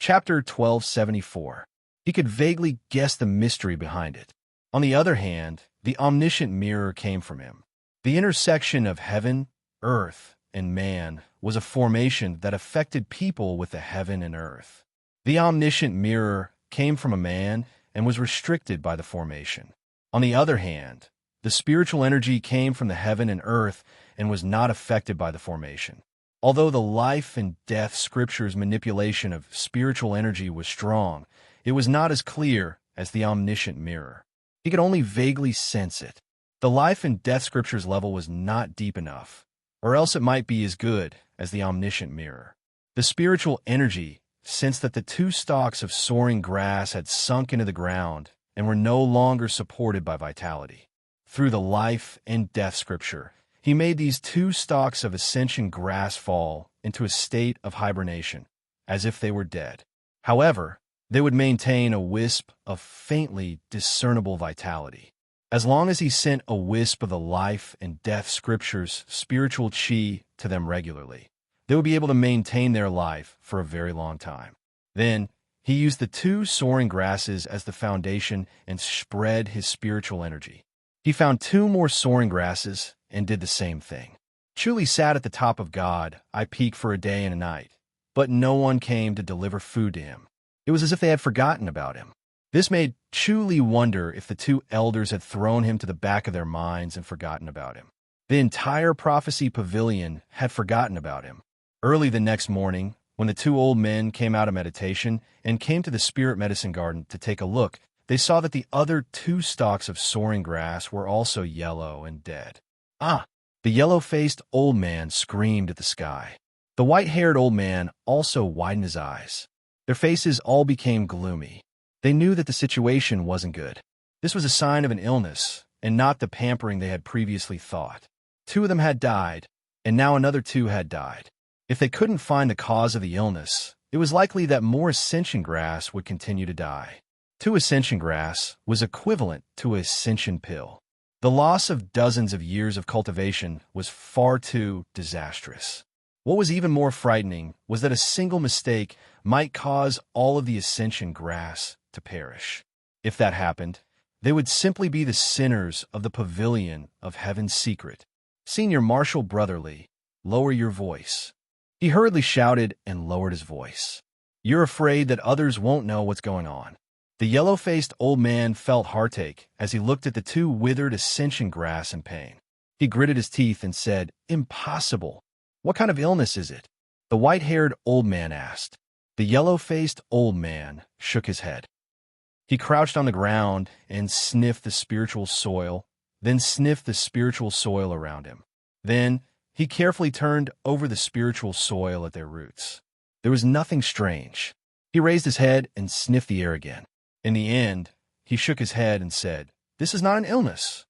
Chapter 1274. He could vaguely guess the mystery behind it. On the other hand, the omniscient mirror came from him. The intersection of heaven, earth, and man was a formation that affected people with the heaven and earth. The omniscient mirror came from a man and was restricted by the formation. On the other hand, the spiritual energy came from the heaven and earth and was not affected by the formation. Although the life and death scriptures' manipulation of spiritual energy was strong, it was not as clear as the omniscient mirror. He could only vaguely sense it. The life and death scriptures level was not deep enough, or else it might be as good as the omniscient mirror. The spiritual energy sensed that the two stalks of soaring grass had sunk into the ground and were no longer supported by vitality. Through the life and death scripture, he made these two stalks of ascension grass fall into a state of hibernation, as if they were dead. However, they would maintain a wisp of faintly discernible vitality. As long as he sent a wisp of the life and death scriptures' spiritual chi to them regularly, they would be able to maintain their life for a very long time. Then, he used the two soaring grasses as the foundation and spread his spiritual energy. He found two more soaring grasses and did the same thing. Chuli sat at the top of God, I peak for a day and a night, but no one came to deliver food to him. It was as if they had forgotten about him. This made Chuli wonder if the two elders had thrown him to the back of their minds and forgotten about him. The entire prophecy pavilion had forgotten about him. Early the next morning, when the two old men came out of meditation and came to the spirit medicine garden to take a look, they saw that the other two stalks of soaring grass were also yellow and dead. Ah! The yellow-faced old man screamed at the sky. The white-haired old man also widened his eyes. Their faces all became gloomy. They knew that the situation wasn't good. This was a sign of an illness, and not the pampering they had previously thought. Two of them had died, and now another two had died. If they couldn't find the cause of the illness, it was likely that more ascension grass would continue to die. 2 ascension grass was equivalent to an ascension pill. The loss of dozens of years of cultivation was far too disastrous. What was even more frightening was that a single mistake might cause all of the ascension grass to perish. If that happened, they would simply be the sinners of the pavilion of heaven's secret. Senior Marshal Brotherly, lower your voice. He hurriedly shouted and lowered his voice. You're afraid that others won't know what's going on. The yellow-faced old man felt heartache as he looked at the two withered ascension grass in pain. He gritted his teeth and said, Impossible. What kind of illness is it? The white-haired old man asked. The yellow-faced old man shook his head. He crouched on the ground and sniffed the spiritual soil, then sniffed the spiritual soil around him. Then he carefully turned over the spiritual soil at their roots. There was nothing strange. He raised his head and sniffed the air again. In the end, he shook his head and said, This is not an illness.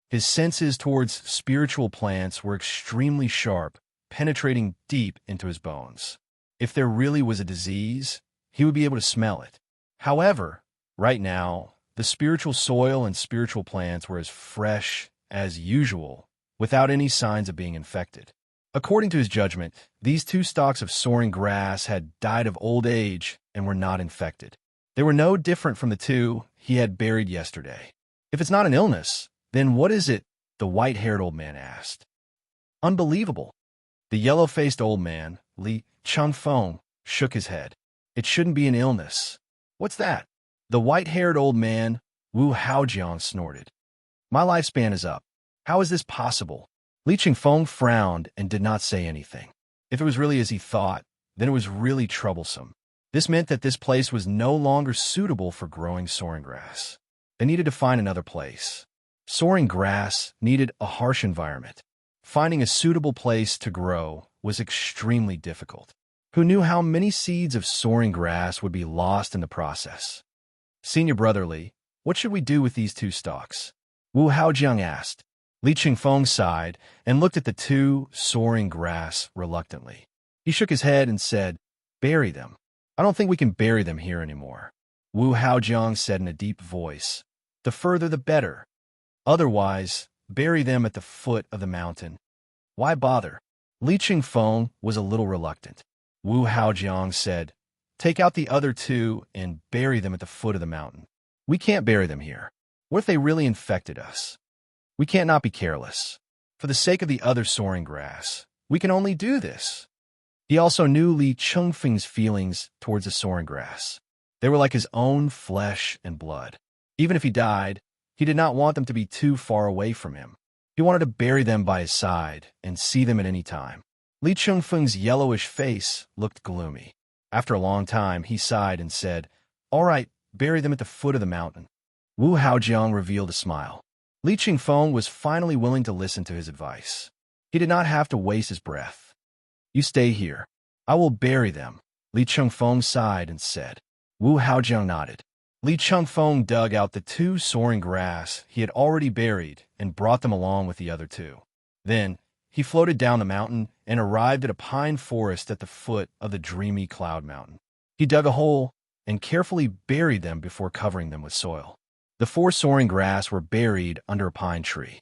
His senses towards spiritual plants were extremely sharp, penetrating deep into his bones. If there really was a disease, he would be able to smell it. However, right now, the spiritual soil and spiritual plants were as fresh as usual, without any signs of being infected. According to his judgment, these two stalks of soaring grass had died of old age and were not infected. They were no different from the two he had buried yesterday. If it's not an illness, then what is it? The white-haired old man asked. Unbelievable. The yellow-faced old man, Li Changfeng, shook his head. It shouldn't be an illness. What's that? The white-haired old man, Wu Haojiang, snorted. My lifespan is up. How is this possible? Li Changfeng frowned and did not say anything. If it was really as he thought, then it was really troublesome. This meant that this place was no longer suitable for growing soaring grass. They needed to find another place. Soaring grass needed a harsh environment. Finding a suitable place to grow was extremely difficult. Who knew how many seeds of soaring grass would be lost in the process? Senior Brotherly, what should we do with these two stalks? Wu Haojiang asked. Li Changfeng sighed and looked at the two soaring grass reluctantly. He shook his head and said, Bury them. I don't think we can bury them here anymore. Wu Haojiang said in a deep voice. The further the better. Otherwise, bury them at the foot of the mountain. Why bother? Li Changfeng was a little reluctant. Wu Haojiang said, Take out the other two and bury them at the foot of the mountain. We can't bury them here. What if they really infected us? We can't not be careless. For the sake of the other soaring grass, we can only do this. He also knew Li Chengfeng's feelings towards the soaring grass. They were like his own flesh and blood. Even if he died, he did not want them to be too far away from him. He wanted to bury them by his side and see them at any time. Li Chengfeng's yellowish face looked gloomy. After a long time, he sighed and said, "All right, bury them at the foot of the mountain." Wu Haojiang revealed a smile. Li Chengfeng was finally willing to listen to his advice. He did not have to waste his breath. "You stay here. I will bury them," Li Chengfeng sighed and said. Wu Haojiang nodded. Li Chengfeng dug out the two soaring grass he had already buried and brought them along with the other two. Then, he floated down the mountain and arrived at a pine forest at the foot of the dreamy cloud mountain. He dug a hole and carefully buried them before covering them with soil. The four soaring grass were buried under a pine tree.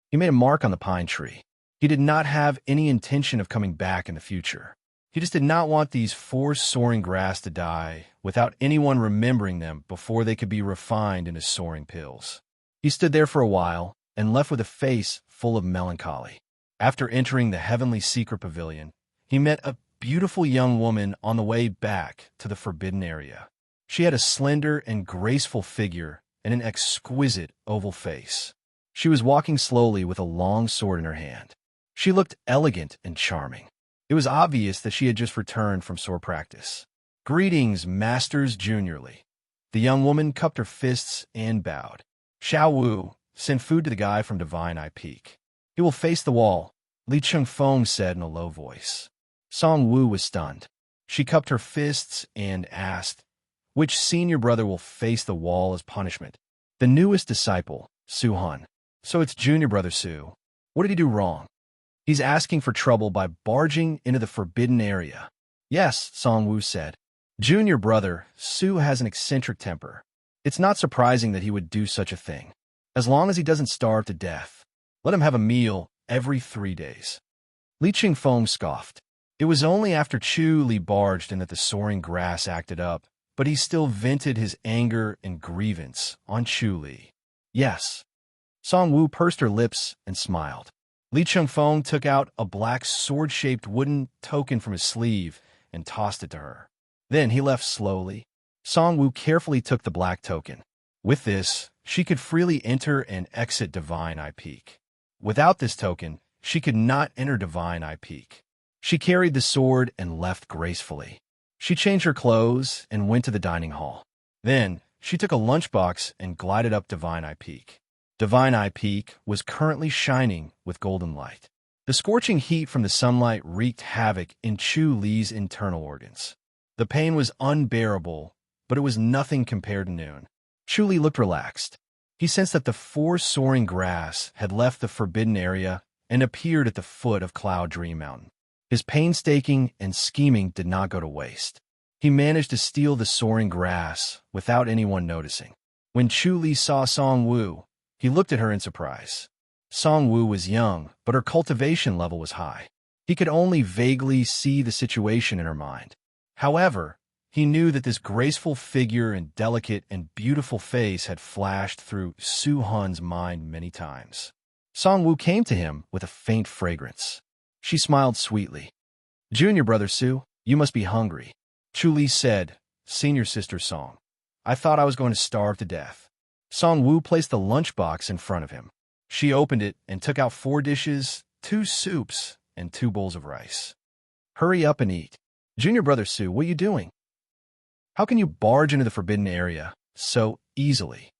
He made a mark on the pine tree. He did not have any intention of coming back in the future. He just did not want these four soaring grass to die without anyone remembering them before they could be refined into soaring pills. He stood there for a while and left with a face full of melancholy. After entering the heavenly secret pavilion, he met a beautiful young woman on the way back to the forbidden area. She had a slender and graceful figure and an exquisite oval face. She was walking slowly with a long sword in her hand. She looked elegant and charming. It was obvious that she had just returned from sword practice. "Greetings, Masters Juniorly." The young woman cupped her fists and bowed. "Xiao Wu, send food to the guy from Divine Eye Peak. He will face the wall," Li Chengfeng said in a low voice. Song Wu was stunned. She cupped her fists and asked, "Which senior brother will face the wall as punishment?" "The newest disciple, Su Han." "So it's junior brother Su. What did he do wrong?" "He's asking for trouble by barging into the forbidden area." "Yes," Song Wu said. "Junior brother Su has an eccentric temper. It's not surprising that he would do such a thing. As long as he doesn't starve to death, let him have a meal every 3 days." Li Chengfeng scoffed. It was only after Chu Li barged in that the soaring grass acted up, but he still vented his anger and grievance on Chu Li. "Yes." Song Wu pursed her lips and smiled. Li Chengfeng took out a black sword-shaped wooden token from his sleeve and tossed it to her. Then he left slowly. Song Wu carefully took the black token. With this, she could freely enter and exit Divine Eye Peak. Without this token, she could not enter Divine Eye Peak. She carried the sword and left gracefully. She changed her clothes and went to the dining hall. Then, she took a lunchbox and glided up Divine Eye Peak. Divine Eye Peak was currently shining with golden light. The scorching heat from the sunlight wreaked havoc in Chu Li's internal organs. The pain was unbearable, but it was nothing compared to noon. Chu Li looked relaxed. He sensed that the four soaring grass had left the forbidden area and appeared at the foot of Cloud Dream Mountain. His painstaking and scheming did not go to waste. He managed to steal the soaring grass without anyone noticing. When Chu Li saw Song Wu, he looked at her in surprise. Song Wu was young, but her cultivation level was high. He could only vaguely see the situation in her mind. However, he knew that this graceful figure and delicate and beautiful face had flashed through Su Han's mind many times. Song Wu came to him with a faint fragrance. She smiled sweetly. "Junior brother Su, you must be hungry." Chu Li said, "Senior sister Song, I thought I was going to starve to death." Song Wu placed the lunchbox in front of him. She opened it and took out 4 dishes, 2 soups, and 2 bowls of rice. "Hurry up and eat." "Junior brother Su, what are you doing? How can you barge into the forbidden area so easily?"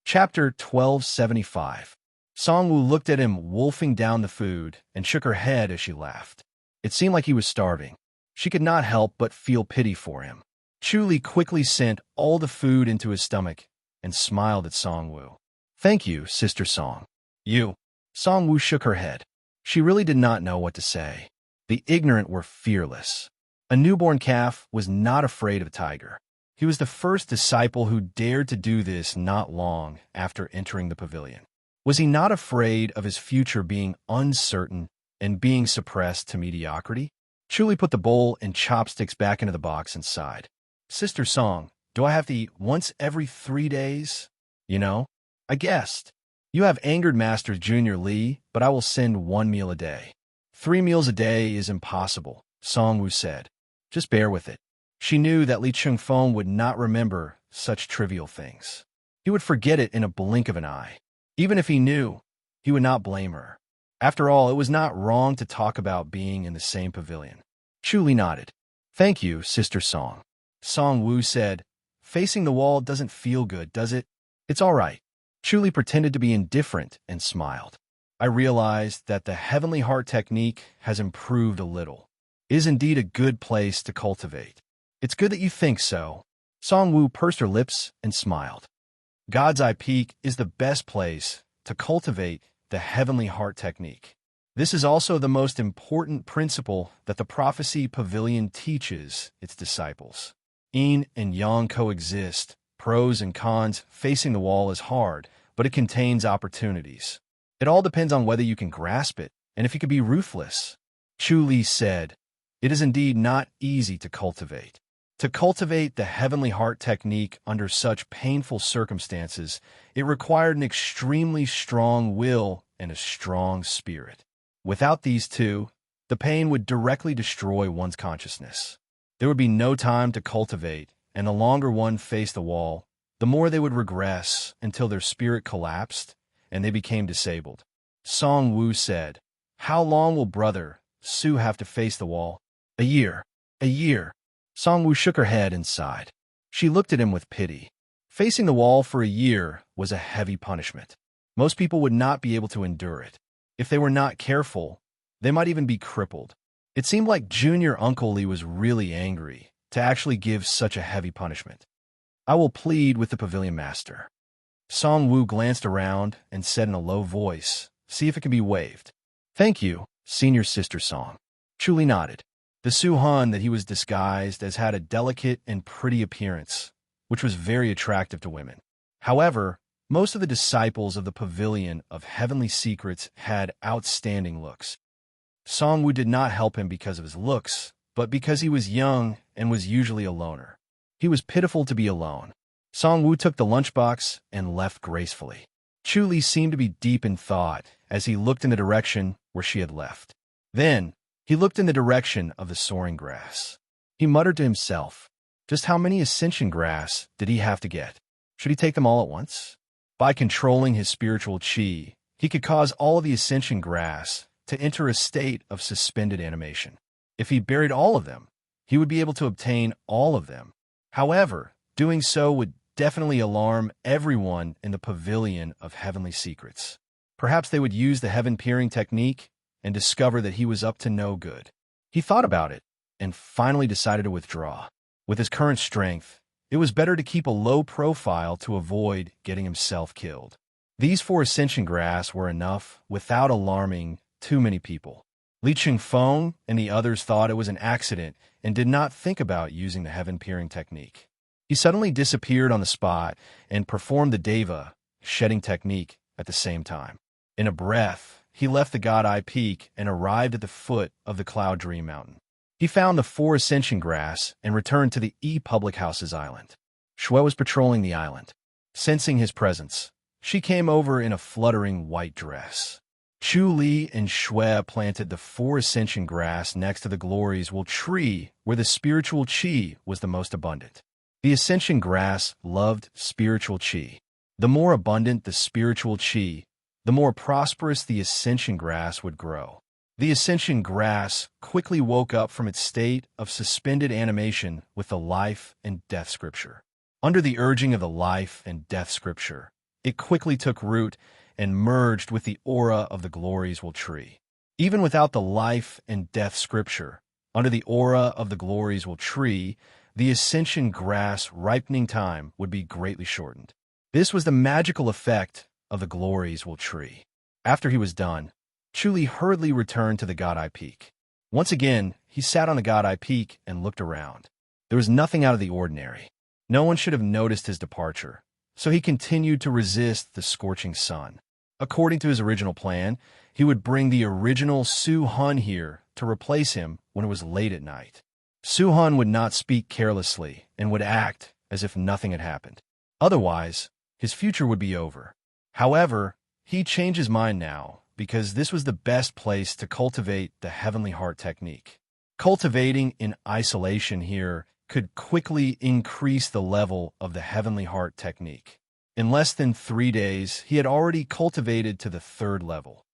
Chapter 1275. Song Wu looked at him wolfing down the food and shook her head as she laughed. It seemed like he was starving. She could not help but feel pity for him. Chu Li quickly sent all the food into his stomach and smiled at Song Wu. "Thank you, Sister Song." "You." Song Wu shook her head. She really did not know what to say. The ignorant were fearless. A newborn calf was not afraid of a tiger. He was the first disciple who dared to do this not long after entering the pavilion. Was he not afraid of his future being uncertain and being suppressed to mediocrity? Chuli put the bowl and chopsticks back into the box and sighed. Sister Song, do I have to eat once every 3 days? You know, I guessed. You have angered Master Junior Lee, but I will send 1 meal a day. 3 meals a day is impossible, Song Wu said. Just bear with it. She knew that Li Chungfeng would not remember such trivial things. He would forget it in a blink of an eye. Even if he knew, he would not blame her. After all, it was not wrong to talk about being in the same pavilion. Chuli nodded. Thank you, Sister Song. Song Wu said, facing the wall doesn't feel good, does it? It's all right. Chuli pretended to be indifferent and smiled. I realized that the heavenly heart technique has improved a little. It is indeed a good place to cultivate. It's good that you think so. Song Wu pursed her lips and smiled. God's Eye Peak is the best place to cultivate the heavenly heart technique. This is also the most important principle that the Prophecy Pavilion teaches its disciples. Yin and yang coexist. Pros and cons. Facing the wall is hard, but it contains opportunities. It all depends on whether you can grasp it and if you can be ruthless. Chuli said, it is indeed not easy to cultivate. To cultivate the heavenly heart technique under such painful circumstances, it required an extremely strong will and a strong spirit. Without these two, the pain would directly destroy one's consciousness. There would be no time to cultivate, and the longer one faced the wall, the more they would regress until their spirit collapsed and they became disabled. Song Wu said, how long will Brother Su have to face the wall? A year. A year. Song Wu shook her head and sighed. She looked at him with pity. Facing the wall for a year was a heavy punishment. Most people would not be able to endure it. If they were not careful, they might even be crippled. It seemed like Junior Uncle Lee was really angry to actually give such a heavy punishment. I will plead with the pavilion master. Song Wu glanced around and said in a low voice, see if it can be waived. Thank you, Senior Sister Song. Chuli nodded. The Su Han that he was disguised as had a delicate and pretty appearance, which was very attractive to women. However, most of the disciples of the Pavilion of Heavenly Secrets had outstanding looks. Song Wu did not help him because of his looks, but because he was young and was usually a loner. He was pitiful to be alone. Song Wu took the lunchbox and left gracefully. Chuli seemed to be deep in thought as he looked in the direction where she had left. Then, he looked in the direction of the soaring grass. He muttered to himself, just how many ascension grass did he have to get? Should he take them all at once? By controlling his spiritual chi, he could cause all of the ascension grass to enter a state of suspended animation. If he buried all of them, he would be able to obtain all of them. However, doing so would definitely alarm everyone in the Pavilion of Heavenly Secrets. Perhaps they would use the heaven-peering technique and discover that he was up to no good. He thought about it and finally decided to withdraw. With his current strength, it was better to keep a low profile to avoid getting himself killed. These 4 ascension grass were enough without alarming too many people. Li Chungfeng and the others thought it was an accident and did not think about using the heaven-peering technique. He suddenly disappeared on the spot and performed the Deva shedding technique at the same time. In a breath, he left the God Eye Peak and arrived at the foot of the Cloud Dream Mountain. He found the 4 ascension grass and returned to the Public Houses Island. Shui was patrolling the island. Sensing his presence, she came over in a fluttering white dress. Chu Li and Shui planted the 4 ascension grass next to the Glories Will tree where the spiritual chi was the most abundant. The ascension grass loved spiritual chi. The more abundant the spiritual chi, the more prosperous the ascension grass would grow. The ascension grass quickly woke up from its state of suspended animation with the life and death scripture. Under the urging of the life and death scripture, it quickly took root and merged with the aura of the Glories Will tree. Even without the life and death scripture, under the aura of the Glories Will tree, the ascension grass ripening time would be greatly shortened. This was the magical effect of the Glories Will tree. After he was done, Chuli hurriedly returned to the God Eye Peak. Once again, he sat on the God Eye Peak and looked around. There was nothing out of the ordinary. No one should have noticed his departure, so he continued to resist the scorching sun. According to his original plan, he would bring the original Su Hun here to replace him when it was late at night. Suhan would not speak carelessly and would act as if nothing had happened. Otherwise, his future would be over. However, he changed his mind now because this was the best place to cultivate the heavenly heart technique. Cultivating in isolation here could quickly increase the level of the heavenly heart technique. In less than 3 days, he had already cultivated to the 3rd level.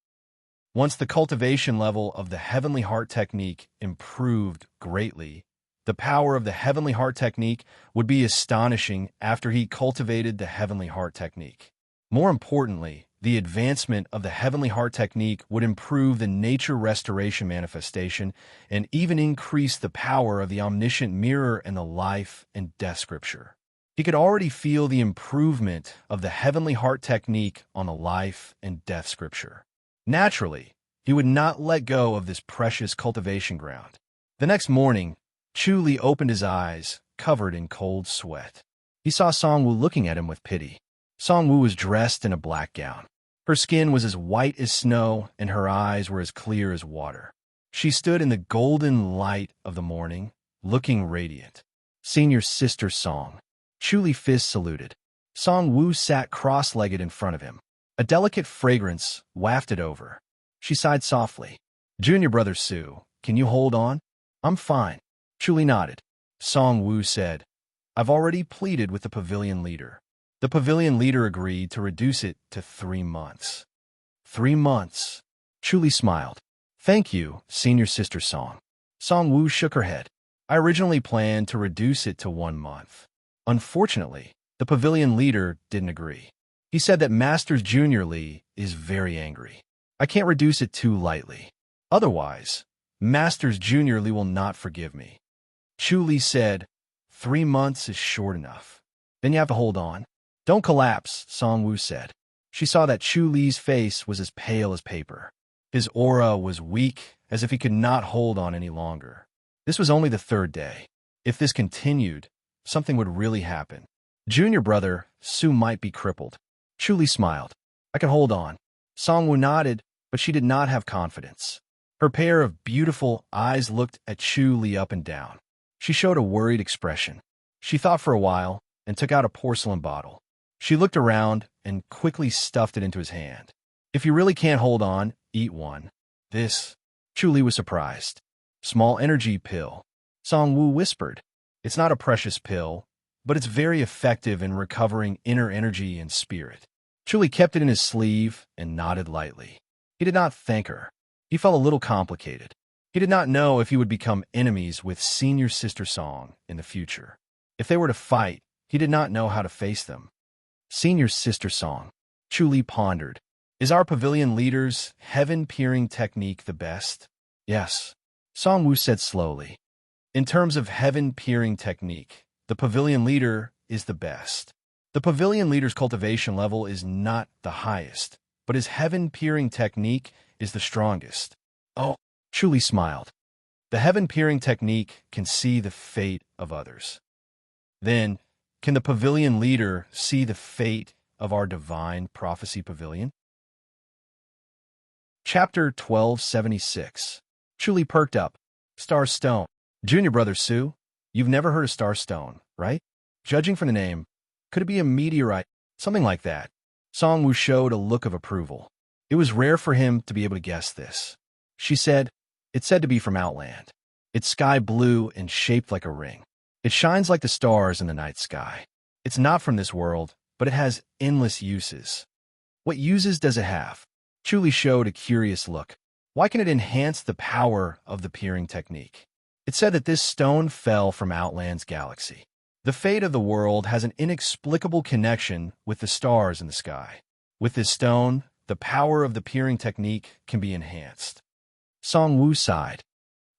Once the cultivation level of the heavenly heart technique improved greatly, the power of the heavenly heart technique would be astonishing after he cultivated the heavenly heart technique. More importantly, the advancement of the heavenly heart technique would improve the nature restoration manifestation and even increase the power of the omniscient mirror and the life and death scripture. He could already feel the improvement of the heavenly heart technique on the life and death scripture. Naturally, he would not let go of this precious cultivation ground. The next morning, Chu Li opened his eyes, covered in cold sweat. He saw Song Wu looking at him with pity. Song Wu was dressed in a black gown. Her skin was as white as snow, and her eyes were as clear as water. She stood in the golden light of the morning, looking radiant. Senior Sister Song. Chu Li fist saluted. Song Wu sat cross-legged in front of him. A delicate fragrance wafted over. She sighed softly. Junior brother Su, can you hold on? I'm fine. Chu Li nodded. Song Wu said, I've already pleaded with the pavilion leader. The pavilion leader agreed to reduce it to 3 months. 3 months. Chu Li smiled. Thank you, Senior Sister Song. Song Wu shook her head. I originally planned to reduce it to 1 month. Unfortunately, the pavilion leader didn't agree. He said that Masters Junior Li is very angry. I can't reduce it too lightly. Otherwise, Masters Junior Li will not forgive me. Chu Li said, 3 months is short enough. Then you have to hold on. Don't collapse, Song Wu said. She saw that Chu Li's face was as pale as paper. His aura was weak, as if he could not hold on any longer. This was only the 3rd day. If this continued, something would really happen. Junior brother Su might be crippled. Chu Li smiled. I can hold on. Song Wu nodded, but she did not have confidence. Her pair of beautiful eyes looked at Chu Li up and down. She showed a worried expression. She thought for a while and took out a porcelain bottle. She looked around and quickly stuffed it into his hand. If you really can't hold on, eat one. This. Chu Li was surprised. Small energy pill. Song Wu whispered. It's not a precious pill, but it's very effective in recovering inner energy and spirit. Chu Li kept it in his sleeve and nodded lightly. He did not thank her. He felt a little complicated. He did not know if he would become enemies with Senior Sister Song in the future. If they were to fight, he did not know how to face them. Senior Sister Song. Chu Li pondered. Is our pavilion leader's heaven-peering technique the best? Yes. Song Wu said slowly. In terms of heaven-peering technique, the pavilion leader is the best. The pavilion leader's cultivation level is not the highest, but his heaven-peering technique is the strongest. Oh, Chu Li smiled. The heaven-peering technique can see the fate of others. Then, can the pavilion leader see the fate of our divine prophecy pavilion? Chapter 1276. Chu Li perked up. Star Stone. Junior brother Su, you've never heard of Star Stone, right? Judging from the name, could it be a meteorite? Something like that. Song Wu showed a look of approval. It was rare for him to be able to guess this. She said, it's said to be from Outland. It's sky blue and shaped like a ring. It shines like the stars in the night sky. It's not from this world, but it has endless uses. What uses does it have? Chu Li showed a curious look. Why can it enhance the power of the peering technique? It said that this stone fell from Outland's galaxy. The fate of the world has an inexplicable connection with the stars in the sky. With this stone, the power of the peering technique can be enhanced. Song Wu sighed.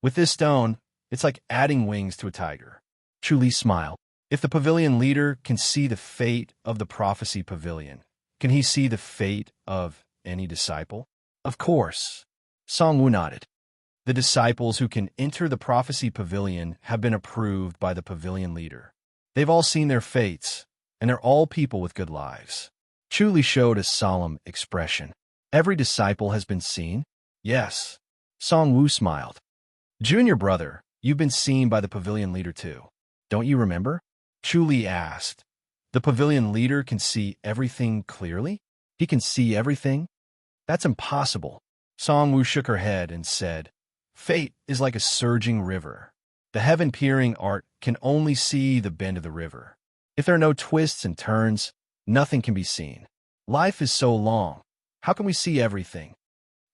With this stone, it's like adding wings to a tiger. Chu Li smiled. If the pavilion leader can see the fate of the prophecy pavilion, can he see the fate of any disciple? Of course. Song Wu nodded. The disciples who can enter the prophecy pavilion have been approved by the pavilion leader. They've all seen their fates, and they're all people with good lives. Chu Li showed a solemn expression. Every disciple has been seen? Yes. Song Wu smiled. Junior brother, you've been seen by the pavilion leader too. Don't you remember? Chuli asked. The pavilion leader can see everything clearly? He can see everything? That's impossible. Songwoo shook her head and said, Fate is like a surging river. The heaven-peering art can only see the bend of the river. If there are no twists and turns, nothing can be seen. Life is so long. How can we see everything?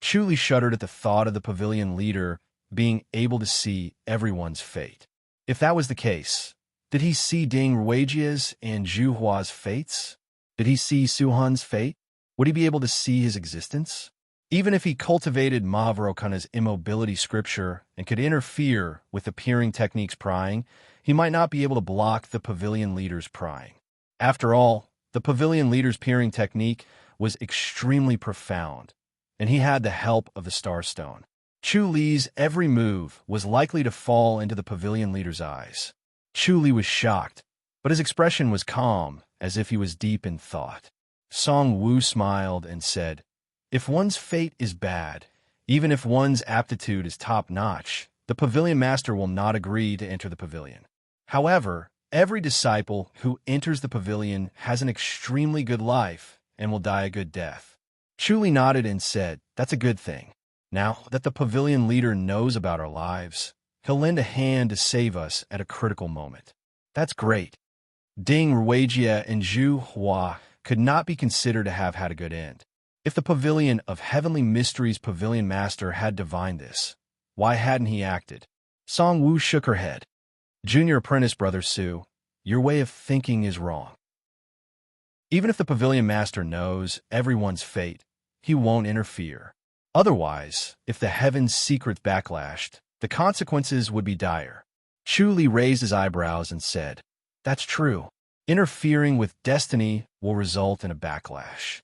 Chuli shuddered at the thought of the pavilion leader being able to see everyone's fate. If that was the case, did he see Ding Ruijia's and Zhu Hua's fates? Did he see Suhan's fate? Would he be able to see his existence? Even if he cultivated Mahavrokuna's immobility scripture and could interfere with the peering technique's prying, he might not be able to block the pavilion leader's prying. After all, the pavilion leader's peering technique was extremely profound, and he had the help of the Star Stone. Chu Li's every move was likely to fall into the pavilion leader's eyes. Chu Li was shocked, but his expression was calm, as if he was deep in thought. Song Wu smiled and said, If one's fate is bad, even if one's aptitude is top-notch, the pavilion master will not agree to enter the pavilion. However, every disciple who enters the pavilion has an extremely good life and will die a good death. Chu Li nodded and said, That's a good thing. Now that the pavilion leader knows about our lives, he'll lend a hand to save us at a critical moment. That's great. Ding Ruijia and Zhu Hua could not be considered to have had a good end. If the Pavilion of Heavenly Mysteries Pavilion Master had divined this, why hadn't he acted? Song Wu shook her head. Junior apprentice brother Su, your way of thinking is wrong. Even if the Pavilion Master knows everyone's fate, he won't interfere. Otherwise, if the heaven's secrets backlashed, the consequences would be dire. Chu Li raised his eyebrows and said, That's true. Interfering with destiny will result in a backlash.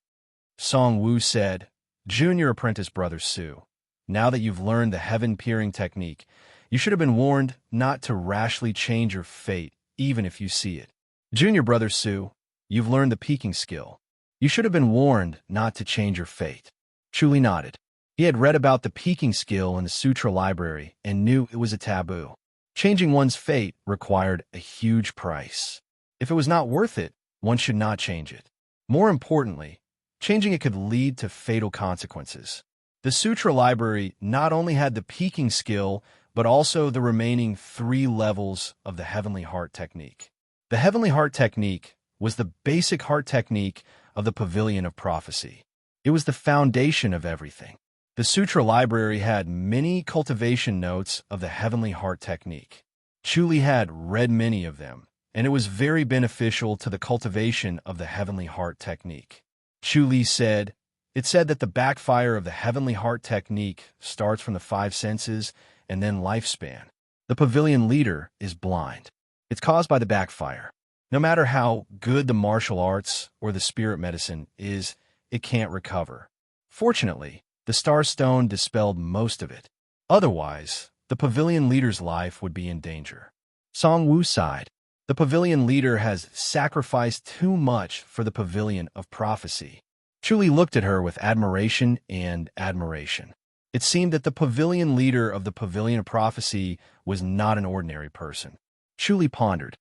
Song Wu said, Junior apprentice brother Su, now that you've learned the heaven-peering technique, you should have been warned not to rashly change your fate, even if you see it. Junior brother Su, you've learned the peeking skill. You should have been warned not to change your fate. Chu Li nodded. He had read about the peeking skill in the sutra library and knew it was a taboo. Changing one's fate required a huge price. If it was not worth it, one should not change it. More importantly, changing it could lead to fatal consequences. The sutra library not only had the peeking skill, but also the remaining 3 levels of the Heavenly Heart technique. The Heavenly Heart technique was the basic heart technique of the Pavilion of Prophecy. It was the foundation of everything. The Sutra Library had many cultivation notes of the Heavenly Heart technique. Chu Li had read many of them, and it was very beneficial to the cultivation of the Heavenly Heart technique. Chu Li said, It said that the backfire of the Heavenly Heart technique starts from the 5 senses and then lifespan. The Pavilion leader is blind. It's caused by the backfire. No matter how good the martial arts or the spirit medicine is, it can't recover. Fortunately, the Star Stone dispelled most of it. Otherwise, the Pavilion leader's life would be in danger. Song Wu sighed. The Pavilion leader has sacrificed too much for the Pavilion of Prophecy. Chu Li looked at her with admiration and admiration. It seemed that the Pavilion leader of the Pavilion of Prophecy was not an ordinary person. Chu Li pondered.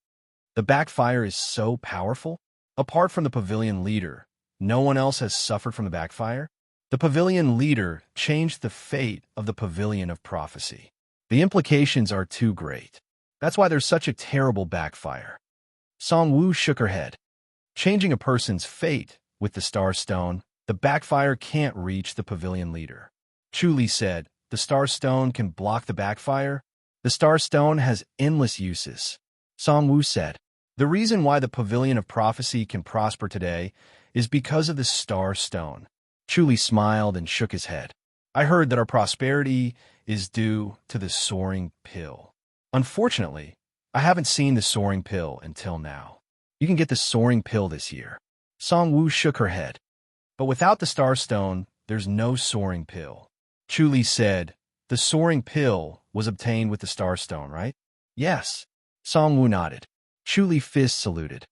The backfire is so powerful? Apart from the Pavilion leader, no one else has suffered from the backfire? The Pavilion leader changed the fate of the Pavilion of Prophecy. The implications are too great. That's why there's such a terrible backfire. Song Wu shook her head. Changing a person's fate with the Star Stone, the backfire can't reach the Pavilion leader. Chu Li said, The Star Stone can block the backfire? The Star Stone has endless uses. Song Wu said, The reason why the Pavilion of Prophecy can prosper today is because of the Star Stone. Chu Li smiled and shook his head. I heard that our prosperity is due to the soaring pill. Unfortunately, I haven't seen the soaring pill until now. You can get the soaring pill this year. Song Wu shook her head. But without the Star Stone, there's no soaring pill. Chu Li said, The soaring pill was obtained with the Star Stone, right? Yes. Song Wu nodded. Chu Li fist saluted.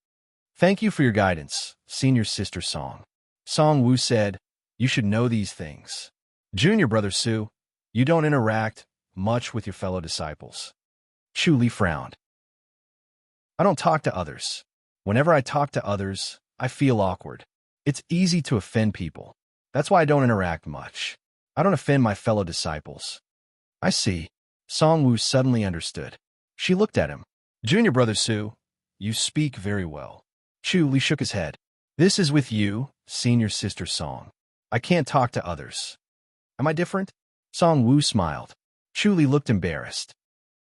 Thank you for your guidance, senior sister Song. Song Wu said, You should know these things. Junior brother Su, you don't interact much with your fellow disciples. Chu Li frowned. I don't talk to others. Whenever I talk to others, I feel awkward. It's easy to offend people. That's why I don't interact much. I don't offend my fellow disciples. I see. Song Wu suddenly understood. She looked at him. Junior brother Su, you speak very well. Chu Li shook his head. This is with you, senior sister Song. I can't talk to others. Am I different? Song Wu smiled. Chu Li looked embarrassed.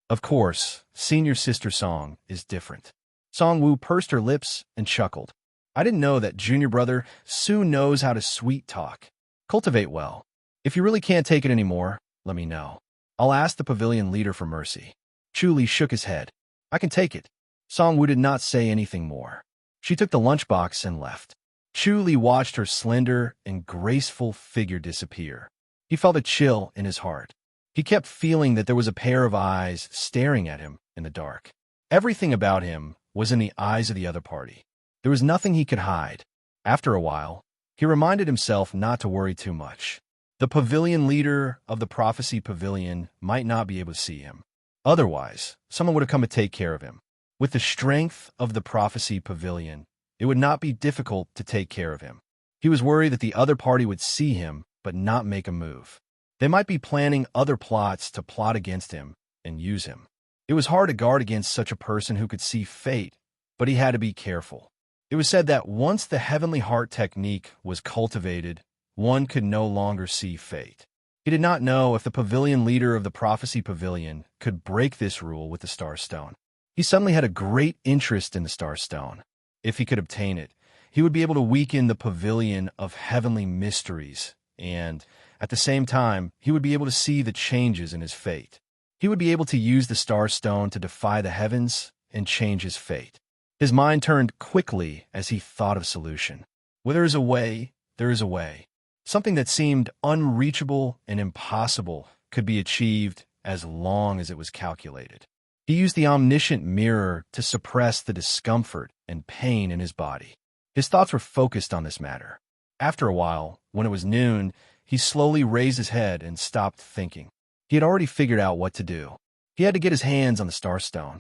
Of course, senior sister Song is different. Song Wu pursed her lips and chuckled. I didn't know that junior brother Su knows how to sweet talk. Cultivate well. If you really can't take it anymore, let me know. I'll ask the pavilion leader for mercy. Chu Li shook his head. I can take it. Song Wu did not say anything more. She took the lunchbox and left. Chu Li watched her slender and graceful figure disappear. He felt a chill in his heart. He kept feeling that there was a pair of eyes staring at him in the dark. Everything about him was in the eyes of the other party. There was nothing he could hide. After a while, he reminded himself not to worry too much. The pavilion leader of the prophecy pavilion might not be able to see him. Otherwise, someone would have come to take care of him. With the strength of the prophecy pavilion, it would not be difficult to take care of him. He was worried that the other party would see him but not make a move. They might be planning other plots to plot against him and use him. It was hard to guard against such a person who could see fate, but he had to be careful. It was said that once the heavenly heart technique was cultivated, one could no longer see fate. He did not know if the pavilion leader of the prophecy pavilion could break this rule with the star stone. He suddenly had a great interest in the star stone. If he could obtain it, he would be able to weaken the pavilion of heavenly mysteries, and at the same time, he would be able to see the changes in his fate. He would be able to use the star stone to defy the heavens and change his fate. His mind turned quickly as he thought of solution. Where there is a way, there is a way. Something that seemed unreachable and impossible could be achieved as long as it was calculated. He used the omniscient mirror to suppress the discomfort and pain in his body. His thoughts were focused on this matter. After a while, when it was noon, he slowly raised his head and stopped thinking. He had already figured out what to do. He had to get his hands on the star stone.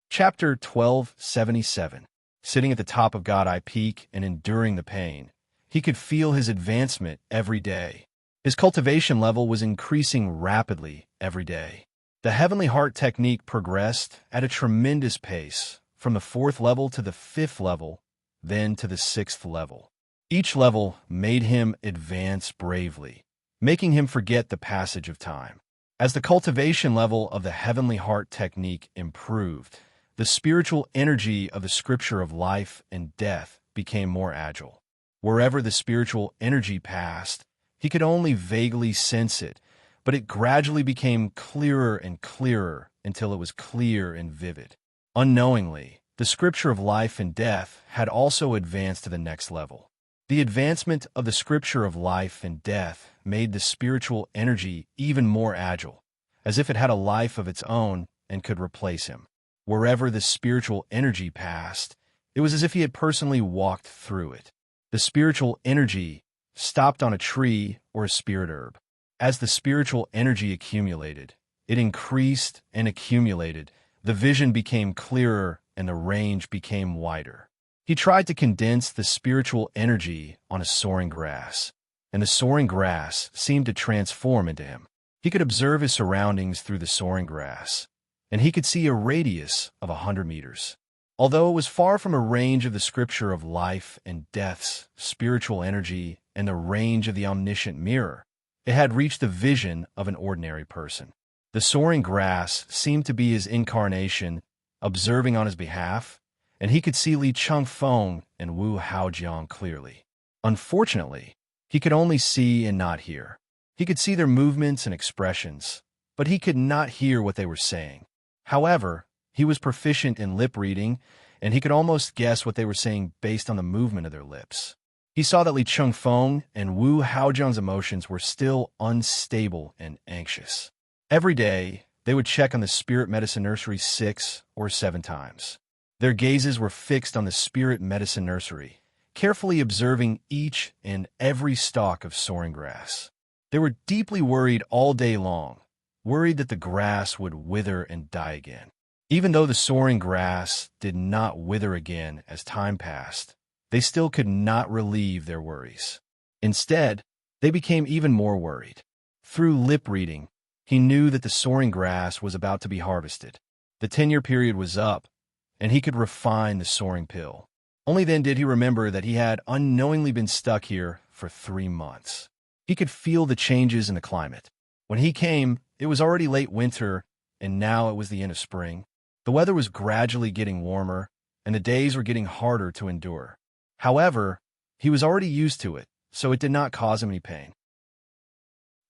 Chapter 1277. Sitting at the top of God Eye Peak and enduring the pain, he could feel his advancement every day. His cultivation level was increasing rapidly every day. The Heavenly Heart technique progressed at a tremendous pace, from the 4th level to the 5th level, then to the 6th level. Each level made him advance bravely, making him forget the passage of time. As the cultivation level of the Heavenly Heart technique improved, the spiritual energy of the scripture of life and death became more agile. Wherever the spiritual energy passed, he could only vaguely sense it, but it gradually became clearer and clearer until it was clear and vivid. Unknowingly, the scripture of life and death had also advanced to the next level. The advancement of the scripture of life and death made the spiritual energy even more agile, as if it had a life of its own and could replace him. Wherever the spiritual energy passed, it was as if he had personally walked through it. The spiritual energy stopped on a tree or a spirit herb. As the spiritual energy accumulated, it increased and accumulated. The vision became clearer and the range became wider. He tried to condense the spiritual energy on a soaring grass, and the soaring grass seemed to transform into him. He could observe his surroundings through the soaring grass, and he could see a radius of 100 meters. Although it was far from a range of the scripture of life and death's spiritual energy and the range of the omniscient mirror, it had reached the vision of an ordinary person. The soaring grass seemed to be his incarnation, observing on his behalf, and he could see Li Changfeng and Wu Haojiang clearly. Unfortunately, he could only see and not hear. He could see their movements and expressions, but he could not hear what they were saying. However, he was proficient in lip reading, and he could almost guess what they were saying based on the movement of their lips. He saw that Li Changfeng and Wu Haojiang's emotions were still unstable and anxious. Every day, they would check on the spirit medicine nursery 6 or 7 times. Their gazes were fixed on the spirit medicine nursery, carefully observing each and every stalk of soaring grass. They were deeply worried all day long, worried that the grass would wither and die again. Even though the soaring grass did not wither again as time passed, they still could not relieve their worries. Instead, they became even more worried. Through lip reading, he knew that the soaring grass was about to be harvested. The 10-year period was up, and he could refine the soaring pill. Only then did he remember that he had unknowingly been stuck here for 3 months. He could feel the changes in the climate. When he came, it was already late winter, and now it was the end of spring. The weather was gradually getting warmer, and the days were getting harder to endure. However, he was already used to it, so it did not cause him any pain.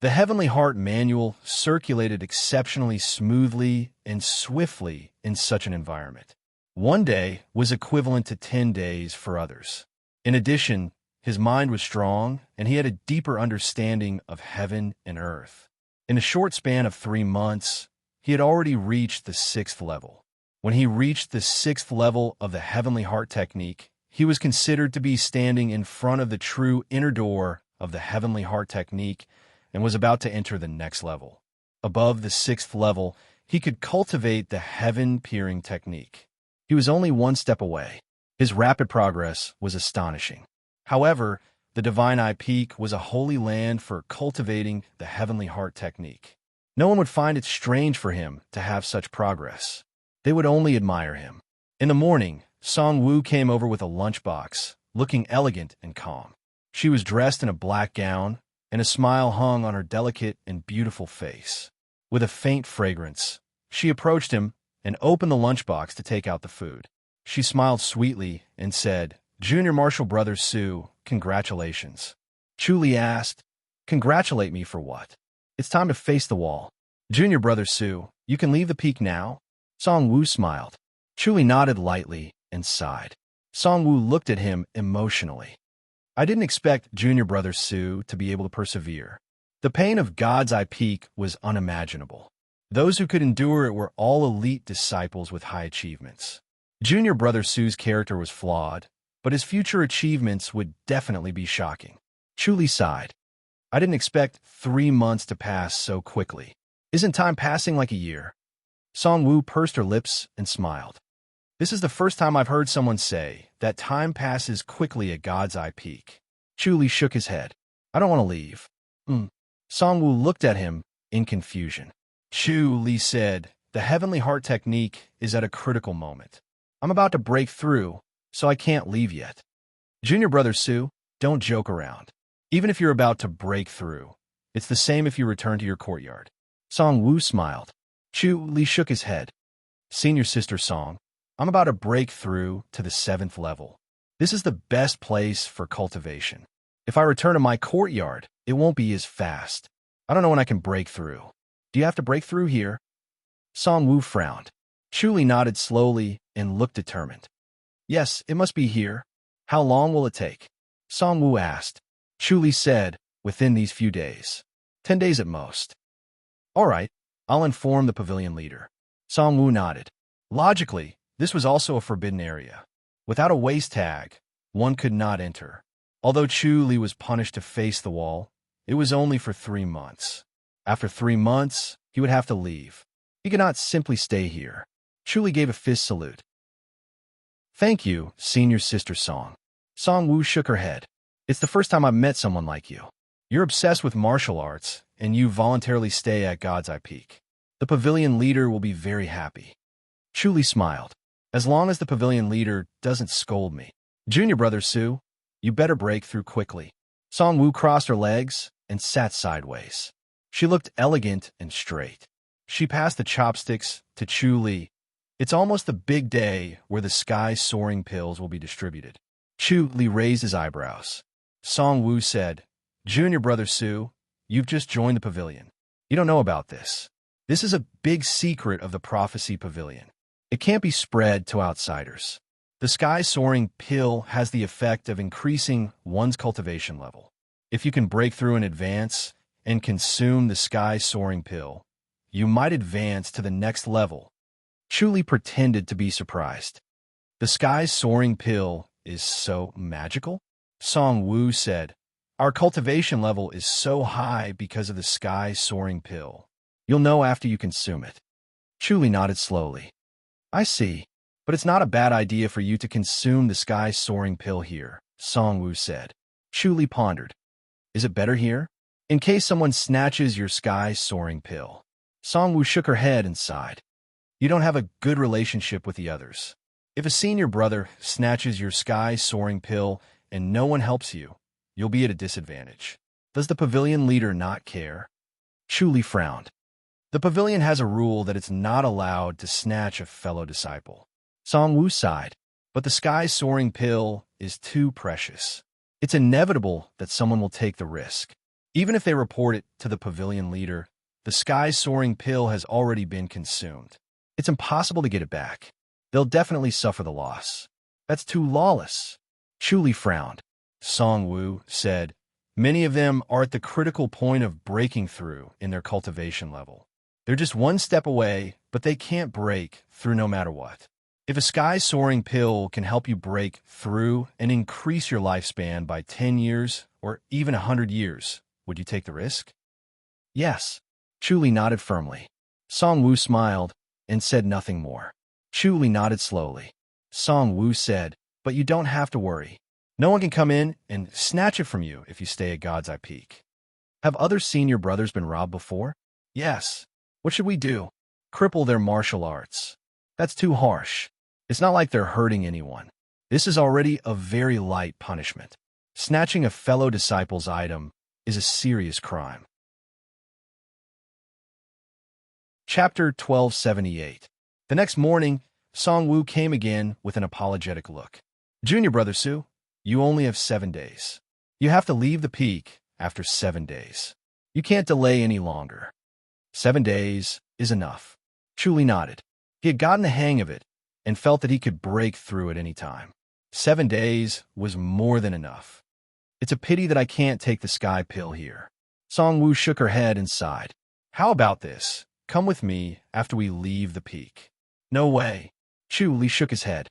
The Heavenly Heart Manual circulated exceptionally smoothly and swiftly in such an environment. 1 day was equivalent to 10 days for others. In addition, his mind was strong, and he had a deeper understanding of heaven and earth. In a short span of 3 months, he had already reached the 6th level. When he reached the 6th level of the Heavenly Heart Technique, he was considered to be standing in front of the true inner door of the Heavenly Heart Technique and was about to enter the next level. Above the 6th level, he could cultivate the heaven-peering technique. He was only 1 step away. His rapid progress was astonishing. However, the Divine Eye Peak was a holy land for cultivating the Heavenly Heart Technique. No one would find it strange for him to have such progress. They would only admire him. In the morning, Song Wu came over with a lunchbox, looking elegant and calm. She was dressed in a black gown, and a smile hung on her delicate and beautiful face. With a faint fragrance, she approached him and opened the lunchbox to take out the food. She smiled sweetly and said, "Junior Marshall Brother Sue, congratulations." Chu Li asked, "Congratulate me for what?" "It's time to face the wall." "Junior Brother Sue, you can leave the peak now?" Song Wu smiled. Chu Li nodded lightly and sighed. Song Wu looked at him emotionally. "I didn't expect Junior Brother Sue to be able to persevere." The pain of God's Eye Peak was unimaginable. Those who could endure it were all elite disciples with high achievements. Junior Brother Sue's character was flawed, but his future achievements would definitely be shocking. Chu Li sighed. "I didn't expect 3 months to pass so quickly. Isn't time passing like a year?" Song Wu pursed her lips and smiled. "This is the first time I've heard someone say that time passes quickly at God's Eye Peak." Chu Li shook his head. "I don't want to leave." Song Wu looked at him in confusion. Chu Li said, "The Heavenly Heart Technique is at a critical moment. I'm about to break through, so I can't leave yet." "Junior Brother Sue, don't joke around. Even if you're about to break through, it's the same if you return to your courtyard." Song Wu smiled. Chu Li shook his head. "Senior Sister Song, I'm about to break through to the 7th level. This is the best place for cultivation. If I return to my courtyard, it won't be as fast. I don't know when I can break through. Do you have to break through here?" Song Wu frowned. Chu Li nodded slowly and looked determined. "Yes, it must be here. How long will it take?" Song Wu asked. Chu Li said, "Within these few days. 10 days at most." "All right, I'll inform the pavilion leader." Song Wu nodded. Logically, this was also a forbidden area. Without a waist tag, one could not enter. Although Chu Li was punished to face the wall, it was only for 3 months. After 3 months, he would have to leave. He could not simply stay here. Chu Li gave a fist salute. "Thank you, Senior Sister Song." Song Wu shook her head. "It's the first time I've met someone like you. You're obsessed with martial arts, and you voluntarily stay at God's Eye Peak. The pavilion leader will be very happy." Chu Li smiled. "As long as the pavilion leader doesn't scold me." "Junior Brother Sue, you better break through quickly." Song Wu crossed her legs and sat sideways. She looked elegant and straight. She passed the chopsticks to Chu Li. "It's almost the big day where the sky-soaring pills will be distributed." Chu Li raised his eyebrows. Song Wu said, "Junior Brother Sue, you've just joined the pavilion. You don't know about this. This is a big secret of the Prophecy Pavilion. It can't be spread to outsiders. The sky-soaring pill has the effect of increasing one's cultivation level. If you can break through in advance and consume the sky-soaring pill, you might advance to the next level." Chu Li pretended to be surprised. "The sky-soaring pill is so magical?" Song Wu said, Our cultivation level is so high because of the sky-soaring pill. You'll know after you consume it. Chuli nodded slowly. I see. But it's not a bad idea for you to consume the sky-soaring pill here, Songwoo said. Chuli pondered. Is it better here? In case someone snatches your sky-soaring pill. Songwoo shook her head and sighed. You don't have a good relationship with the others. If a senior brother snatches your sky-soaring pill and no one helps you, you'll be at a disadvantage. Does the pavilion leader not care? Chuli frowned. The pavilion has a rule that it's not allowed to snatch a fellow disciple. Songwoo sighed. But the sky-soaring pill is too precious. It's inevitable that someone will take the risk. Even if they report it to the pavilion leader, the sky-soaring pill has already been consumed. It's impossible to get it back. They'll definitely suffer the loss. That's too lawless. Chuli frowned. Songwoo said, many of them are at the critical point of breaking through in their cultivation level. They're just one step away, but they can't break through no matter what. If a sky-soaring pill can help you break through and increase your lifespan by 10 years or even 100 years, would you take the risk? Yes. Chuli nodded firmly. Songwoo smiled and said nothing more. Chuli nodded slowly. Songwoo said, but you don't have to worry. No one can come in and snatch it from you if you stay at God's Eye Peak. Have other senior brothers been robbed before? Yes. What should we do? Cripple their martial arts. That's too harsh. It's not like they're hurting anyone. This is already a very light punishment. Snatching a fellow disciple's item is a serious crime. Chapter 1278. The next morning, Songwoo came again with an apologetic look. Junior brother Su, you only have 7 days. You have to leave the peak after 7 days. You can't delay any longer. 7 days is enough. Chuli nodded. He had gotten the hang of it and felt that he could break through at any time. 7 days was more than enough. It's a pity that I can't take the sky pill here. Songwoo shook her head and sighed. How about this? Come with me after we leave the peak. No way. Chuli shook his head.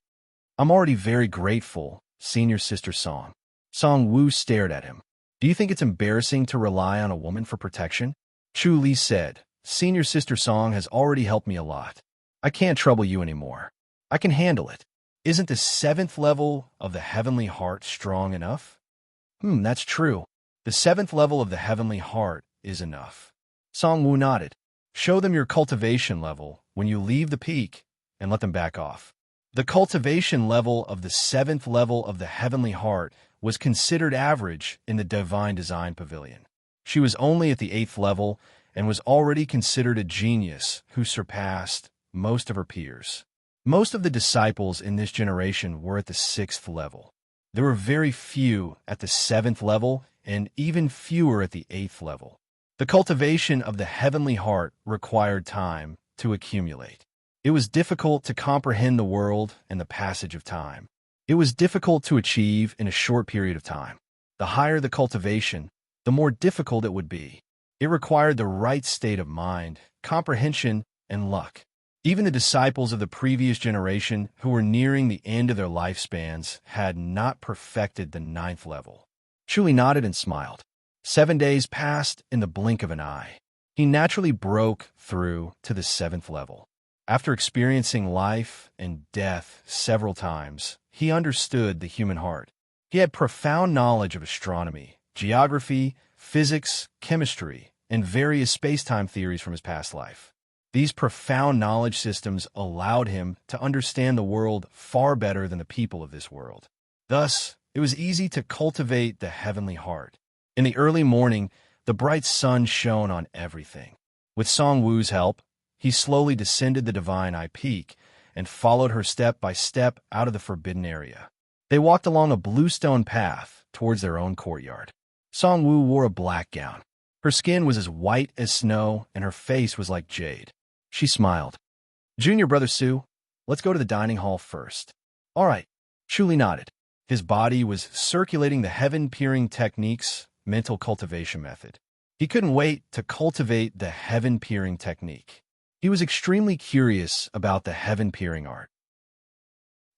I'm already very grateful, senior sister Song. Songwoo stared at him. Do you think it's embarrassing to rely on a woman for protection? Chuli said, senior sister Song has already helped me a lot. I can't trouble you anymore. I can handle it. Isn't the 7th level of the heavenly heart strong enough? That's true. The 7th level of the heavenly heart is enough. Songwoo nodded. Show them your cultivation level when you leave the peak and let them back off. The cultivation level of the 7th level of the heavenly heart was considered average in the Divine Design Pavilion. She was only at the 8th level and was already considered a genius who surpassed most of her peers. Most of the disciples in this generation were at the 6th level. There were very few at the 7th level and even fewer at the 8th level. The cultivation of the heavenly heart required time to accumulate. It was difficult to comprehend the world and the passage of time. It was difficult to achieve in a short period of time. The higher the cultivation, the more difficult it would be. It required the right state of mind, comprehension, and luck. Even the disciples of the previous generation who were nearing the end of their lifespans had not perfected the 9th level. Chuli nodded and smiled. 7 days passed in the blink of an eye. He naturally broke through to the 7th level. After experiencing life and death several times, he understood the human heart. He had profound knowledge of astronomy, geography, physics, chemistry, and various space-time theories from his past life. These profound knowledge systems allowed him to understand the world far better than the people of this world. Thus, it was easy to cultivate the heavenly heart. In the early morning, the bright sun shone on everything. With Songwoo's help, he slowly descended the Divine Eye Peak and followed her step by step out of the forbidden area. They walked along a bluestone path towards their own courtyard. Songwoo wore a black gown. Her skin was as white as snow, and her face was like jade. She smiled. Junior brother Su, let's go to the dining hall first. All right. Chuli nodded. His body was circulating the heaven-peering technique's mental cultivation method. He couldn't wait to cultivate the heaven-peering technique. He was extremely curious about the heaven-peering art.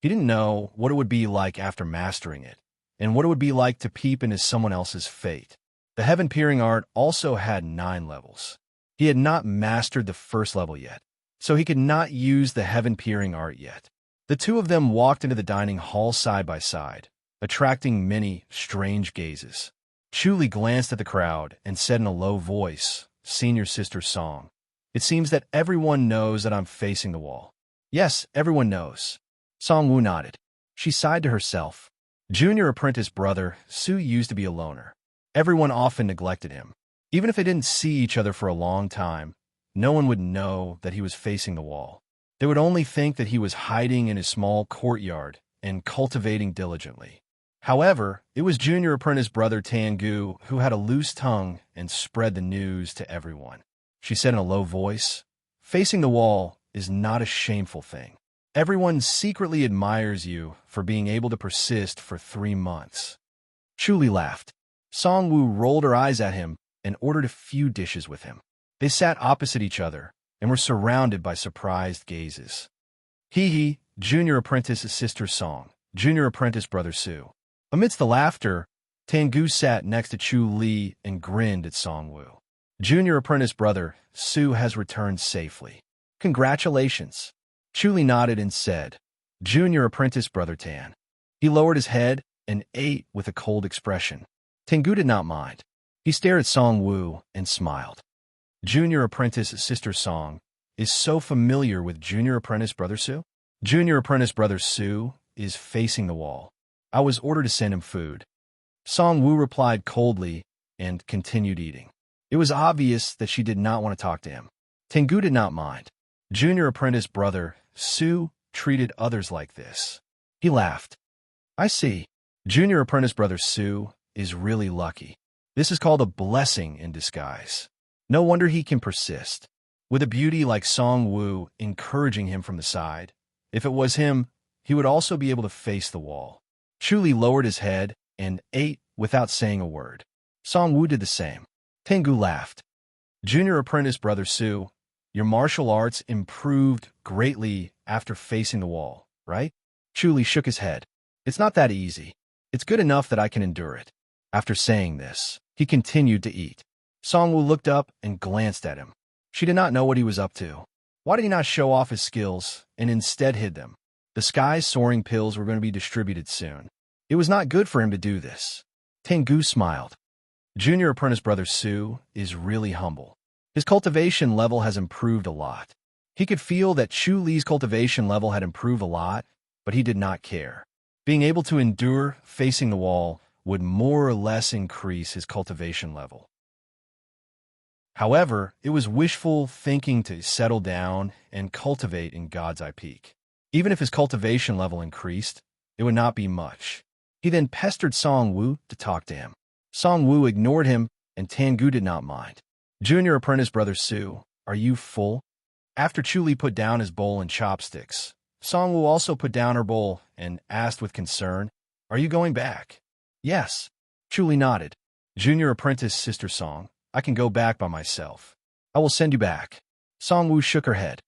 He didn't know what it would be like after mastering it, and what it would be like to peep into someone else's fate. The heaven-peering art also had 9 levels. He had not mastered the first level yet, so he could not use the heaven-peering art yet. The two of them walked into the dining hall side by side, attracting many strange gazes. Chuli glanced at the crowd and said in a low voice, "Senior sister Song, it seems that everyone knows that I'm facing the wall." "Yes, everyone knows." Song Wu nodded. She sighed to herself. Junior apprentice brother Su used to be a loner. Everyone often neglected him. Even if they didn't see each other for a long time, no one would know that he was facing the wall. They would only think that he was hiding in his small courtyard and cultivating diligently. However, it was junior apprentice brother Tangu who had a loose tongue and spread the news to everyone. She said in a low voice, "Facing the wall is not a shameful thing. Everyone secretly admires you for being able to persist for 3 months." Chuli laughed. Song Wu rolled her eyes at him and ordered a few dishes with him. They sat opposite each other and were surrounded by surprised gazes. Hee, junior apprentice sister Song, junior apprentice brother Su. Amidst the laughter, Tangu sat next to Chu Li and grinned at Song Wu. "Junior apprentice brother Su has returned safely. Congratulations." Chu Li nodded and said, "Junior apprentice brother Tan." He lowered his head and ate with a cold expression. Tangu did not mind. He stared at Song Wu and smiled. Junior apprentice sister Song is so familiar with junior apprentice brother Su. Junior apprentice brother Su is facing the wall. I was ordered to send him food. Song Wu replied coldly and continued eating. It was obvious that she did not want to talk to him. Tengu did not mind. Junior apprentice brother Su treated others like this. He laughed. "I see. Junior apprentice brother Su is really lucky. This is called a blessing in disguise. No wonder he can persist. With a beauty like Song Wu encouraging him from the side, if it was him, he would also be able to face the wall." Chuli lowered his head and ate without saying a word. Song Wu did the same. Tengu laughed. "Junior apprentice brother Su, your martial arts improved greatly after facing the wall, right?" Chuli shook his head. "It's not that easy. It's good enough that I can endure it." After saying this, he continued to eat. Song Wu looked up and glanced at him. She did not know what he was up to. Why did he not show off his skills and instead hid them? The sky's soaring pills were going to be distributed soon. It was not good for him to do this. Tengu smiled. Junior apprentice brother Su is really humble. His cultivation level has improved a lot. He could feel that Chu Li's cultivation level had improved a lot, but he did not care. Being able to endure facing the wall would more or less increase his cultivation level. However, it was wishful thinking to settle down and cultivate in God's Eye Peak. Even if his cultivation level increased, it would not be much. He then pestered Song Wu to talk to him. Song Wu ignored him, and Tangu did not mind. "Junior apprentice brother Su, are you full?" After Chuli put down his bowl and chopsticks, Song Wu also put down her bowl and asked with concern, "Are you going back?" "Yes." Chuli nodded. "Junior apprentice sister Song, I can go back by myself. I will send you back." Song Wu shook her head.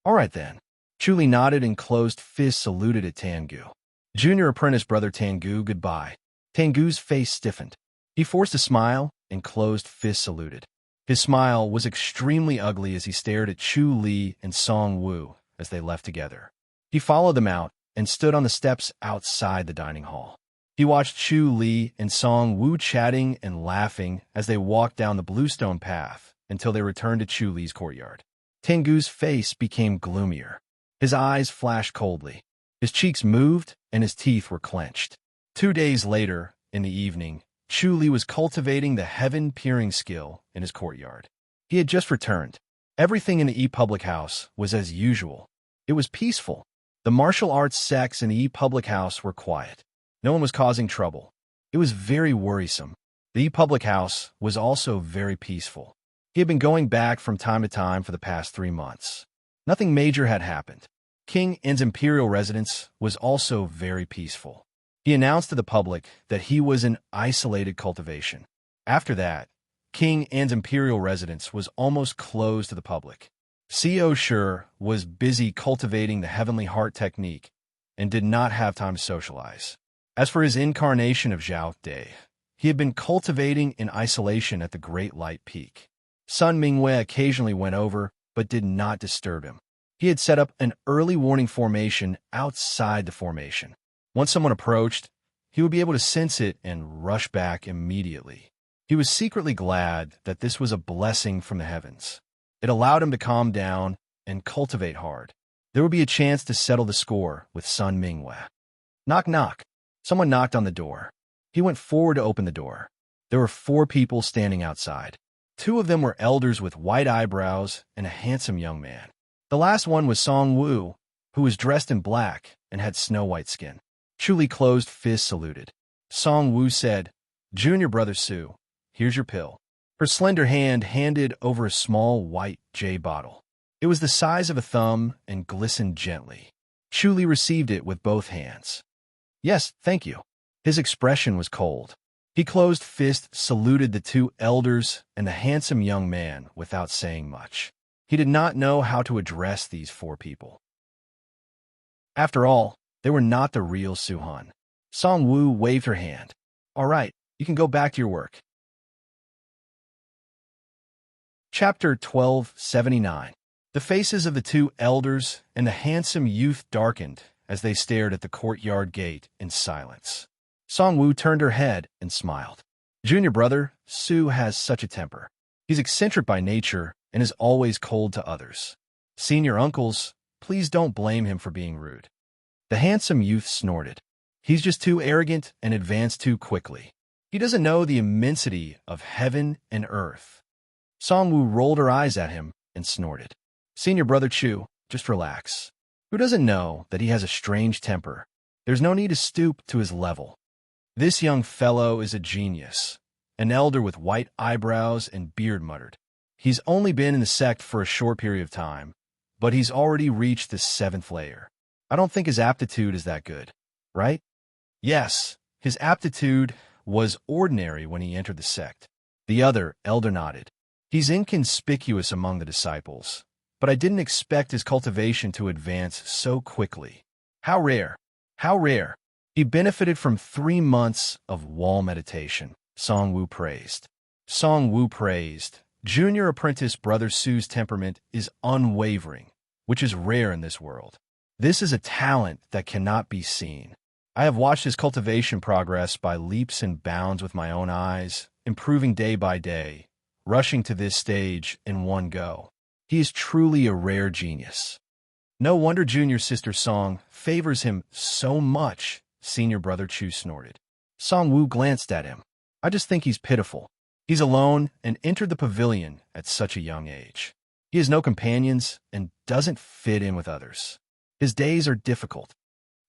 "All right then." Chuli nodded and closed fist saluted at Tangu. "Junior apprentice brother Tangu, goodbye." Tangu's face stiffened. He forced a smile and closed fist saluted. His smile was extremely ugly as he stared at Chu Li and Song Wu as they left together. He followed them out and stood on the steps outside the dining hall. He watched Chu Li and Song Wu chatting and laughing as they walked down the bluestone path until they returned to Chu Li's courtyard. Tengu's face became gloomier. His eyes flashed coldly. His cheeks moved and his teeth were clenched. 2 days later, in the evening, Chu Li was cultivating the heaven-peering skill in his courtyard. He had just returned. Everything in the E-Public House was as usual. It was peaceful. The martial arts sects in the E-Public House were quiet. No one was causing trouble. It was very worrisome. The E-Public House was also very peaceful. He had been going back from time to time for the past 3 months. Nothing major had happened. King N's imperial residence was also very peaceful. He announced to the public that he was in isolated cultivation. After that, King N's imperial residence was almost closed to the public. Co. Shur was busy cultivating the Heavenly Heart technique and did not have time to socialize. As for his incarnation of Zhao Day, he had been cultivating in isolation at the Great Light Peak. Sun Mingwei occasionally went over, but did not disturb him. He had set up an early warning formation outside the formation. Once someone approached, he would be able to sense it and rush back immediately. He was secretly glad that this was a blessing from the heavens. It allowed him to calm down and cultivate hard. There would be a chance to settle the score with Sun Mingwei. Knock, knock. Someone knocked on the door. He went forward to open the door. There were 4 people standing outside. 2 of them were elders with white eyebrows and a handsome young man. The last one was Song Wu, who was dressed in black and had snow-white skin. Truly closed fists saluted. Song Wu said, "Junior brother Su, here's your pill." Her slender hand handed over a small white jade bottle. It was the size of a thumb and glistened gently. Chu Li received it with both hands. "Yes, thank you." His expression was cold. He closed fist saluted the 2 elders and the handsome young man without saying much. He did not know how to address these 4 people. After all, they were not the real Suhan. Song Wu waved her hand. "All right, you can go back to your work." Chapter 1279. The faces of the 2 elders and the handsome youth darkened as they stared at the courtyard gate in silence. Song Wu turned her head and smiled. "Junior brother, Su has such a temper. He's eccentric by nature and is always cold to others. Senior uncles, please don't blame him for being rude." The handsome youth snorted. "He's just too arrogant and advanced too quickly. He doesn't know the immensity of heaven and earth." Song Wu rolled her eyes at him and snorted. "Senior brother Chu, just relax. Who doesn't know that he has a strange temper? There's no need to stoop to his level. This young fellow is a genius." An elder with white eyebrows and beard muttered. "He's only been in the sect for a short period of time, but he's already reached the 7th layer. I don't think his aptitude is that good, right?" "Yes, his aptitude was ordinary when he entered the sect." The other elder nodded. "He's inconspicuous among the disciples, but I didn't expect his cultivation to advance so quickly. How rare, how rare." He benefited from 3 months of wall meditation, Song Wu praised. Song Wu praised. Junior apprentice brother Su's temperament is unwavering, which is rare in this world. This is a talent that cannot be seen. I have watched his cultivation progress by leaps and bounds with my own eyes, improving day by day, rushing to this stage in one go. He is truly a rare genius. No wonder junior sister Song favors him so much, senior brother Chu snorted. Song Wu glanced at him. "I just think he's pitiful. He's alone and entered the pavilion at such a young age. He has no companions and doesn't fit in with others. His days are difficult.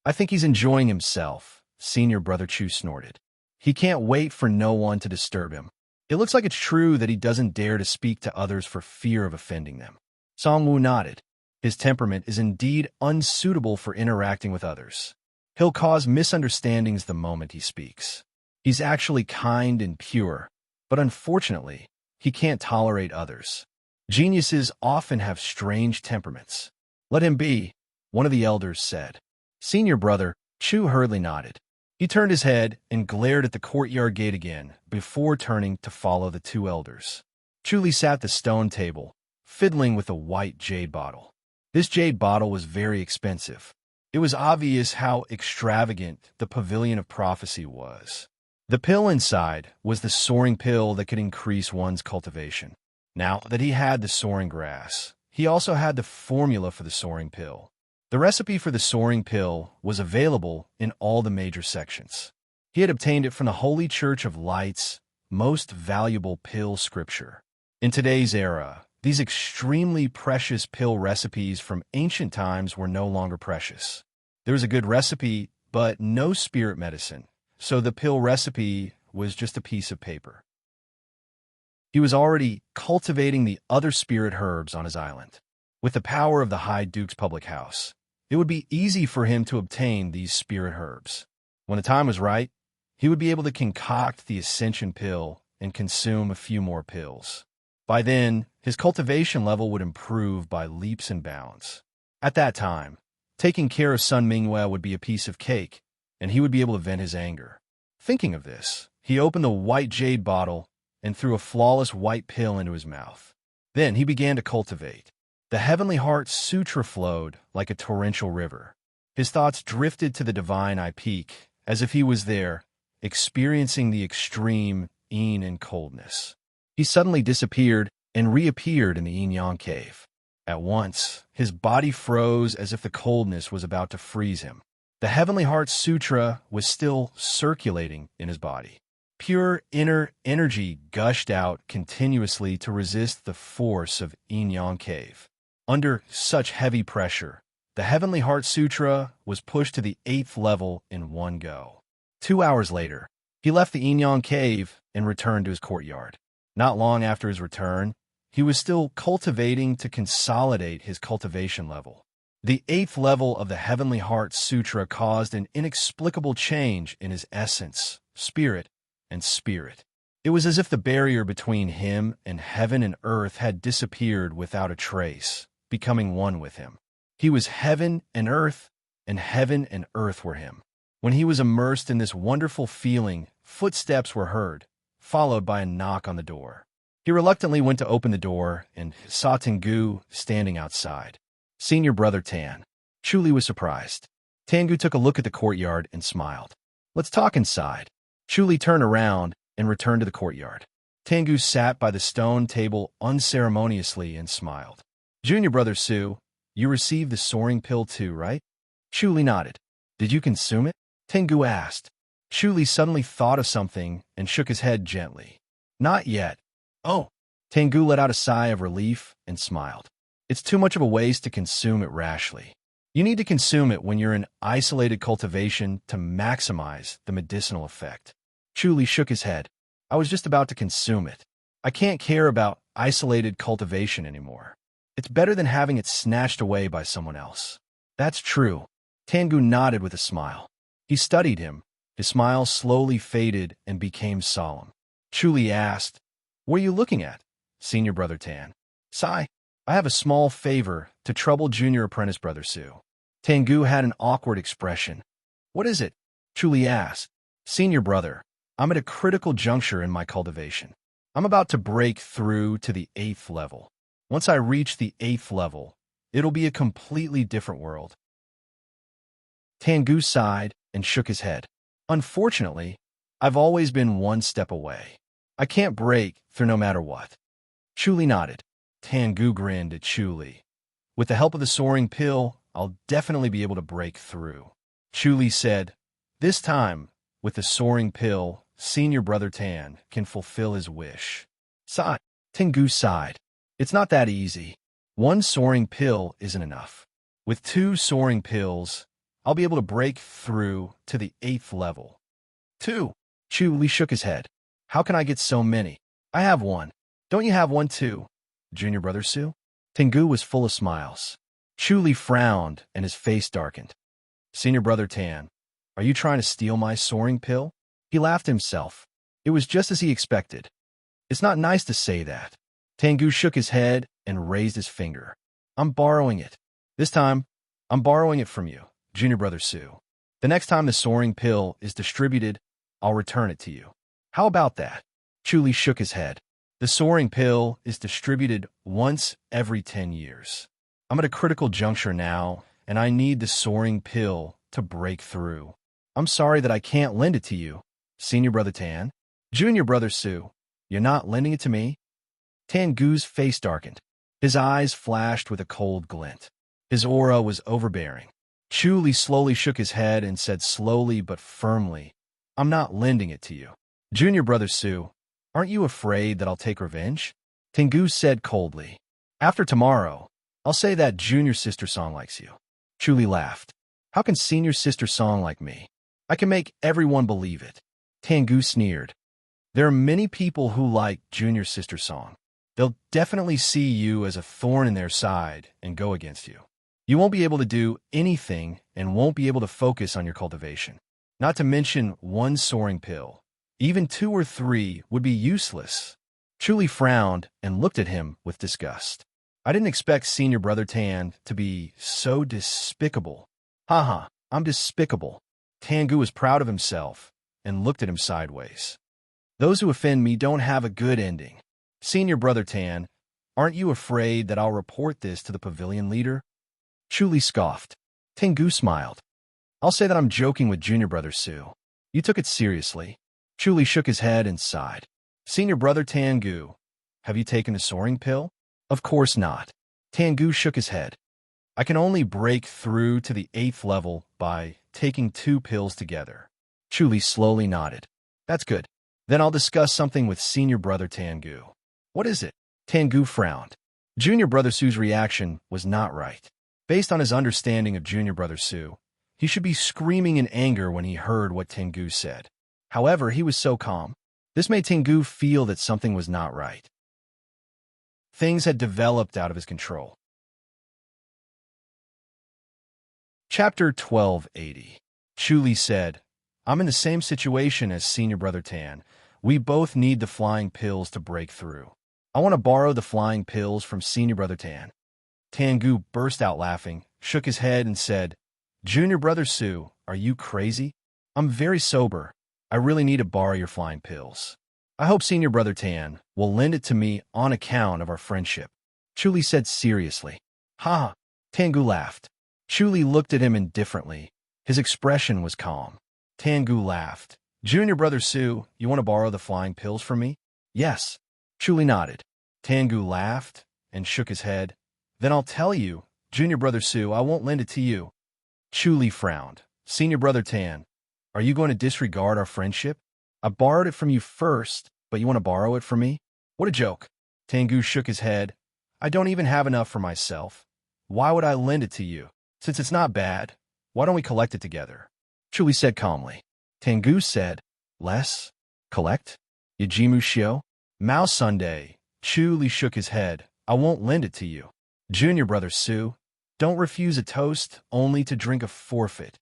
I think he's enjoying himself," senior brother Chu snorted. "He can't wait for no one to disturb him. It looks like it's true that he doesn't dare to speak to others for fear of offending them." Song Wu nodded. "His temperament is indeed unsuitable for interacting with others. He'll cause misunderstandings the moment he speaks. He's actually kind and pure, but unfortunately, he can't tolerate others. Geniuses often have strange temperaments." "Let him be," one of the elders said. Senior brother Chu hurriedly nodded. He turned his head and glared at the courtyard gate again before turning to follow the 2 elders. Chu Li sat at the stone table, fiddling with a white jade bottle. This jade bottle was very expensive. It was obvious how extravagant the Pavilion of Prophecy was. The pill inside was the soaring pill that could increase one's cultivation. Now that he had the soaring grass, he also had the formula for the soaring pill. The recipe for the soaring pill was available in all the major sections. He had obtained it from the Holy Church of Light's most valuable pill scripture. In today's era, these extremely precious pill recipes from ancient times were no longer precious. There was a good recipe, but no spirit medicine, so the pill recipe was just a piece of paper. He was already cultivating the other spirit herbs on his island. With the power of the High Duke's public house, it would be easy for him to obtain these spirit herbs. When the time was right, he would be able to concoct the ascension pill and consume a few more pills. By then, his cultivation level would improve by leaps and bounds. At that time, taking care of Sun Mingwei would be a piece of cake, and he would be able to vent his anger. Thinking of this, he opened the white jade bottle and threw a flawless white pill into his mouth. Then he began to cultivate. The Heavenly Heart Sutra flowed like a torrential river. His thoughts drifted to the divine I peak, as if he was there, experiencing the extreme yin and coldness. He suddenly disappeared and reappeared in the yin-yang cave. At once, his body froze as if the coldness was about to freeze him. The Heavenly Heart Sutra was still circulating in his body. Pure inner energy gushed out continuously to resist the force of yin-yang cave. Under such heavy pressure, the Heavenly Heart Sutra was pushed to the 8th level in one go. 2 hours later, he left the yin-yang cave and returned to his courtyard. Not long after his return, he was still cultivating to consolidate his cultivation level. The 8th level of the Heavenly Heart Sutra caused an inexplicable change in his essence, spirit, and spirit. It was as if the barrier between him and heaven and earth had disappeared without a trace, becoming one with him. He was heaven and earth were him. When he was immersed in this wonderful feeling, footsteps were heard, followed by a knock on the door. He reluctantly went to open the door and saw Tengu standing outside. Senior Brother Tan. Chuli was surprised. Tengu took a look at the courtyard and smiled. Let's talk inside. Chuli turned around and returned to the courtyard. Tengu sat by the stone table unceremoniously and smiled. Junior Brother Su, you received the soaring pill too, right? Chuli nodded. Did you consume it? Tengu asked. Chuli suddenly thought of something and shook his head gently. Not yet. Oh. Tengu let out a sigh of relief and smiled. It's too much of a waste to consume it rashly. You need to consume it when you're in isolated cultivation to maximize the medicinal effect. Chuli shook his head. I was just about to consume it. I can't care about isolated cultivation anymore. It's better than having it snatched away by someone else. That's true. Tengu nodded with a smile. He studied him. His smile slowly faded and became solemn. Chuli asked, What are you looking at, Senior Brother Tan? Sigh. I have a small favor to trouble Junior Apprentice Brother Su. Tengu had an awkward expression. What is it? Chuli asked. Senior Brother, I'm at a critical juncture in my cultivation. I'm about to break through to the 8th level. Once I reach the 8th level, it'll be a completely different world. Tengu sighed and shook his head. Unfortunately, I've always been one step away. I can't break through no matter what. Chuli nodded. Tengu grinned at Chuli. With the help of the soaring pill, I'll definitely be able to break through. Chuli said, This time, with the soaring pill, Senior Brother Tan can fulfill his wish. Sigh. Tengu sighed. It's not that easy. One soaring pill isn't enough. With 2 soaring pills, I'll be able to break through to the 8th level. 2. Chuli shook his head. How can I get so many? I have one. Don't you have one too, Junior Brother Su? Tengu was full of smiles. Chuli frowned and his face darkened. Senior Brother Tan, are you trying to steal my soaring pill? He laughed himself. It was just as he expected. It's not nice to say that. Tengu shook his head and raised his finger. I'm borrowing it. This time, I'm borrowing it from you, Junior Brother Su. The next time the soaring pill is distributed, I'll return it to you. How about that? Chuli shook his head. The soaring pill is distributed once every 10 years. I'm at a critical juncture now, and I need the soaring pill to break through. I'm sorry that I can't lend it to you, Senior Brother Tan. Junior Brother Su, you're not lending it to me? Tengu's face darkened. His eyes flashed with a cold glint. His aura was overbearing. Chuli slowly shook his head and said slowly but firmly, I'm not lending it to you. Junior Brother Su, aren't you afraid that I'll take revenge? Tengu said coldly. After tomorrow, I'll say that Junior Sister Song likes you. Chuli laughed. How can Senior Sister Song like me? I can make everyone believe it. Tengu sneered. There are many people who like Junior Sister Song. They'll definitely see you as a thorn in their side and go against you. You won't be able to do anything and won't be able to focus on your cultivation. Not to mention one soaring pill. Even 2 or 3 would be useless. Chuli frowned and looked at him with disgust. I didn't expect Senior Brother Tan to be so despicable. Haha, I'm despicable. Tengu was proud of himself and looked at him sideways. Those who offend me don't have a good ending. Senior Brother Tan, aren't you afraid that I'll report this to the pavilion leader? Chuli scoffed. Tengu smiled. I'll say that I'm joking with Junior Brother Su. You took it seriously. Chuli shook his head and sighed. Senior Brother Tengu, have you taken a soaring pill? Of course not. Tengu shook his head. I can only break through to the 8th level by taking 2 pills together. Chuli slowly nodded. That's good. Then I'll discuss something with Senior Brother Tengu. What is it? Tengu frowned. Junior Brother Su's reaction was not right. Based on his understanding of Junior Brother Su, he should be screaming in anger when he heard what Tengu said. However, he was so calm. This made Tengu feel that something was not right. Things had developed out of his control. Chapter 1280. Chuli said, I'm in the same situation as Senior Brother Tan. We both need the flying pills to break through. I want to borrow the flying pills from Senior Brother Tan. Tengu burst out laughing, shook his head and said, Junior Brother Su, are you crazy? I'm very sober. I really need to borrow your flying pills. I hope Senior Brother Tan will lend it to me on account of our friendship. Chuli said seriously. Ha! Tengu laughed. Chuli looked at him indifferently. His expression was calm. Tengu laughed. Junior Brother Su, you want to borrow the flying pills from me? Yes. Chuli nodded. Tengu laughed and shook his head. Then I'll tell you, Junior Brother Su, I won't lend it to you. Chuli frowned. Senior Brother Tan, are you going to disregard our friendship? I borrowed it from you first, but you want to borrow it from me? What a joke. Tengu shook his head. I don't even have enough for myself. Why would I lend it to you? Since it's not bad, why don't we collect it together? Chuli said calmly. Tengu said, Less? Collect? Yajimu Shio? Mao Sunday. Chuli shook his head. I won't lend it to you. Junior Brother Su, don't refuse a toast only to drink a forfeit.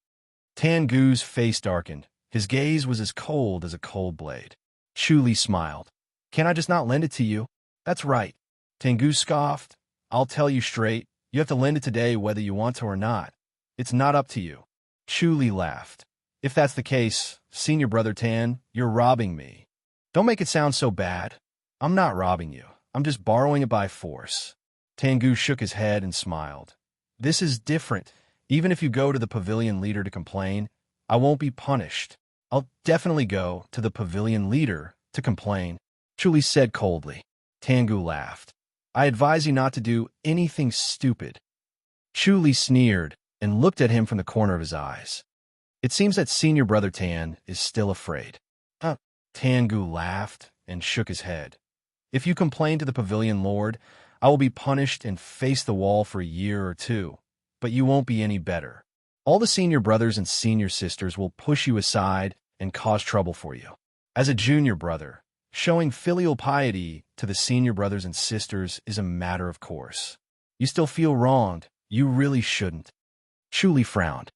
Tengu's face darkened. His gaze was as cold as a cold blade. Chuli smiled. Can I just not lend it to you? That's right. Tengu scoffed. I'll tell you straight. You have to lend it today whether you want to or not. It's not up to you. Chuli laughed. If that's the case, Senior Brother Tan, you're robbing me. Don't make it sound so bad. I'm not robbing you. I'm just borrowing it by force. Tengu shook his head and smiled. This is different. Even if you go to the pavilion leader to complain, I won't be punished. I'll definitely go to the pavilion leader to complain, Chuli said coldly. Tengu laughed. I advise you not to do anything stupid. Chuli sneered and looked at him from the corner of his eyes. It seems that Senior Brother Tan is still afraid. Tengu laughed and shook his head. If you complain to the pavilion lord, I will be punished and face the wall for a year or 2, but you won't be any better. All the senior brothers and senior sisters will push you aside and cause trouble for you. As a junior brother, showing filial piety to the senior brothers and sisters is a matter of course. You still feel wronged. You really shouldn't. Chuli frowned.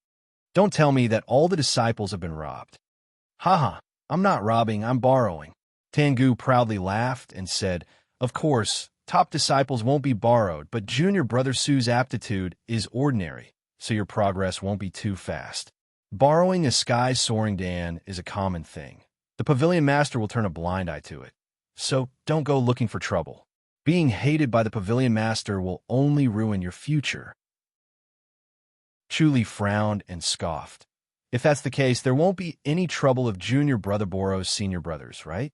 Don't tell me that all the disciples have been robbed. Haha, I'm not robbing, I'm borrowing. Tengu proudly laughed and said, Of course, top disciples won't be borrowed, but Junior Brother Su's aptitude is ordinary, so your progress won't be too fast. Borrowing a sky-soaring Dan is a common thing. The pavilion master will turn a blind eye to it. So don't go looking for trouble. Being hated by the pavilion master will only ruin your future. Chuli frowned and scoffed. If that's the case, there won't be any trouble if Junior Brother borrows senior brothers, right?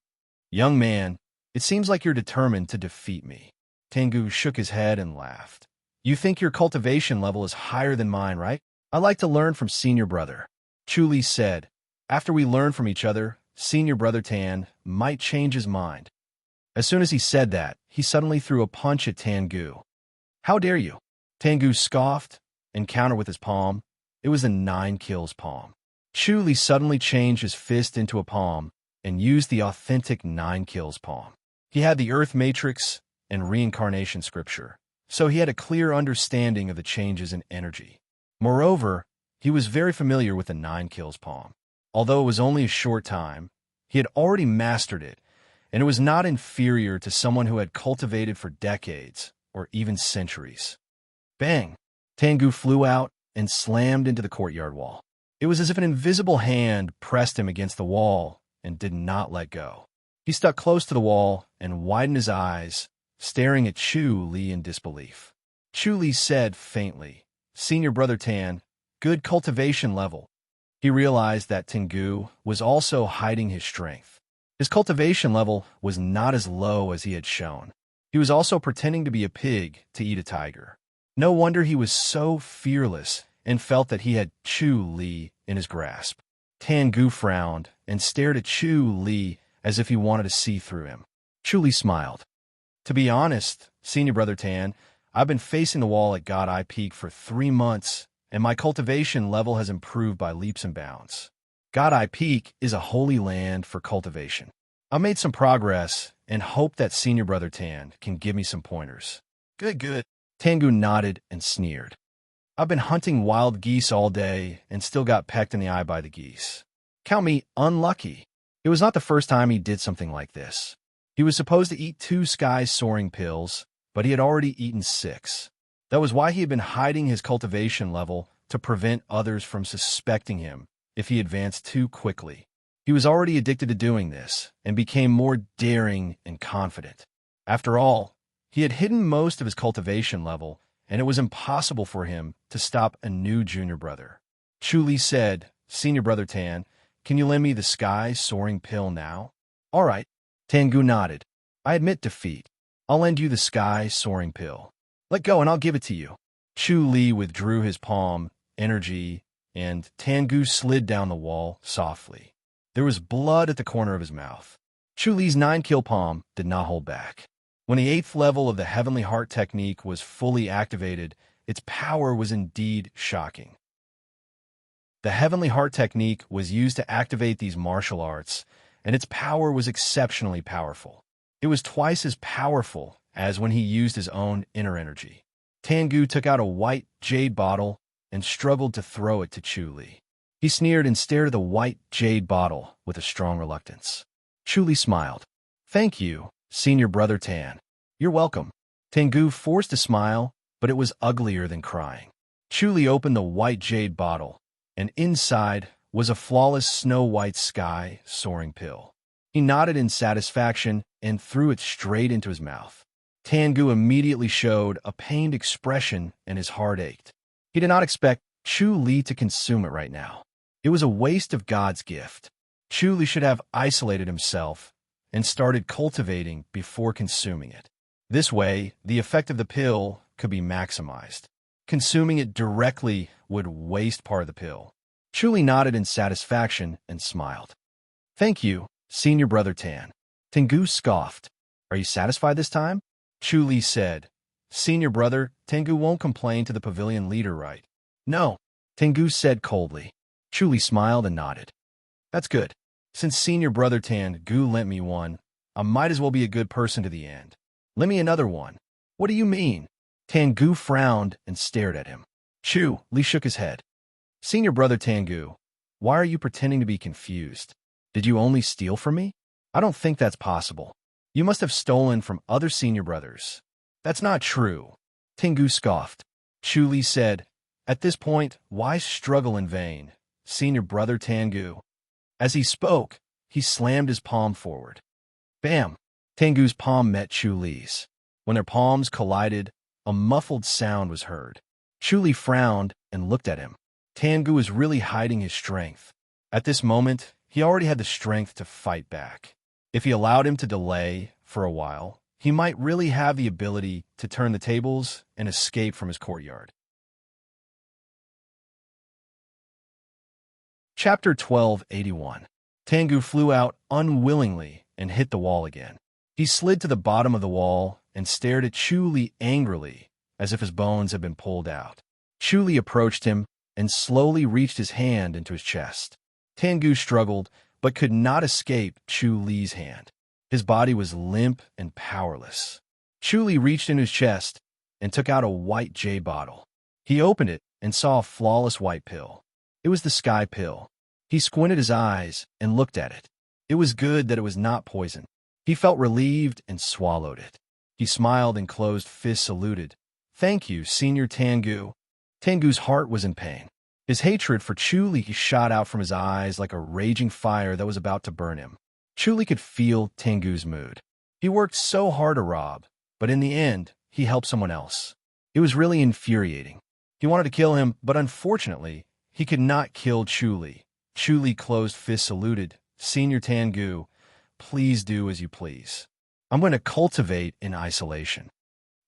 Young man, it seems like you're determined to defeat me. Tengu shook his head and laughed. You think your cultivation level is higher than mine, right? I like to learn from Senior Brother. Chuli said, After we learn from each other, Senior Brother Tan might change his mind. As soon as he said that, he suddenly threw a punch at Tengu. How dare you? Tengu scoffed and countered with his palm. It was a 9 kills palm. Chuli suddenly changed his fist into a palm and used the authentic 9 kills palm. He had the Earth Matrix and Reincarnation Scripture, so he had a clear understanding of the changes in energy. Moreover, he was very familiar with the 9 kills palm. Although it was only a short time, he had already mastered it, and it was not inferior to someone who had cultivated for decades or even centuries. Bang! Tengu flew out and slammed into the courtyard wall. It was as if an invisible hand pressed him against the wall and did not let go. He stuck close to the wall and widened his eyes, staring at Chu Li in disbelief. Chu Li said faintly, "Senior Brother Tan, good cultivation level." He realized that Tengu was also hiding his strength. His cultivation level was not as low as he had shown. He was also pretending to be a pig to eat a tiger. No wonder he was so fearless and felt that he had Chu Li in his grasp. Tengu frowned and stared at Chu Li as if he wanted to see through him. Chu Li smiled. "To be honest, Senior Brother Tan, I've been facing the wall at God Eye Peak for 3 months, and my cultivation level has improved by leaps and bounds. God Eye Peak is a holy land for cultivation. I made some progress and hope that Senior Brother Tan can give me some pointers." Good, good. Tengu nodded and sneered. "I've been hunting wild geese all day and still got pecked in the eye by the geese. Count me unlucky." It was not the first time he did something like this. He was supposed to eat 2 sky-soaring pills, but he had already eaten 6. That was why he had been hiding his cultivation level, to prevent others from suspecting him if he advanced too quickly. He was already addicted to doing this and became more daring and confident. After all, he had hidden most of his cultivation level, and it was impossible for him to stop a new junior brother. Chu Li said, "Senior Brother Tan, can you lend me the sky-soaring pill now?" "All right." Tengu nodded. "I admit defeat. I'll lend you the sky-soaring pill. Let go and I'll give it to you." Chu Li withdrew his palm, energy, and Tengu slid down the wall softly. There was blood at the corner of his mouth. Chu Li's 9-kill palm did not hold back. When the 8th level of the Heavenly Heart technique was fully activated, its power was indeed shocking. The Heavenly Heart technique was used to activate these martial arts, and its power was exceptionally powerful. It was twice as powerful as when he used his own inner energy. Tengu took out a white jade bottle and struggled to throw it to Chu Li. He sneered and stared at the white jade bottle with a strong reluctance. Chu Li smiled. "Thank you, Senior Brother Tan." "You're welcome." Tengu forced a smile, but it was uglier than crying. Chu Li opened the white jade bottle, and inside was a flawless snow-white sky-soaring pill. He nodded in satisfaction and threw it straight into his mouth. Tengu immediately showed a pained expression and his heart ached. He did not expect Chu Li to consume it right now. It was a waste of God's gift. Chu Li should have isolated himself and started cultivating before consuming it. This way, the effect of the pill could be maximized. Consuming it directly would waste part of the pill. Chu Li nodded in satisfaction and smiled. "Thank you, Senior Brother Tan." Tengu scoffed. "Are you satisfied this time?" Chu Li said. "Senior Brother, Tengu won't complain to the pavilion leader, right?" "No," Tengu said coldly. Chu Li smiled and nodded. "That's good. Since Senior Brother Tengu lent me one, I might as well be a good person to the end. Lend me another one." "What do you mean?" Tengu frowned and stared at him. Chu Li shook his head. "Senior Brother Tengu, why are you pretending to be confused? Did you only steal from me? I don't think that's possible. You must have stolen from other senior brothers." "That's not true." Tengu scoffed. Chu Li said, "At this point, why struggle in vain, Senior Brother Tengu?" As he spoke, he slammed his palm forward. Bam! Tengu's palm met Chu Li's. When their palms collided, a muffled sound was heard. Chu Li frowned and looked at him. Tengu was really hiding his strength. At this moment, he already had the strength to fight back. If he allowed him to delay for a while, he might really have the ability to turn the tables and escape from his courtyard. Chapter 1281. Tengu flew out unwillingly and hit the wall again. He slid to the bottom of the wall and stared at Chu Li angrily, as if his bones had been pulled out. Chu Li approached him and slowly reached his hand into his chest. Tengu struggled, but could not escape Chu Li's hand. His body was limp and powerless. Chu Li reached into his chest and took out a white jade bottle. He opened it and saw a flawless white pill. It was the sky pill. He squinted his eyes and looked at it. It was good that it was not poison. He felt relieved and swallowed it. He smiled and closed fist saluted. "Thank you, Senior Tengu." Tengu's heart was in pain. His hatred for Chu Li shot out from his eyes like a raging fire that was about to burn him. Chu Li could feel Tengu's mood. He worked so hard to rob, but in the end, he helped someone else. It was really infuriating. He wanted to kill him, but unfortunately, he could not kill Chu Li. Chu Li closed fist saluted, "Senior Tengu, please do as you please. I'm going to cultivate in isolation."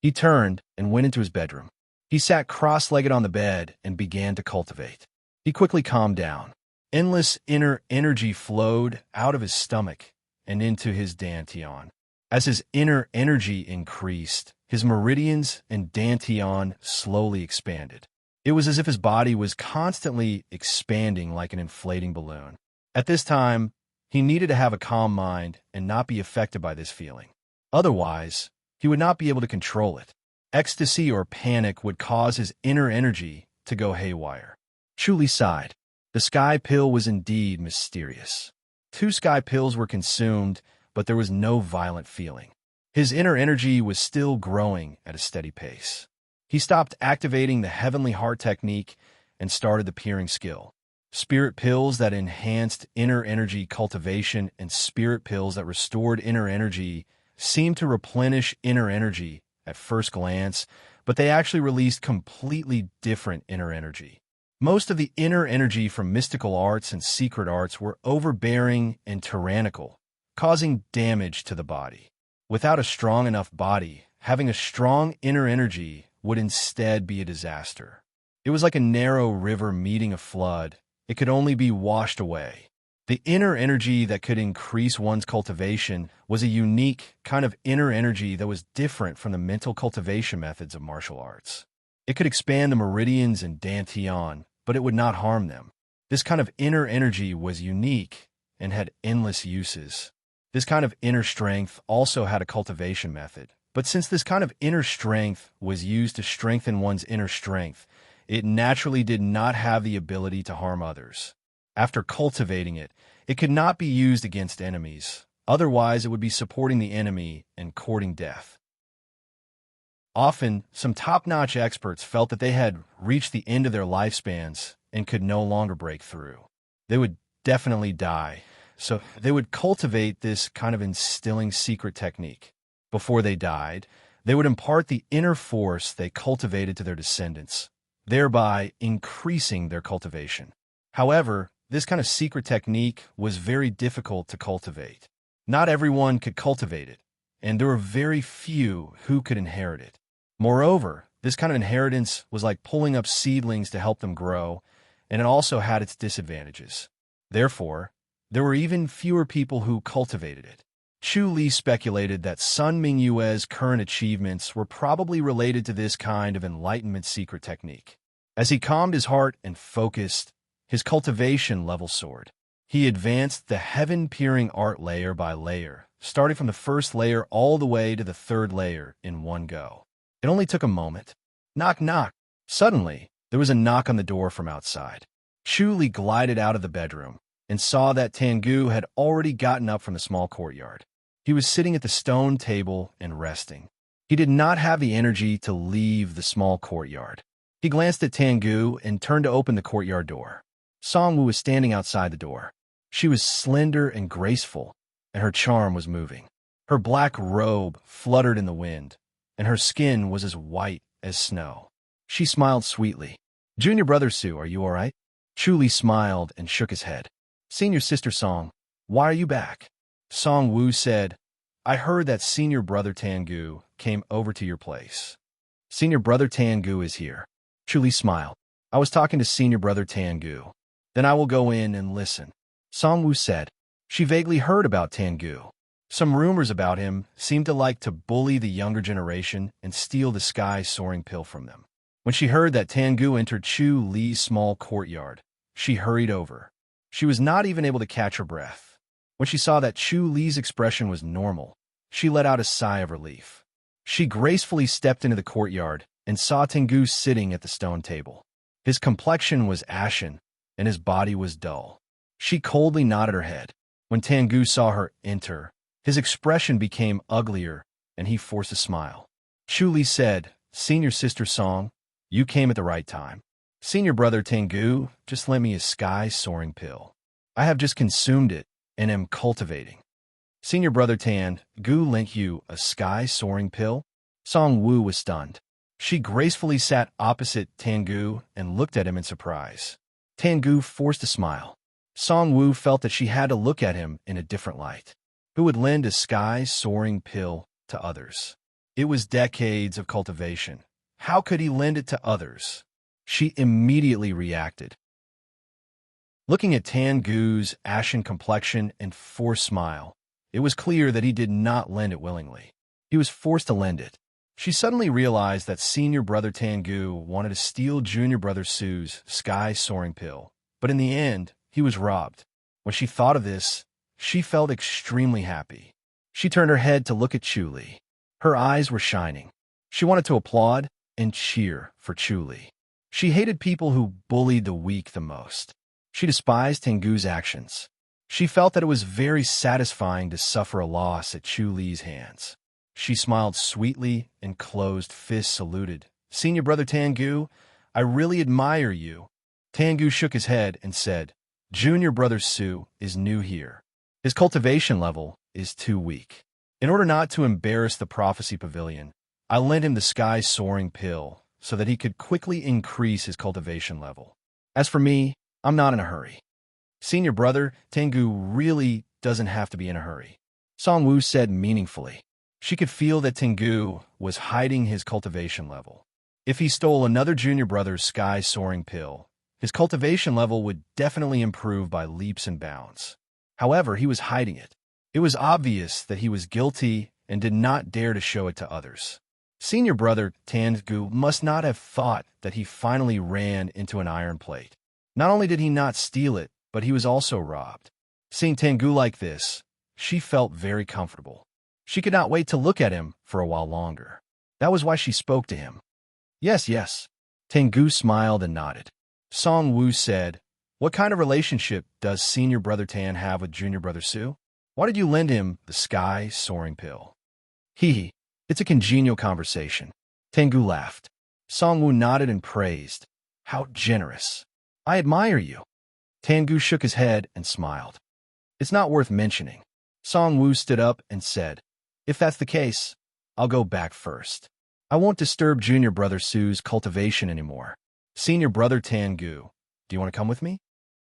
He turned and went into his bedroom. He sat cross-legged on the bed and began to cultivate. He quickly calmed down. Endless inner energy flowed out of his stomach and into his dantian. As his inner energy increased, his meridians and dantian slowly expanded. It was as if his body was constantly expanding like an inflating balloon. At this time, he needed to have a calm mind and not be affected by this feeling. Otherwise, he would not be able to control it. Ecstasy or panic would cause his inner energy to go haywire. Chu Li sighed. The sky pill was indeed mysterious. 2 sky pills were consumed, but there was no violent feeling. His inner energy was still growing at a steady pace. He stopped activating the heavenly heart technique and started the peering skill. Spirit pills that enhanced inner energy cultivation and spirit pills that restored inner energy seemed to replenish inner energy at first glance, but they actually released completely different inner energy. Most of the inner energy from mystical arts and secret arts were overbearing and tyrannical, causing damage to the body. Without a strong enough body, having a strong inner energy would instead be a disaster. It was like a narrow river meeting a flood. It could only be washed away. The inner energy that could increase one's cultivation was a unique kind of inner energy that was different from the mental cultivation methods of martial arts. It could expand the meridians and dantian, but it would not harm them. This kind of inner energy was unique and had endless uses. This kind of inner strength also had a cultivation method. But since this kind of inner strength was used to strengthen one's inner strength, it naturally did not have the ability to harm others. After cultivating it, it could not be used against enemies. Otherwise, it would be supporting the enemy and courting death. Often, some top-notch experts felt that they had reached the end of their lifespans and could no longer break through. They would definitely die, so they would cultivate this kind of instilling secret technique. Before they died, they would impart the inner force they cultivated to their descendants, thereby increasing their cultivation. However, this kind of secret technique was very difficult to cultivate. Not everyone could cultivate it, and there were very few who could inherit it. Moreover, this kind of inheritance was like pulling up seedlings to help them grow, and it also had its disadvantages. Therefore, there were even fewer people who cultivated it. Chu Li speculated that Sun Mingyue's current achievements were probably related to this kind of enlightenment secret technique. As he calmed his heart and focused, his cultivation level soared. He advanced the heaven-peering art layer by layer, starting from the first layer all the way to the 3rd layer in one go. It only took a moment. Knock, knock. Suddenly, there was a knock on the door from outside. Chu Li glided out of the bedroom and saw that Tengu had already gotten up from the small courtyard. He was sitting at the stone table and resting. He did not have the energy to leave the small courtyard. He glanced at Tengu and turned to open the courtyard door. Songwu was standing outside the door. She was slender and graceful, and her charm was moving. Her black robe fluttered in the wind, and her skin was as white as snow. She smiled sweetly. "Junior brother Su, are you all right?" Chu Li smiled and shook his head. "Senior sister Song, why are you back?" Song Wu said, "I heard that senior brother Tengu came over to your place." "Senior brother Tengu is here." Chu Li smiled. "I was talking to senior brother Tengu. Then I will go in and listen." Song Wu said. She vaguely heard about Tengu. Some rumors about him seemed to like to bully the younger generation and steal the sky-soaring pill from them. When she heard that Tengu entered Chu Li's small courtyard, she hurried over. She was not even able to catch her breath. When she saw that Chu Li's expression was normal, she let out a sigh of relief. She gracefully stepped into the courtyard and saw Tengu sitting at the stone table. His complexion was ashen, and his body was dull. She coldly nodded her head. When Tengu saw her enter, his expression became uglier, and he forced a smile. Chu Li said, "Senior sister Song, you came at the right time. Senior brother Tengu just lent me a sky-soaring pill. I have just consumed it and am cultivating. Senior brother Tengu lent you a sky-soaring pill? Song Wu was stunned. She gracefully sat opposite Tengu and looked at him in surprise. Tengu forced a smile. Song Wu felt that she had to look at him in a different light. Who would lend a sky-soaring pill to others? It was decades of cultivation. How could he lend it to others? She immediately reacted. Looking at Tengu's ashen complexion and forced smile, it was clear that he did not lend it willingly. He was forced to lend it. She suddenly realized that senior brother Tengu wanted to steal junior brother Su's sky-soaring pill, but in the end, he was robbed. When she thought of this, she felt extremely happy. She turned her head to look at Chuli. Her eyes were shining. She wanted to applaud and cheer for Chuli. She hated people who bullied the weak the most. She despised Tengu's actions. She felt that it was very satisfying to suffer a loss at Chuli's hands. She smiled sweetly and closed fists saluted. Senior brother Tengu, I really admire you. Tengu shook his head and said, Junior brother Su is new here. His cultivation level is too weak. In order not to embarrass the prophecy pavilion, I lent him the sky-soaring pill so that he could quickly increase his cultivation level. As for me, I'm not in a hurry. Senior brother Tengu really doesn't have to be in a hurry, Song Wu said meaningfully. She could feel that Tengu was hiding his cultivation level. If he stole another junior brother's sky-soaring pill, his cultivation level would definitely improve by leaps and bounds. However, he was hiding it. It was obvious that he was guilty and did not dare to show it to others. Senior brother Tengu must not have thought that he finally ran into an iron plate. Not only did he not steal it, but he was also robbed. Seeing Tengu like this, she felt very comfortable. She could not wait to look at him for a while longer. That was why she spoke to him. Yes, yes. Tengu smiled and nodded. Song Wu said, What kind of relationship does senior brother Tan have with junior brother Su? Why did you lend him the sky-soaring pill? Hee. It's a congenial conversation. Tengu laughed. Song Wu nodded and praised. How generous. I admire you. Tengu shook his head and smiled. It's not worth mentioning. Song Wu stood up and said, If that's the case, I'll go back first. I won't disturb junior brother Su's cultivation anymore. Senior brother Tengu, do you want to come with me?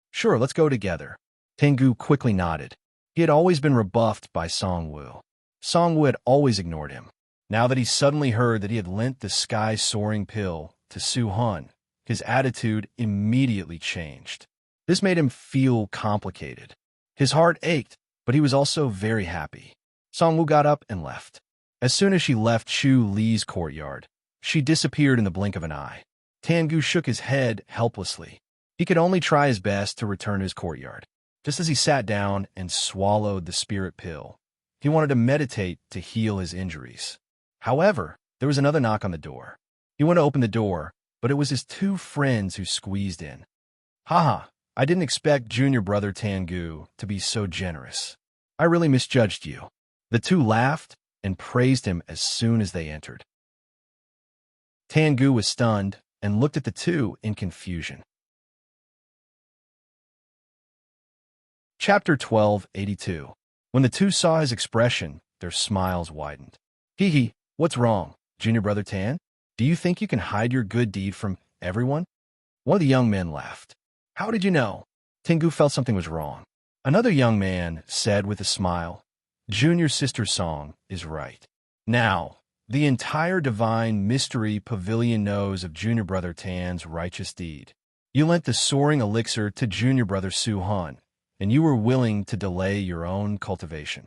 Sure, let's go together. Tengu quickly nodded. He had always been rebuffed by Song Wu. Song Wu had always ignored him. Now that he suddenly heard that he had lent the sky-soaring pill to Su Hun, his attitude immediately changed. This made him feel complicated. His heart ached, but he was also very happy. Song Wu got up and left. As soon as she left Chu Li's courtyard, she disappeared in the blink of an eye. Tengu shook his head helplessly. He could only try his best to return to his courtyard. Just as he sat down and swallowed the spirit pill, he wanted to meditate to heal his injuries. However, there was another knock on the door. He went to open the door, but it was his two friends who squeezed in. Haha, I didn't expect junior brother Tengu to be so generous. I really misjudged you. The two laughed and praised him as soon as they entered. Tengu was stunned and looked at the two in confusion. Chapter 1282. When the two saw his expression, their smiles widened. Hee, what's wrong, junior brother Tan? Do you think you can hide your good deed from everyone? One of the young men laughed. How did you know? Tengu felt something was wrong. Another young man said with a smile, Junior sister Song is right. Now, the entire divine mystery pavilion knows of junior brother Tan's righteous deed. You lent the soaring elixir to junior brother Su Han, and you were willing to delay your own cultivation.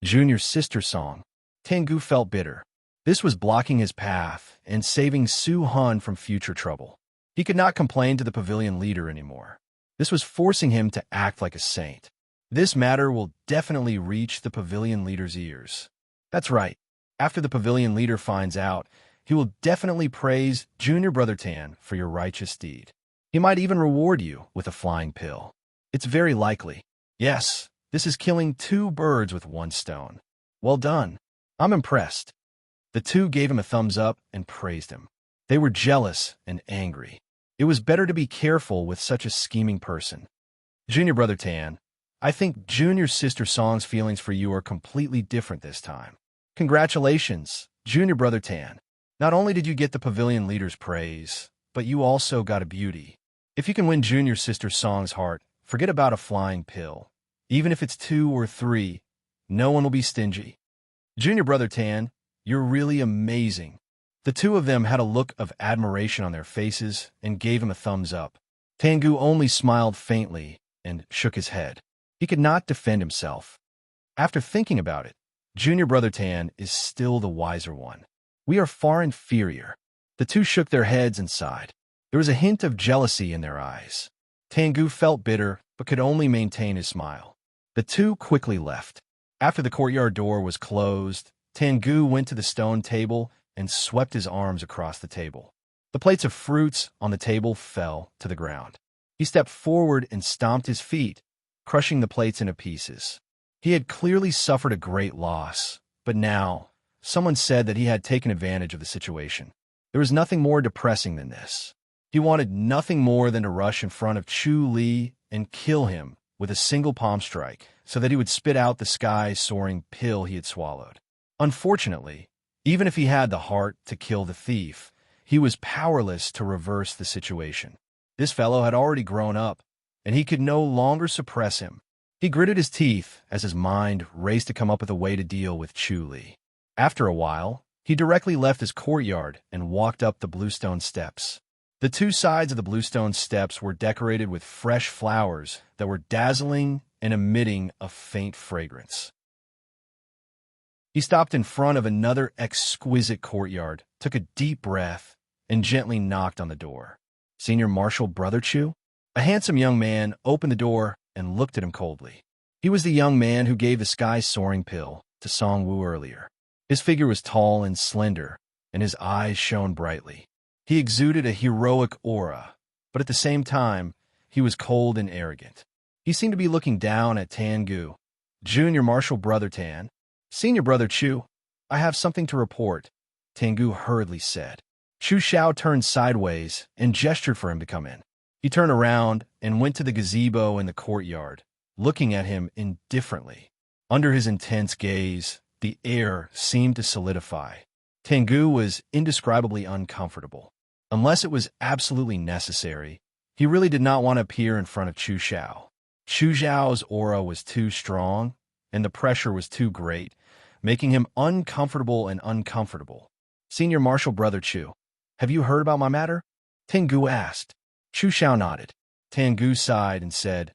Junior sister Song. Tengu felt bitter. This was blocking his path and saving Su Han from future trouble. He could not complain to the pavilion leader anymore. This was forcing him to act like a saint. This matter will definitely reach the pavilion leader's ears. That's right. After the pavilion leader finds out, he will definitely praise junior brother Tan for your righteous deed. He might even reward you with a flying pill. It's very likely. Yes, this is killing two birds with one stone. Well done. I'm impressed. The two gave him a thumbs up and praised him. They were jealous and angry. It was better to be careful with such a scheming person. Junior Brother Tan, I think Junior Sister Song's feelings for you are completely different this time. Congratulations, Junior Brother Tan. Not only did you get the pavilion leader's praise, but you also got a beauty. If you can win Junior Sister Song's heart, forget about a flying pill. Even if it's 2 or 3, no one will be stingy. Junior Brother Tan, you're really amazing. The two of them had a look of admiration on their faces and gave him a thumbs up. Tengu only smiled faintly and shook his head. He could not defend himself. After thinking about it, Junior Brother Tan is still the wiser one. We are far inferior. The two shook their heads and sighed. There was a hint of jealousy in their eyes. Tengu felt bitter, but could only maintain his smile. The two quickly left. After the courtyard door was closed, Tengu went to the stone table and swept his arms across the table. The plates of fruits on the table fell to the ground. He stepped forward and stomped his feet, crushing the plates into pieces. He had clearly suffered a great loss, but now, someone said that he had taken advantage of the situation. There was nothing more depressing than this. He wanted nothing more than to rush in front of Chu Li and kill him with a single palm strike so that he would spit out the sky-soaring pill he had swallowed. Unfortunately, even if he had the heart to kill the thief, he was powerless to reverse the situation. This fellow had already grown up, and he could no longer suppress him. He gritted his teeth as his mind raced to come up with a way to deal with Chu Li. After a while, he directly left his courtyard and walked up the bluestone steps. The two sides of the bluestone steps were decorated with fresh flowers that were dazzling and emitting a faint fragrance. He stopped in front of another exquisite courtyard, took a deep breath, and gently knocked on the door. Senior Marshal Brother Chu? A handsome young man opened the door and looked at him coldly. He was the young man who gave the sky-soaring pill to Song Wu earlier. His figure was tall and slender, and his eyes shone brightly. He exuded a heroic aura, but at the same time, he was cold and arrogant. He seemed to be looking down at Tengu. Junior Marshal Brother Tan, Senior Brother Chu, I have something to report, Tengu hurriedly said. Chu Xiao turned sideways and gestured for him to come in. He turned around and went to the gazebo in the courtyard, looking at him indifferently. Under his intense gaze, the air seemed to solidify. Tengu was indescribably uncomfortable. Unless it was absolutely necessary, he really did not want to appear in front of Chu Xiao. Chu Xiao's aura was too strong, and the pressure was too great, making him uncomfortable and uncomfortable. Senior Marshal Brother Chu, have you heard about my matter? Tengu asked. Chu Xiao nodded. Tengu sighed and said,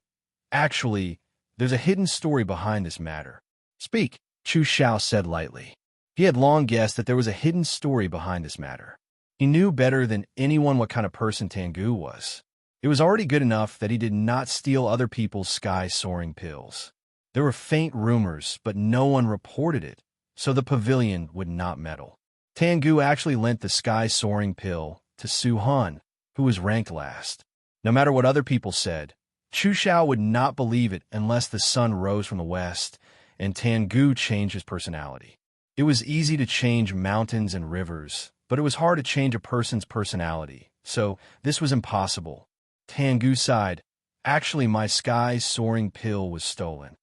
Actually, there's a hidden story behind this matter. Speak, Chu Xiao said lightly. He had long guessed that there was a hidden story behind this matter. He knew better than anyone what kind of person Tengu was. It was already good enough that he did not steal other people's sky-soaring pills. There were faint rumors, but no one reported it, so the pavilion would not meddle. Tengu actually lent the sky-soaring pill to Su Han, who was ranked last. No matter what other people said, Chu Xiao would not believe it unless the sun rose from the west and Tengu changed his personality. It was easy to change mountains and rivers, but it was hard to change a person's personality, so this was impossible. Tengu sighed. Actually, my sky-soaring pill was stolen.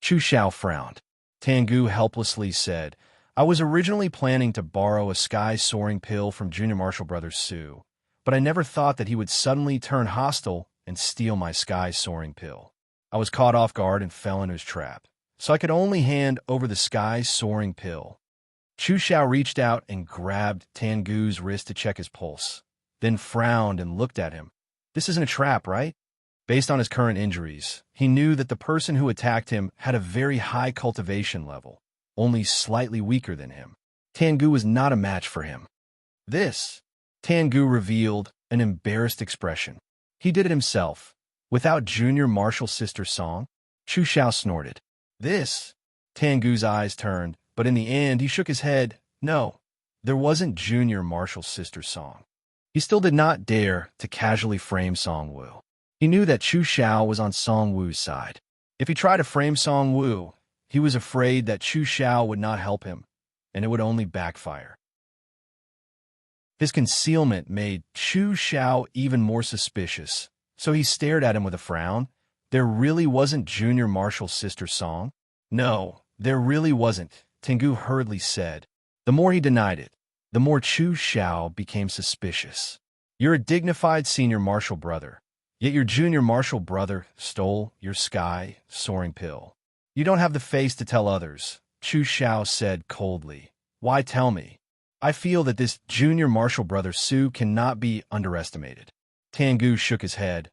Chu Xiao frowned. Tengu helplessly said, I was originally planning to borrow a sky-soaring pill from Junior Marshal Brother Su, but I never thought that he would suddenly turn hostile and steal my sky-soaring pill. I was caught off guard and fell into his trap, so I could only hand over the sky-soaring pill. Chu Xiao reached out and grabbed Tengu's wrist to check his pulse, then frowned and looked at him. This isn't a trap, right? Based on his current injuries, he knew that the person who attacked him had a very high cultivation level, only slightly weaker than him. Tengu was not a match for him. Tengu revealed an embarrassed expression. He did it himself, without Junior Marshal Sister Song. Chu Xiao snorted. Tengu's eyes turned, but in the end he shook his head. No, there wasn't Junior Marshal Sister Song. He still did not dare to casually frame Song Wu. He knew that Chu Xiao was on Song Wu's side. If he tried to frame Song Wu, he was afraid that Chu Xiao would not help him, and it would only backfire. His concealment made Chu Xiao even more suspicious, so he stared at him with a frown. There really wasn't Junior Marshall's sister Song? No, there really wasn't, Tengu hurriedly said. The more he denied it, the more Chu Xiao became suspicious. You're a dignified senior marshal brother, yet your junior marshal brother stole your sky soaring pill. You don't have the face to tell others, Chu Xiao said coldly. Why tell me? I feel that this junior marshal brother Su cannot be underestimated. Tengu shook his head.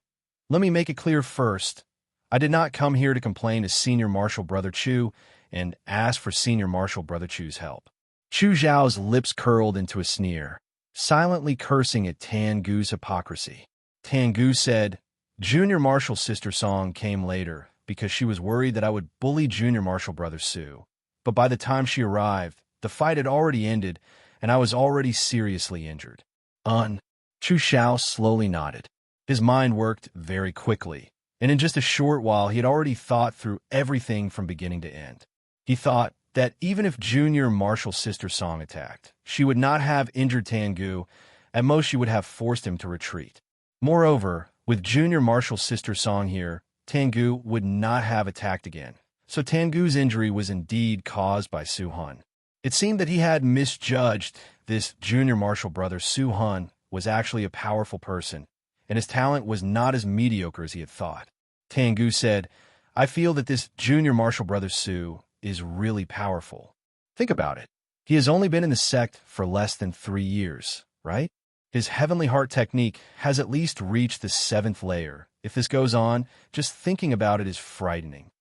Let me make it clear first. I did not come here to complain to senior marshal brother Chu and ask for senior marshal brother Chu's help. Chu Zhao's lips curled into a sneer, silently cursing at Tengu's hypocrisy. Tengu said, Junior Marshal Sister Song came later because she was worried that I would bully Junior Marshal Brother Su. But by the time she arrived, the fight had already ended, and I was already seriously injured. Chu Xiao slowly nodded. His mind worked very quickly, and in just a short while he had already thought through everything from beginning to end. He thought that even if Junior Marshal Sister Song attacked, she would not have injured Tengu. At most she would have forced him to retreat. Moreover, with Junior Marshal Sister Song here, Tengu would not have attacked again. So Tengu's injury was indeed caused by Su Han. It seemed that he had misjudged this Junior Marshal brother. Su Han was actually a powerful person, and his talent was not as mediocre as he had thought. Tengu said, I feel that this Junior Marshal brother Su is really powerful. Think about it. He has only been in the sect for less than 3 years, right? His Heavenly Heart technique has at least reached the 7th layer. If this goes on, just thinking about it is frightening.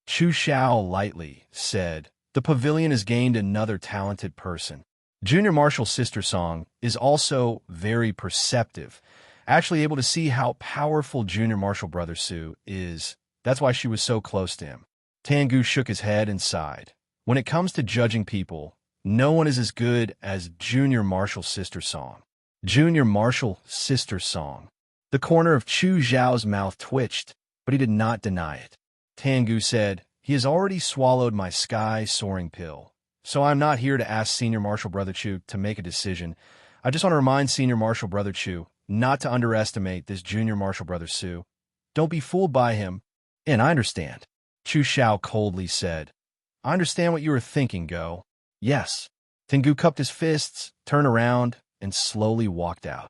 Chu Xiao lightly said, the pavilion has gained another talented person. Junior Marshal Sister Song is also very perceptive, actually able to see how powerful Junior Marshal Brother Su is. That's why she was so close to him. Tengu shook his head and sighed. When it comes to judging people, no one is as good as Junior Marshal Sister Song. Junior Marshal Sister Song. The corner of Chu Zhao's mouth twitched, but he did not deny it. Tengu said, he has already swallowed my sky-soaring pill, so I'm not here to ask Senior Marshal Brother Chu to make a decision. I just want to remind Senior Marshal Brother Chu not to underestimate this Junior Marshal Brother Su. Don't be fooled by him. And I understand, Chu Xiao coldly said. I understand what you were thinking, Go. Yes. Tengu cupped his fists, turned around, and slowly walked out.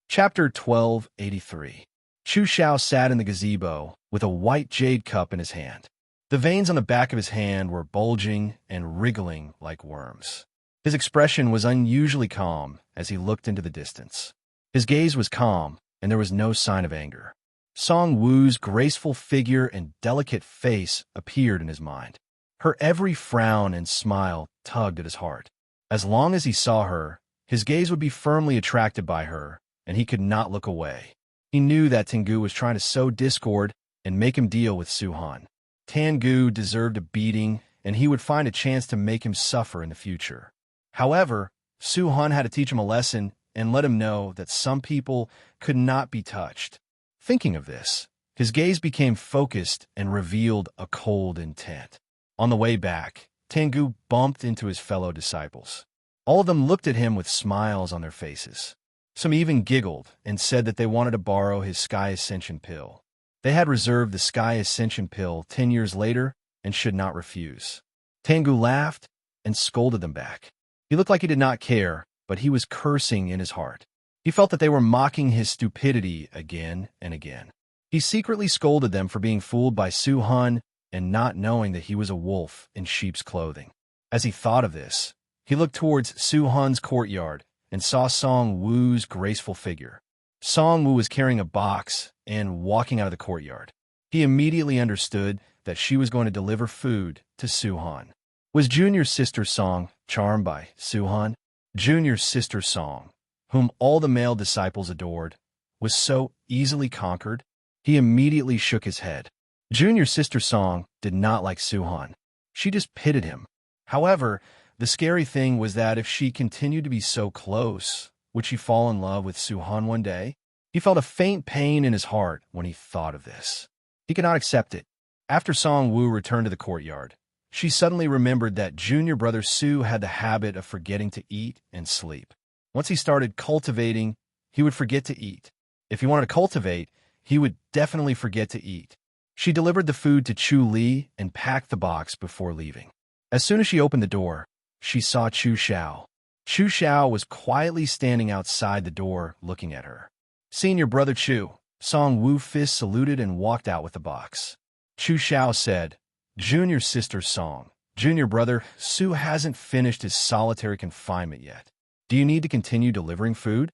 Chapter 1283. Chu Xiao sat in the gazebo with a white jade cup in his hand. The veins on the back of his hand were bulging and wriggling like worms. His expression was unusually calm as he looked into the distance. His gaze was calm, and there was no sign of anger. Song Wu's graceful figure and delicate face appeared in his mind. Her every frown and smile tugged at his heart. As long as he saw her, his gaze would be firmly attracted by her, and he could not look away. He knew that Tengu was trying to sow discord and make him deal with Su Han. Tengu deserved a beating, and he would find a chance to make him suffer in the future. However, Su Han had to teach him a lesson and let him know that some people could not be touched. Thinking of this, his gaze became focused and revealed a cold intent. On the way back, Tengu bumped into his fellow disciples. All of them looked at him with smiles on their faces. Some even giggled and said that they wanted to borrow his Sky Ascension pill. They had reserved the Sky Ascension pill 10 years later and should not refuse. Tengu laughed and scolded them back. He looked like he did not care, but he was cursing in his heart. He felt that they were mocking his stupidity again and again. He secretly scolded them for being fooled by Su Han and not knowing that he was a wolf in sheep's clothing. As he thought of this, he looked towards Su Han's courtyard and saw Song Wu's graceful figure. Song Wu was carrying a box and walking out of the courtyard. He immediately understood that she was going to deliver food to Su Han. Was Junior Sister Song charmed by Su Han? Junior Sister Song, whom all the male disciples adored, was so easily conquered? He immediately shook his head. Junior Sister Song did not like Su Han. She just pitted him. However, the scary thing was that if she continued to be so close, would she fall in love with Su Han one day? He felt a faint pain in his heart when he thought of this. He could not accept it. After Song Wu returned to the courtyard, she suddenly remembered that Junior Brother Sue had the habit of forgetting to eat and sleep. Once he started cultivating, he would forget to eat. If he wanted to cultivate, he would definitely forget to eat. She delivered the food to Chu Li and packed the box before leaving. As soon as she opened the door, she saw Chu Xiao. Chu Xiao was quietly standing outside the door looking at her. Senior Brother Chu, Song Wu Fist saluted and walked out with the box. Chu Xiao said, Junior Sister Song, Junior Brother Sue hasn't finished his solitary confinement yet. Do you need to continue delivering food?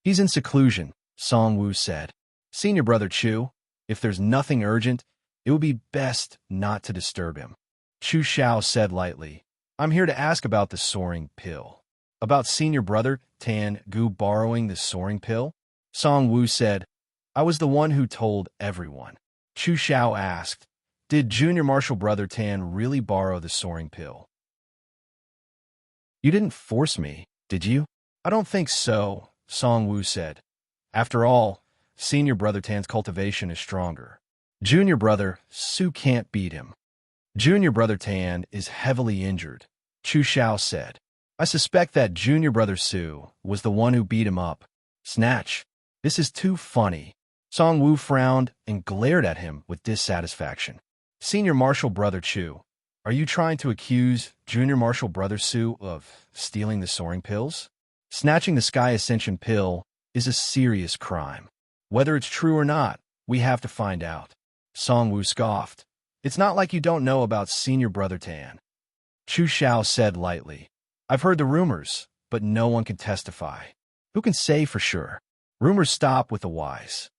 He's in seclusion, Song Wu said. Senior Brother Chu, if there's nothing urgent, it would be best not to disturb him. Chu Xiao said lightly, I'm here to ask about the soaring pill. About Senior Brother Tan Gu borrowing the soaring pill? Song Wu said, I was the one who told everyone. Chu Xiao asked, did Junior Martial Brother Tan really borrow the soaring pill? You didn't force me, did you? I don't think so, Song Wu said. After all, Senior Brother Tan's cultivation is stronger. Junior Brother Sue can't beat him. Junior Brother Tan is heavily injured, Chu Xiao said. I suspect that Junior Brother Sue was the one who beat him up. Snatch. This is too funny. Song Wu frowned and glared at him with dissatisfaction. Senior Martial Brother Chu, are you trying to accuse Junior Martial Brother Sue of stealing the soaring pills? Snatching the Sky Ascension pill is a serious crime. Whether it's true or not, we have to find out. Song Wu scoffed. It's not like you don't know about Senior Brother Tan. Chu Xiao said lightly. I've heard the rumors, but no one can testify. Who can say for sure? Rumors stop with the wise.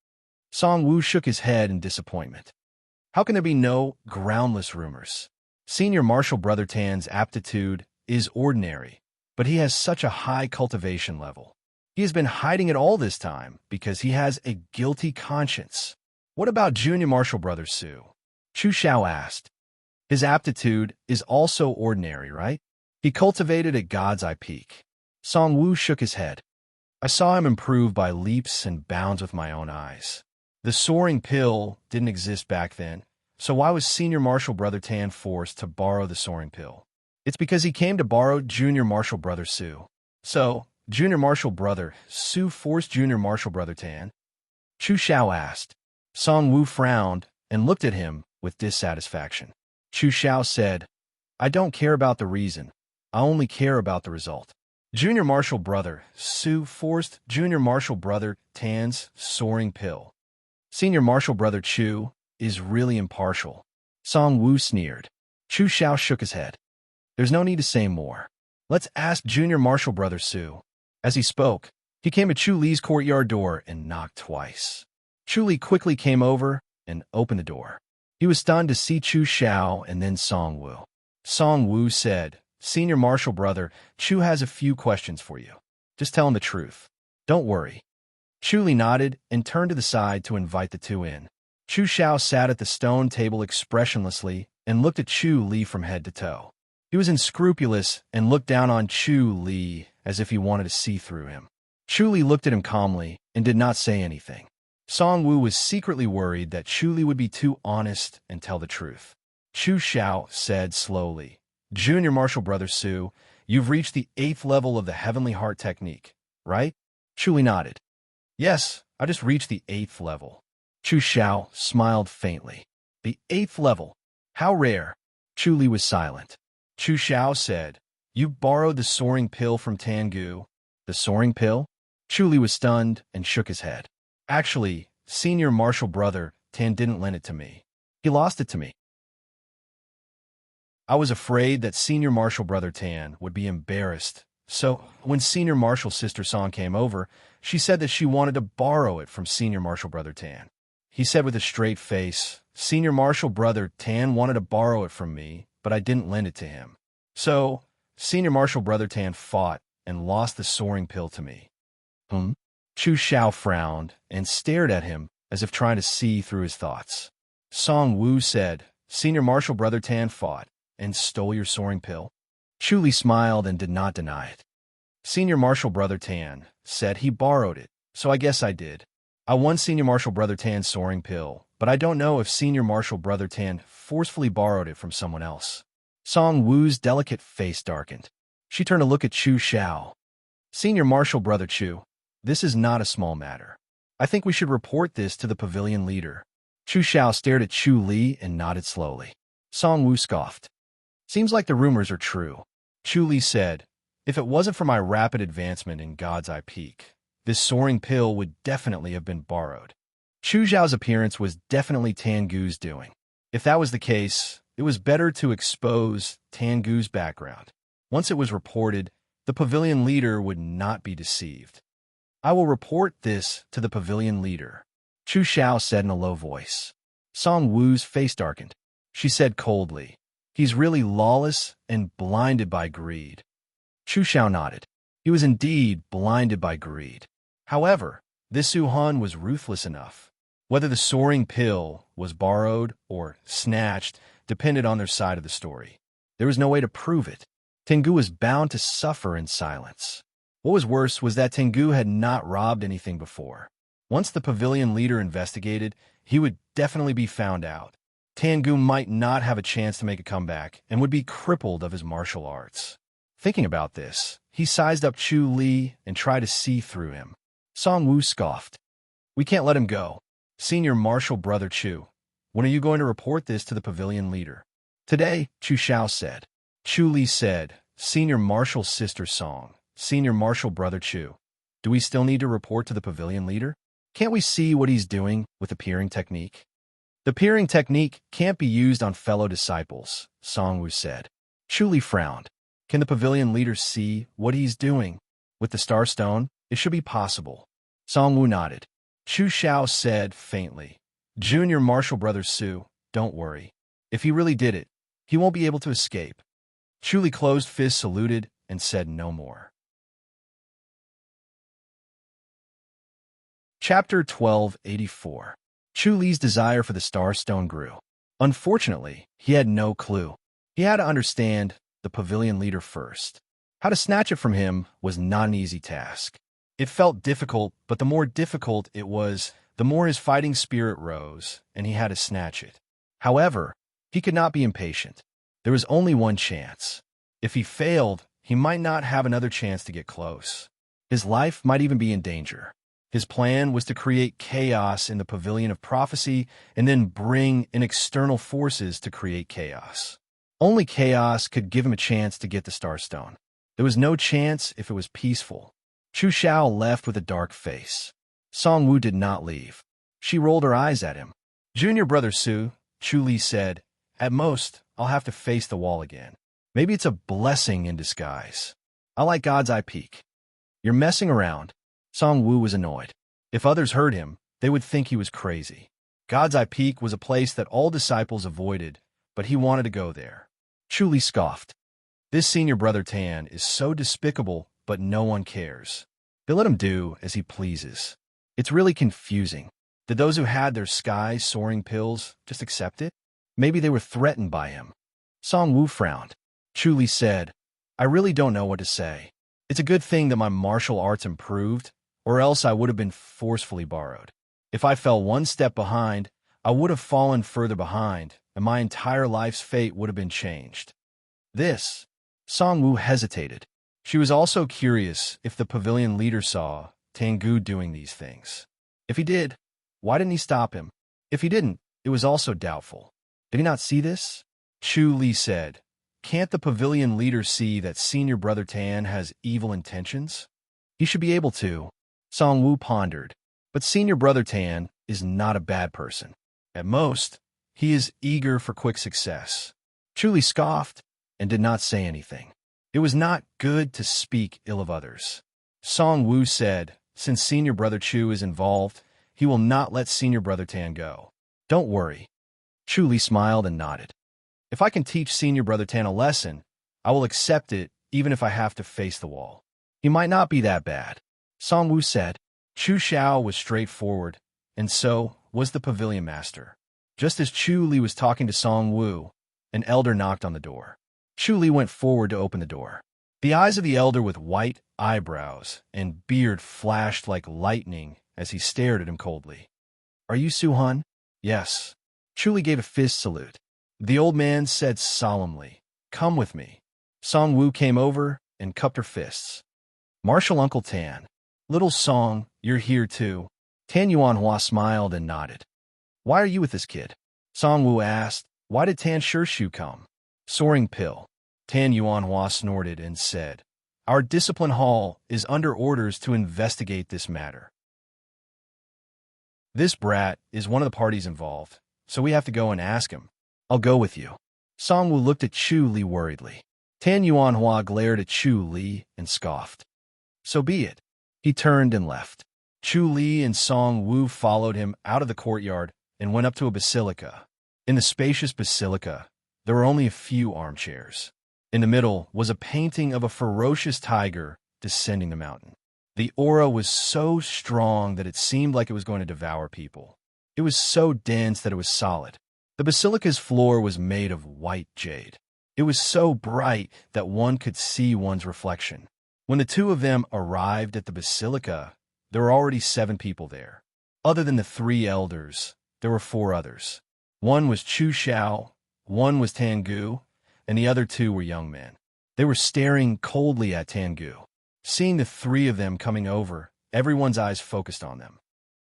Song Wu shook his head in disappointment. How can there be no groundless rumors? Senior Martial Brother Tan's aptitude is ordinary, but he has such a high cultivation level. He has been hiding it all this time because he has a guilty conscience. What about Junior Martial Brother Sue? Chu Xiao asked. His aptitude is also ordinary, right? He cultivated at God's Eye Peak. Song Wu shook his head. I saw him improve by leaps and bounds with my own eyes. The soaring pill didn't exist back then, so why was Senior Martial Brother Tan forced to borrow the soaring pill? It's because he came to borrow Junior Martial Brother Sue. So, Junior Martial Brother Sue forced Junior Martial Brother Tan? Chu Xiao asked. Song Wu frowned and looked at him with dissatisfaction. Chu Xiao said, I don't care about the reason. I only care about the result. Junior Martial Brother Sue forced Junior Martial Brother Tan's soaring pill. Senior Martial Brother Chu is really impartial. Song Wu sneered. Chu Xiao shook his head. There's no need to say more. Let's ask Junior Martial Brother Sue. As he spoke, he came to Chu Li's courtyard door and knocked twice. Chu Li quickly came over and opened the door. He was stunned to see Chu Xiao and then Song Wu. Song Wu said, Senior Martial Brother, Chu has a few questions for you. Just tell him the truth. Don't worry. Chu Li nodded and turned to the side to invite the two in. Chu Xiao sat at the stone table expressionlessly and looked at Chu Li from head to toe. He was unscrupulous and looked down on Chu Li as if he wanted to see through him. Chu Li looked at him calmly and did not say anything. Song Wu was secretly worried that Chu Li would be too honest and tell the truth. Chu Xiao said slowly, Junior Martial Brother Sue, you've reached the 8th level of the Heavenly Heart technique, right? Chu Li nodded. Yes, I just reached the 8th level. Chu Xiao smiled faintly. The 8th level? How rare. Chu Li was silent. Chu Xiao said, You borrowed the soaring pill from Tan Gu. The soaring pill? Chu Li was stunned and shook his head. Actually, Senior Martial Brother Tan didn't lend it to me. He lost it to me. I was afraid that Senior Martial Brother Tan would be embarrassed, so when Senior Martial Sister Song came over, she said that she wanted to borrow it from Senior Martial Brother Tan. He said with a straight face, Senior Martial Brother Tan wanted to borrow it from me, but I didn't lend it to him. So, Senior Martial Brother Tan fought and lost the soaring pill to me. Chu Xiao frowned and stared at him as if trying to see through his thoughts. Song Wu said, Senior Martial Brother Tan fought and stole your soaring pill. Chu Li smiled and did not deny it. Senior Martial Brother Tan said he borrowed it, so I guess I did. I won Senior Martial Brother Tan's soaring pill, but I don't know if Senior Martial Brother Tan forcefully borrowed it from someone else. Song Wu's delicate face darkened. She turned to look at Chu Xiao. Senior Marshal Brother Chu, this is not a small matter. I think we should report this to the pavilion leader. Chu Xiao stared at Chu Li and nodded slowly. Song Wu scoffed. Seems like the rumors are true. Chu Li said, if it wasn't for my rapid advancement in God's Eye Peak, this soaring pill would definitely have been borrowed. Chu Xiao's appearance was definitely Tangu's doing. If that was the case, it was better to expose Tangu's background. Once it was reported, the pavilion leader would not be deceived. I will report this to the pavilion leader, Chu Xiao said in a low voice. Song Wu's face darkened. She said coldly, he's really lawless and blinded by greed. Chu Xiao nodded. He was indeed blinded by greed. However, this Su Han was ruthless enough. Whether the soaring pill was borrowed or snatched depended on their side of the story. There was no way to prove it. Tengu was bound to suffer in silence. What was worse was that Tengu had not robbed anything before. Once the pavilion leader investigated, he would definitely be found out. Tengu might not have a chance to make a comeback and would be crippled of his martial arts. Thinking about this, he sized up Chu Li and tried to see through him. Song Wu scoffed. We can't let him go. Senior Marshal Brother Chu, when are you going to report this to the pavilion leader? Today, Chu Xiao said. Chu Li said, Senior Marshal Sister Song, Senior Marshal Brother Chu, do we still need to report to the pavilion leader? Can't we see what he's doing with the peering technique? The peering technique can't be used on fellow disciples, Song Wu said. Chu Li frowned. Can the pavilion leader see what he's doing? With the Star Stone, it should be possible. Song Wu nodded. Chu Xiao said faintly, Junior Marshal Brother Su, don't worry. If he really did it, he won't be able to escape. Chu Li closed fist saluted and said no more. Chapter 1284. Chu Li's desire for the Star Stone grew. Unfortunately, he had no clue. He had to understand the pavilion leader first. How to snatch it from him was not an easy task. It felt difficult, but the more difficult it was, the more his fighting spirit rose, and he had to snatch it. However, he could not be impatient. There was only one chance. If he failed, he might not have another chance to get close. His life might even be in danger. His plan was to create chaos in the Pavilion of Prophecy and then bring in external forces to create chaos. Only chaos could give him a chance to get the Star Stone. There was no chance if it was peaceful. Chu Xiao left with a dark face. Song Wu did not leave. She rolled her eyes at him. Junior Brother Su, Chu Li said, at most, I'll have to face the wall again. Maybe it's a blessing in disguise. I like God's Eye Peak. You're messing around. Song Wu was annoyed. If others heard him, they would think he was crazy. God's Eye Peak was a place that all disciples avoided, but he wanted to go there. Chu Li scoffed. This senior brother Tan is so despicable, but no one cares. They let him do as he pleases. It's really confusing. Did those who had their sky-soaring pills just accept it? Maybe they were threatened by him. Song Wu frowned. Chu Li said, I really don't know what to say. It's a good thing that my martial arts improved, or else I would have been forcefully borrowed. If I fell one step behind, I would have fallen further behind, and my entire life's fate would have been changed. This, Song Wu hesitated. She was also curious if the pavilion leader saw Tengu doing these things. If he did, why didn't he stop him? If he didn't, it was also doubtful. Did he not see this? Chu Li said, Can't the pavilion leader see that senior brother Tan has evil intentions? He should be able to. Song Wu pondered. But senior brother Tan is not a bad person. At most, he is eager for quick success. Chu Li scoffed and did not say anything. It was not good to speak ill of others. Song Wu said, since senior brother Chu is involved, he will not let senior brother Tan go. Don't worry. Chu Li smiled and nodded. If I can teach senior brother Tan a lesson, I will accept it even if I have to face the wall. He might not be that bad. Song Wu said. Chu Xiao was straightforward, and so was the pavilion master. Just as Chu Li was talking to Song Wu, an elder knocked on the door. Chu Li went forward to open the door. The eyes of the elder with white eyebrows and beard flashed like lightning as he stared at him coldly. Are you Su Han? Yes. Chu Li gave a fist salute. The old man said solemnly, Come with me. Song Wu came over and cupped her fists. Marshal Uncle Tan. Little Song, you're here too. Tan Yuanhua smiled and nodded. Why are you with this kid? Song Wu asked. Why did Tan Shirshu come? Soaring Pill. Tan Yuanhua snorted and said, Our discipline hall is under orders to investigate this matter. This brat is one of the parties involved, so we have to go and ask him. I'll go with you. Song Wu looked at Chu Li worriedly. Tan Yuanhua glared at Chu Li and scoffed. So be it. He turned and left. Chu Li and Song Wu followed him out of the courtyard and went up to a basilica. In the spacious basilica, there were only a few armchairs. In the middle was a painting of a ferocious tiger descending the mountain. The aura was so strong that it seemed like it was going to devour people. It was so dense that it was solid. The basilica's floor was made of white jade. It was so bright that one could see one's reflection. When the two of them arrived at the basilica, there were already 7 people there. Other than the 3 elders, there were 4 others. One was Chu Xiao, one was Tangu, and the other 2 were young men. They were staring coldly at Tangu. Seeing the 3 of them coming over, everyone's eyes focused on them.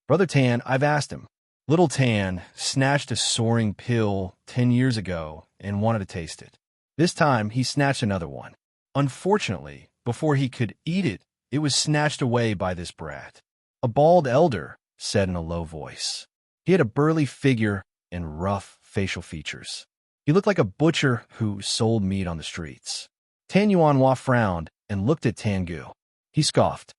Brother Tan, I've asked him. Little Tan snatched a soaring pill 10 years ago and wanted to taste it. This time, he snatched another one. Unfortunately, before he could eat it, it was snatched away by this brat. A bald elder said in a low voice. He had a burly figure and rough facial features. He looked like a butcher who sold meat on the streets. Tan Yuanhua frowned and looked at Tangu. He scoffed.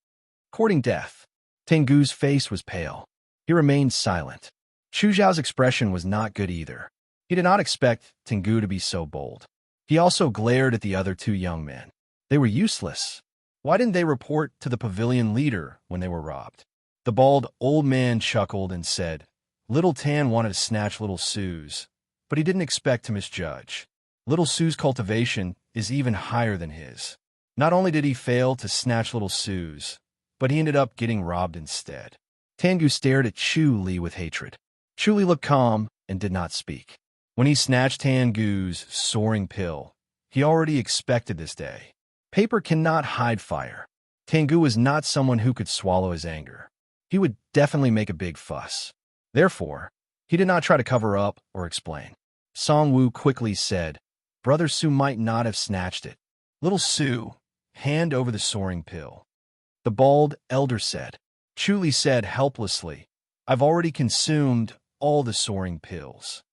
Courting death. Tangu's face was pale. He remained silent. Chu Zhao's expression was not good either. He did not expect Tangu to be so bold. He also glared at the other 2 young men. They were useless. Why didn't they report to the pavilion leader when they were robbed? The bald old man chuckled and said, Little Tan wanted to snatch Little Sue's, but he didn't expect to misjudge. Little Sue's cultivation is even higher than his. Not only did he fail to snatch Little Sue's, but he ended up getting robbed instead. Tangu stared at Chu Li with hatred. Chu Li looked calm and did not speak. When he snatched Tangu's soaring pill, he already expected this day. Paper cannot hide fire. Tangu was not someone who could swallow his anger. He would definitely make a big fuss. Therefore, he did not try to cover up or explain. Song Wu quickly said, Brother Su might not have snatched it. Little Su, hand over the soaring pill. The bald elder said. Chu Li said helplessly, I've already consumed all the soaring pills.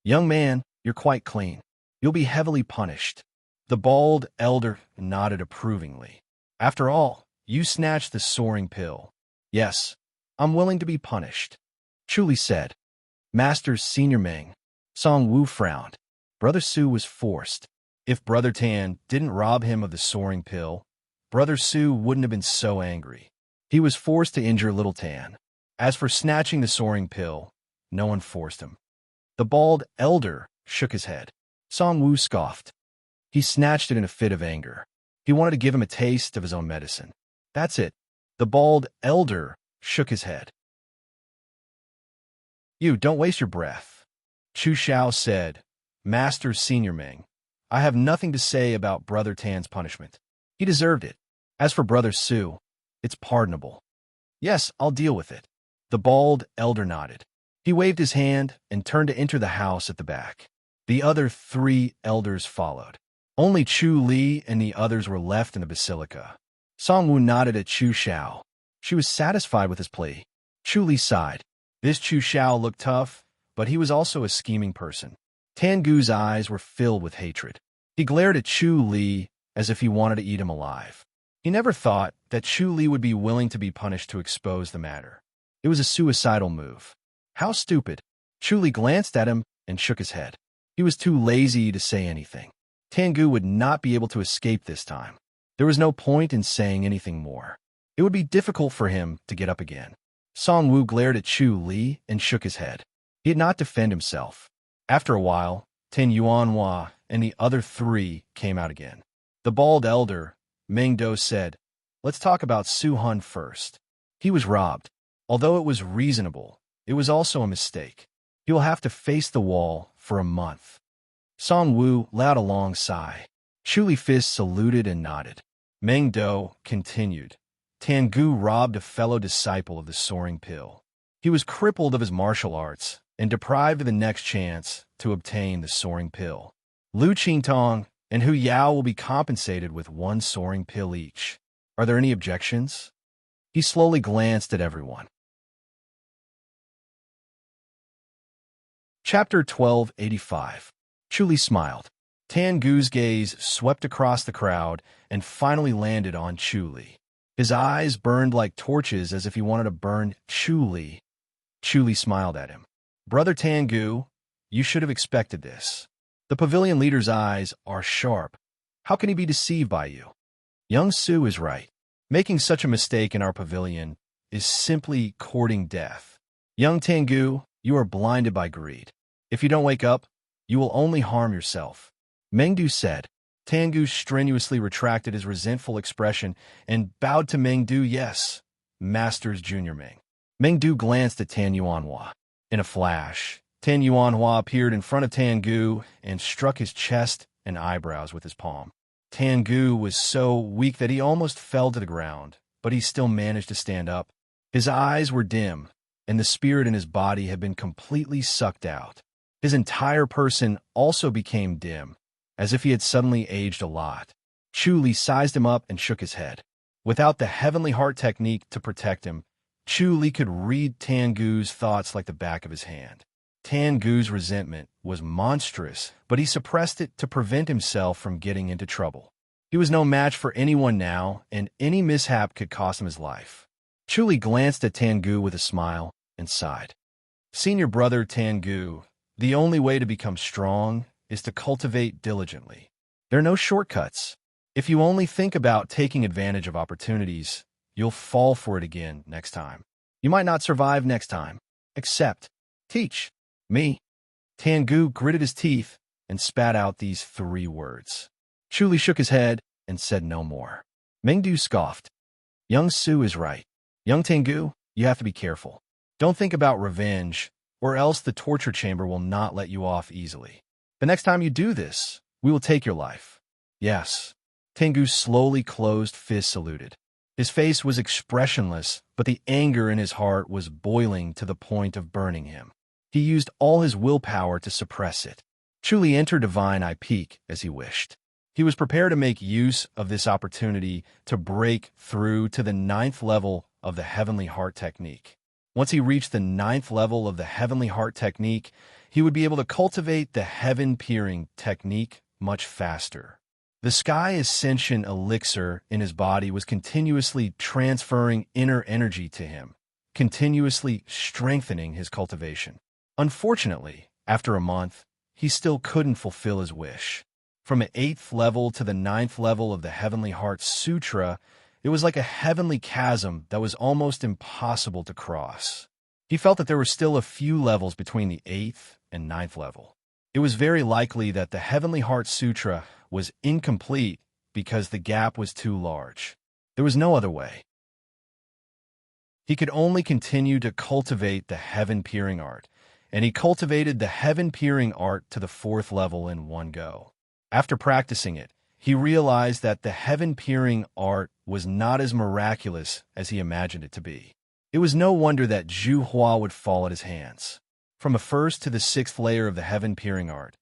Young man, you're quite clean. You'll be heavily punished. The bald elder nodded approvingly. After all, you snatched the soaring pill. Yes, I'm willing to be punished. Chu Li said. Master Senior Meng. Song Wu frowned. Brother Su was forced. If Brother Tan didn't rob him of the soaring pill, Brother Su wouldn't have been so angry. He was forced to injure Little Tan. As for snatching the soaring pill, no one forced him. The bald elder shook his head. Song Wu scoffed. He snatched it in a fit of anger. He wanted to give him a taste of his own medicine. That's it. The bald elder shook his head. You don't waste your breath. Chu Xiao said, Master Senior Meng, I have nothing to say about Brother Tan's punishment. He deserved it. As for Brother Su, it's pardonable. Yes, I'll deal with it. The bald elder nodded. He waved his hand and turned to enter the house at the back. The other 3 elders followed. Only Chu Li and the others were left in the basilica. Song Wu nodded at Chu Xiao. She was satisfied with his plea. Chu Li sighed. This Chu Xiao looked tough, but he was also a scheming person. Tangu's eyes were filled with hatred. He glared at Chu Li as if he wanted to eat him alive. He never thought that Chu Li would be willing to be punished to expose the matter. It was a suicidal move. How stupid. Chu Li glanced at him and shook his head. He was too lazy to say anything. Tangu would not be able to escape this time. There was no point in saying anything more. It would be difficult for him to get up again. Song Wu glared at Chu Li and shook his head. He had not defended himself. After a while, Tan Yuanhua and the other 3 came out again. The bald elder, Meng Do, said, Let's talk about Su Hun first. He was robbed. Although it was reasonable, it was also a mistake. He will have to face the wall for a month. Song Wu let out a long sigh. Chu Li Fis saluted and nodded. Meng Do continued. Tangu robbed a fellow disciple of the soaring pill. He was crippled of his martial arts and deprived of the next chance to obtain the soaring pill. Lu Qingtong and Hu Yao will be compensated with one soaring pill each. Are there any objections? He slowly glanced at everyone. Chapter 1285. Chu Li smiled. Tangu's gaze swept across the crowd and finally landed on Chu Li. His eyes burned like torches as if he wanted to burn Chu Li. Chu Li smiled at him. Brother Tangu, you should have expected this. The pavilion leader's eyes are sharp. How can he be deceived by you? Young Su is right. Making such a mistake in our pavilion is simply courting death. Young Tangu, you are blinded by greed. If you don't wake up, you will only harm yourself. Mengdu said. Tangu strenuously retracted his resentful expression and bowed to Mengdu. Yes, Masters Junior Meng. Mengdu glanced at Tan Yuanhua. In a flash, Tan Yuanhua appeared in front of Tangu and struck his chest and eyebrows with his palm. Tangu was so weak that he almost fell to the ground, but he still managed to stand up. His eyes were dim, and the spirit in his body had been completely sucked out. His entire person also became dim, as if he had suddenly aged a lot. Chu Li sized him up and shook his head. Without the heavenly heart technique to protect him, Chu Li could read Tangu's thoughts like the back of his hand. Tangu's resentment was monstrous, but he suppressed it to prevent himself from getting into trouble. He was no match for anyone now, and any mishap could cost him his life. Chu Li glanced at Tangu with a smile and sighed. Senior brother Tangu, the only way to become strong is to cultivate diligently. There are no shortcuts. If you only think about taking advantage of opportunities, you'll fall for it again next time. You might not survive next time. Accept. Teach. Me. Tangu gritted his teeth and spat out these 3 words. Chu Li shook his head and said no more. Mengdu scoffed. Young Su is right. Young Tangu, you have to be careful. Don't think about revenge, or else the torture chamber will not let you off easily. The next time you do this, we will take your life. Yes. Tangu's slowly closed fist saluted. His face was expressionless, but the anger in his heart was boiling to the point of burning him. He used all his willpower to suppress it. Chu Li entered Divine Eye Peak as he wished. He was prepared to make use of this opportunity to break through to the 9th level of the Heavenly Heart Technique. Once he reached the 9th level of the Heavenly Heart Technique, he would be able to cultivate the Heaven-Peering Technique much faster. The Sky Ascension elixir in his body was continuously transferring inner energy to him, continuously strengthening his cultivation. Unfortunately, after a month, he still couldn't fulfill his wish. From an 8th level to the 9th level of the Heavenly Heart Sutra, it was like a heavenly chasm that was almost impossible to cross. He felt that there were still a few levels between the 8th and 9th level. It was very likely that the Heavenly Heart Sutra was incomplete because the gap was too large. There was no other way. He could only continue to cultivate the Heaven-Peering Art, and he cultivated the Heaven-Peering Art to the 4th level in one go. After practicing it, he realized that the Heaven-Peering Art was not as miraculous as he imagined it to be. It was no wonder that Zhu Hua would fall at his hands. From the 1st to the 6th layer of the Heaven-Peering Art,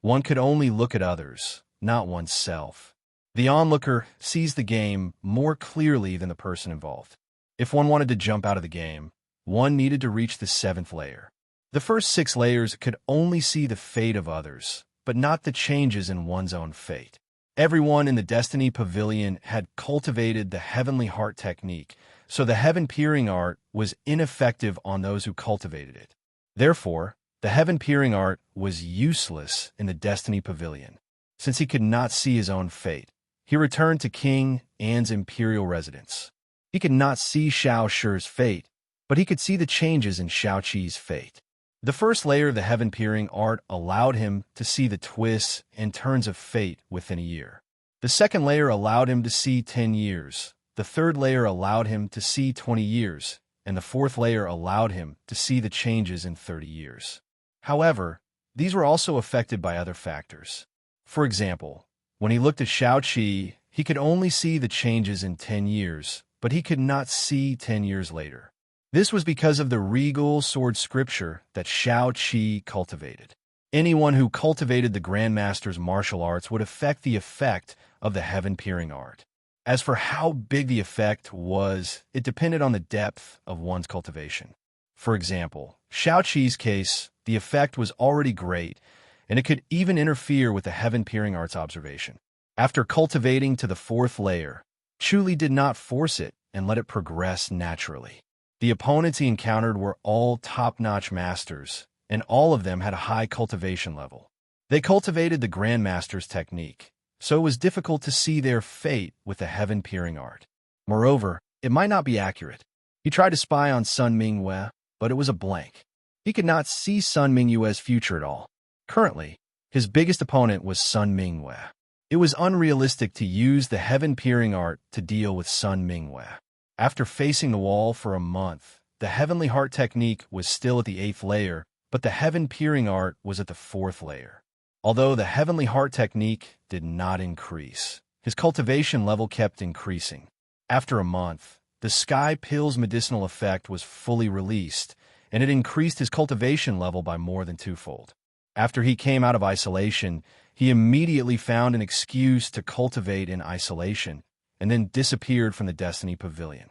one could only look at others, not oneself. The onlooker sees the game more clearly than the person involved. If one wanted to jump out of the game, one needed to reach the 7th layer. The first 6 layers could only see the fate of others, but not the changes in one's own fate. Everyone in the Destiny Pavilion had cultivated the Heavenly Heart Technique, so the Heaven-Peering Art was ineffective on those who cultivated it. Therefore, the Heaven-Peering Art was useless in the Destiny Pavilion. Since he could not see his own fate, he returned to King An's imperial residence. He could not see Shao Shi's fate, but he could see the changes in Shao Qi's fate. The first layer of the Heaven-Peering Art allowed him to see the twists and turns of fate within a year. The second layer allowed him to see 10 years. The third layer allowed him to see 20 years, and the fourth layer allowed him to see the changes in 30 years. However, these were also affected by other factors. For example, when he looked at Shao-Chi, he could only see the changes in 10 years, but he could not see 10 years later. This was because of the regal sword scripture that Shao-Chi cultivated. Anyone who cultivated the Grandmaster's martial arts would affect the effect of the heaven-peering art. As for how big the effect was, it depended on the depth of one's cultivation. For example, Shao-Chi's case, the effect was already great, and it could even interfere with the heaven-peering art's observation. After cultivating to the 4th layer, Chu-Li did not force it and let it progress naturally. The opponents he encountered were all top-notch masters, and all of them had a high cultivation level. They cultivated the Grandmaster's technique, so it was difficult to see their fate with the heaven-peering art. Moreover, it might not be accurate. He tried to spy on Sun Mingyue, but it was a blank. He could not see Sun Mingyue's future at all. Currently, his biggest opponent was Sun Mingyue. It was unrealistic to use the heaven-peering art to deal with Sun Mingyue. After facing the wall for a month, the Heavenly Heart technique was still at the 8th layer, but the heaven-peering art was at the 4th layer. Although the Heavenly Heart technique did not increase, his cultivation level kept increasing. After a month, the Sky Pill's medicinal effect was fully released, and it increased his cultivation level by more than twofold. After he came out of isolation, he immediately found an excuse to cultivate in isolation, and then disappeared from the Destiny Pavilion.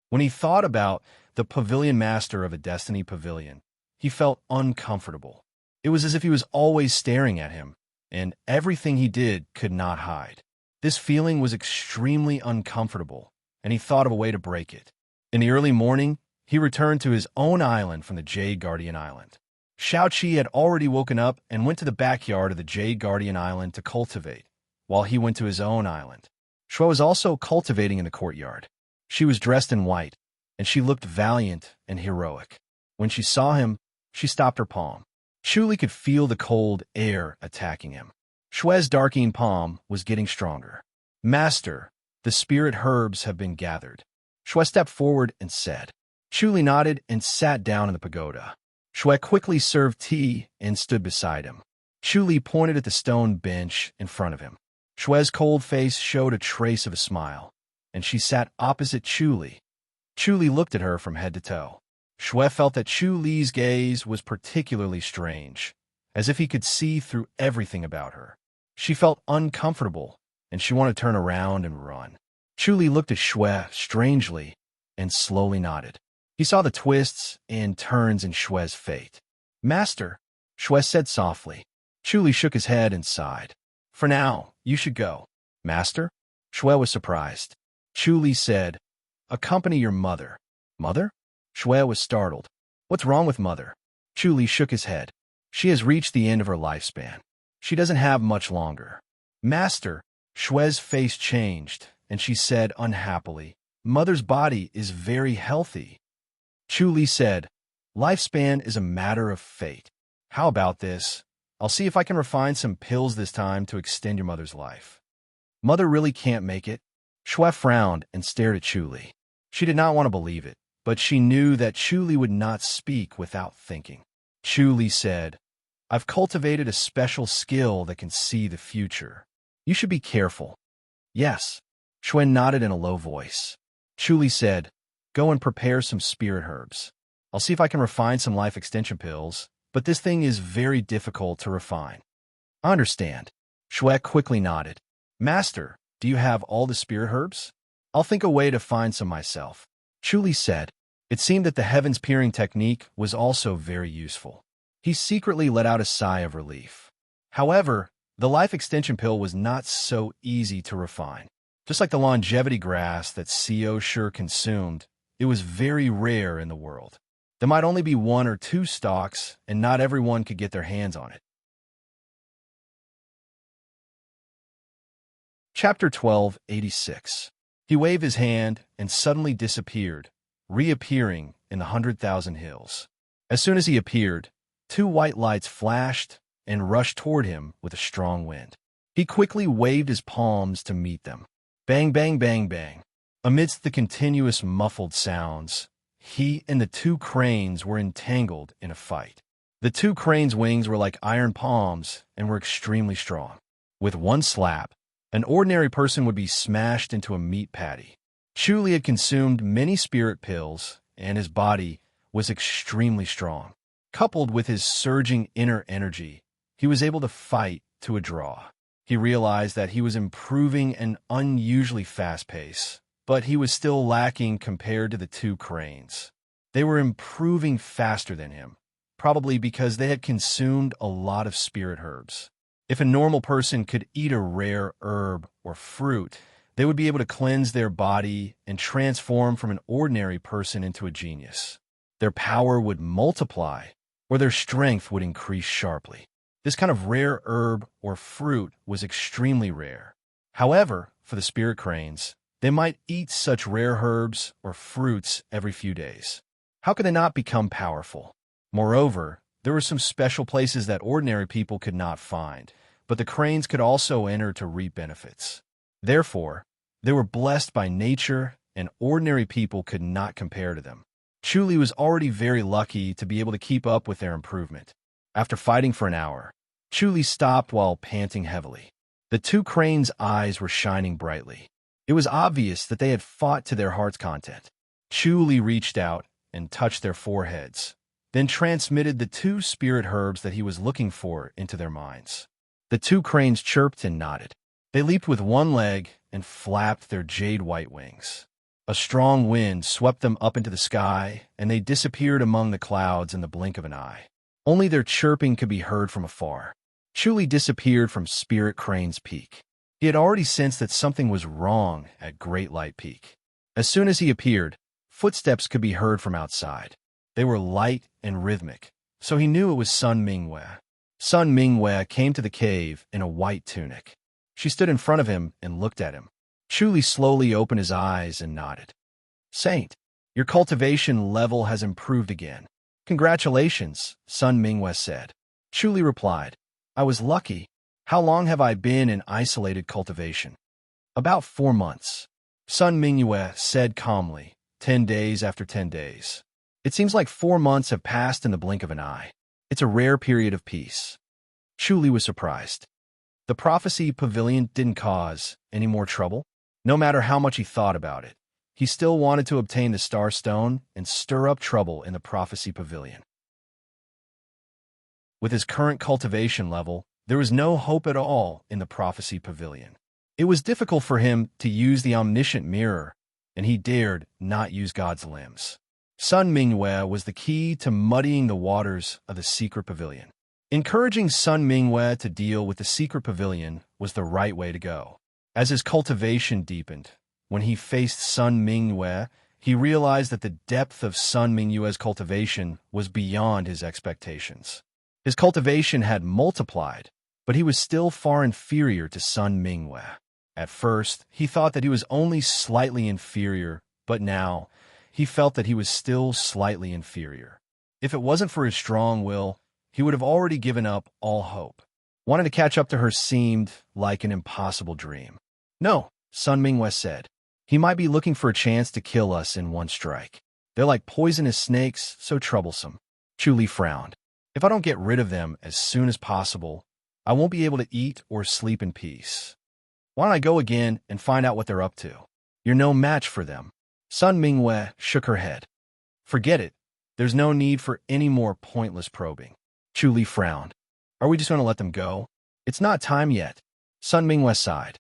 When he thought about the Pavilion Master of a Destiny Pavilion, he felt uncomfortable. It was as if he was always staring at him, and everything he did could not hide. This feeling was extremely uncomfortable, and he thought of a way to break it. In the early morning, he returned to his own island from the Jade Guardian Island. Shao-Chi had already woken up and went to the backyard of the Jade Guardian Island to cultivate, while he went to his own island. Shui was also cultivating in the courtyard. She was dressed in white, and she looked valiant and heroic. When she saw him, she stopped her palm. Chu-Li could feel the cold air attacking him. Shui's darkening palm was getting stronger. "Master, the spirit herbs have been gathered." Shui stepped forward and said. Chu-Li nodded and sat down in the pagoda. Shui quickly served tea and stood beside him. Chu-Li pointed at the stone bench in front of him. Shui's cold face showed a trace of a smile, and she sat opposite Chu-Li. Chu-Li looked at her from head to toe. Shui felt that Chu-Li's gaze was particularly strange, as if he could see through everything about her. She felt uncomfortable, and she wanted to turn around and run. Chu-Li looked at Shui strangely and slowly nodded. He saw the twists and turns in Shui's fate. "Master," Shui said softly. Chu-Li shook his head and sighed. "For now, you should go." "Master?" Shui was surprised. Chu-Li said, "Accompany your mother." "Mother?" Shui was startled. "What's wrong with mother?" Chu-Li shook his head. "She has reached the end of her lifespan. She doesn't have much longer." "Master," Shui's face changed, and she said unhappily, "Mother's body is very healthy." Chu-Li said, "Lifespan is a matter of fate. How about this? I'll see if I can refine some pills this time to extend your mother's life." "Mother really can't make it?" Shui frowned and stared at Chu-Li. She did not want to believe it, but she knew that Chu-Li would not speak without thinking. Chu-Li said, "I've cultivated a special skill that can see the future. You should be careful." "Yes." Shui nodded in a low voice. Chu-Li said, "Go and prepare some spirit herbs. I'll see if I can refine some life extension pills, but this thing is very difficult to refine." "I understand." Shui quickly nodded. "Master, do you have all the spirit herbs? I'll think a way to find some myself." Chu-Li said. It seemed that the heavens peering technique was also very useful. He secretly let out a sigh of relief. However, the life extension pill was not so easy to refine. Just like the longevity grass that Sio sure consumed, it was very rare in the world. There might only be 1 or 2 stalks, and not everyone could get their hands on it. Chapter 1286. He waved his hand and suddenly disappeared, reappearing in the 100,000 hills. As soon as he appeared, 2 white lights flashed and rushed toward him with a strong wind. He quickly waved his palms to meet them. Bang, bang, bang, bang. Amidst the continuous muffled sounds, he and the 2 cranes were entangled in a fight. The two cranes' wings were like iron palms and were extremely strong. With one slap, an ordinary person would be smashed into a meat patty. Chuli had consumed many spirit pills, and his body was extremely strong. Coupled with his surging inner energy, he was able to fight to a draw. He realized that he was improving an unusually fast pace, but he was still lacking compared to the two cranes. They were improving faster than him, probably because they had consumed a lot of spirit herbs. If a normal person could eat a rare herb or fruit, they would be able to cleanse their body and transform from an ordinary person into a genius. Their power would multiply, or their strength would increase sharply. This kind of rare herb or fruit was extremely rare. However, for the spirit cranes, they might eat such rare herbs or fruits every few days. How could they not become powerful? Moreover, there were some special places that ordinary people could not find, but the cranes could also enter to reap benefits. Therefore, they were blessed by nature, and ordinary people could not compare to them. Chuli was already very lucky to be able to keep up with their improvement. After fighting for an hour, Chuli stopped while panting heavily. The two cranes' eyes were shining brightly. It was obvious that they had fought to their heart's content. Chuli reached out and touched their foreheads, then transmitted the two spirit herbs that he was looking for into their minds. The two cranes chirped and nodded. They leaped with one leg and flapped their jade-white wings. A strong wind swept them up into the sky, and they disappeared among the clouds in the blink of an eye. Only their chirping could be heard from afar. Chuli disappeared from Spirit Crane's peak. He had already sensed that something was wrong at Great Light Peak. As soon as he appeared, footsteps could be heard from outside. They were light and rhythmic, so he knew it was Sun Mingwe. Sun Mingwe came to the cave in a white tunic. She stood in front of him and looked at him. Chuli slowly opened his eyes and nodded. "Saint, your cultivation level has improved again." "Congratulations," Sun Mingwe said. Chuli replied, "I was lucky. How long have I been in isolated cultivation?" "About 4 months." Sun Mingwe said calmly, 10 days after 10 days. "It seems like 4 months have passed in the blink of an eye. It's a rare period of peace." Chuli was surprised. The prophecy pavilion didn't cause any more trouble. No matter how much he thought about it, he still wanted to obtain the Star Stone and stir up trouble in the prophecy pavilion. With his current cultivation level, there was no hope at all in the prophecy pavilion. It was difficult for him to use the omniscient mirror, and he dared not use God's limbs. Sun Mingwe was the key to muddying the waters of the secret pavilion. Encouraging Sun Mingwe to deal with the secret pavilion was the right way to go. As his cultivation deepened, when he faced Sun Mingwe, he realized that the depth of Sun Mingwe's cultivation was beyond his expectations. His cultivation had multiplied, but he was still far inferior to Sun Mingwe. At first, he thought that he was only slightly inferior, but now he felt that he was still slightly inferior. If it wasn't for his strong will, he would have already given up all hope. Wanting to catch up to her seemed like an impossible dream. "No," Sun Mingwe said. "He might be looking for a chance to kill us in one strike. They're like poisonous snakes, so troublesome." Chuli frowned. "If I don't get rid of them as soon as possible, I won't be able to eat or sleep in peace. Why don't I go again and find out what they're up to?" "You're no match for them." Sun Mingwe shook her head. "Forget it. There's no need for any more pointless probing." Chuli frowned. "Are we just going to let them go?" "It's not time yet." Sun Mingwe sighed.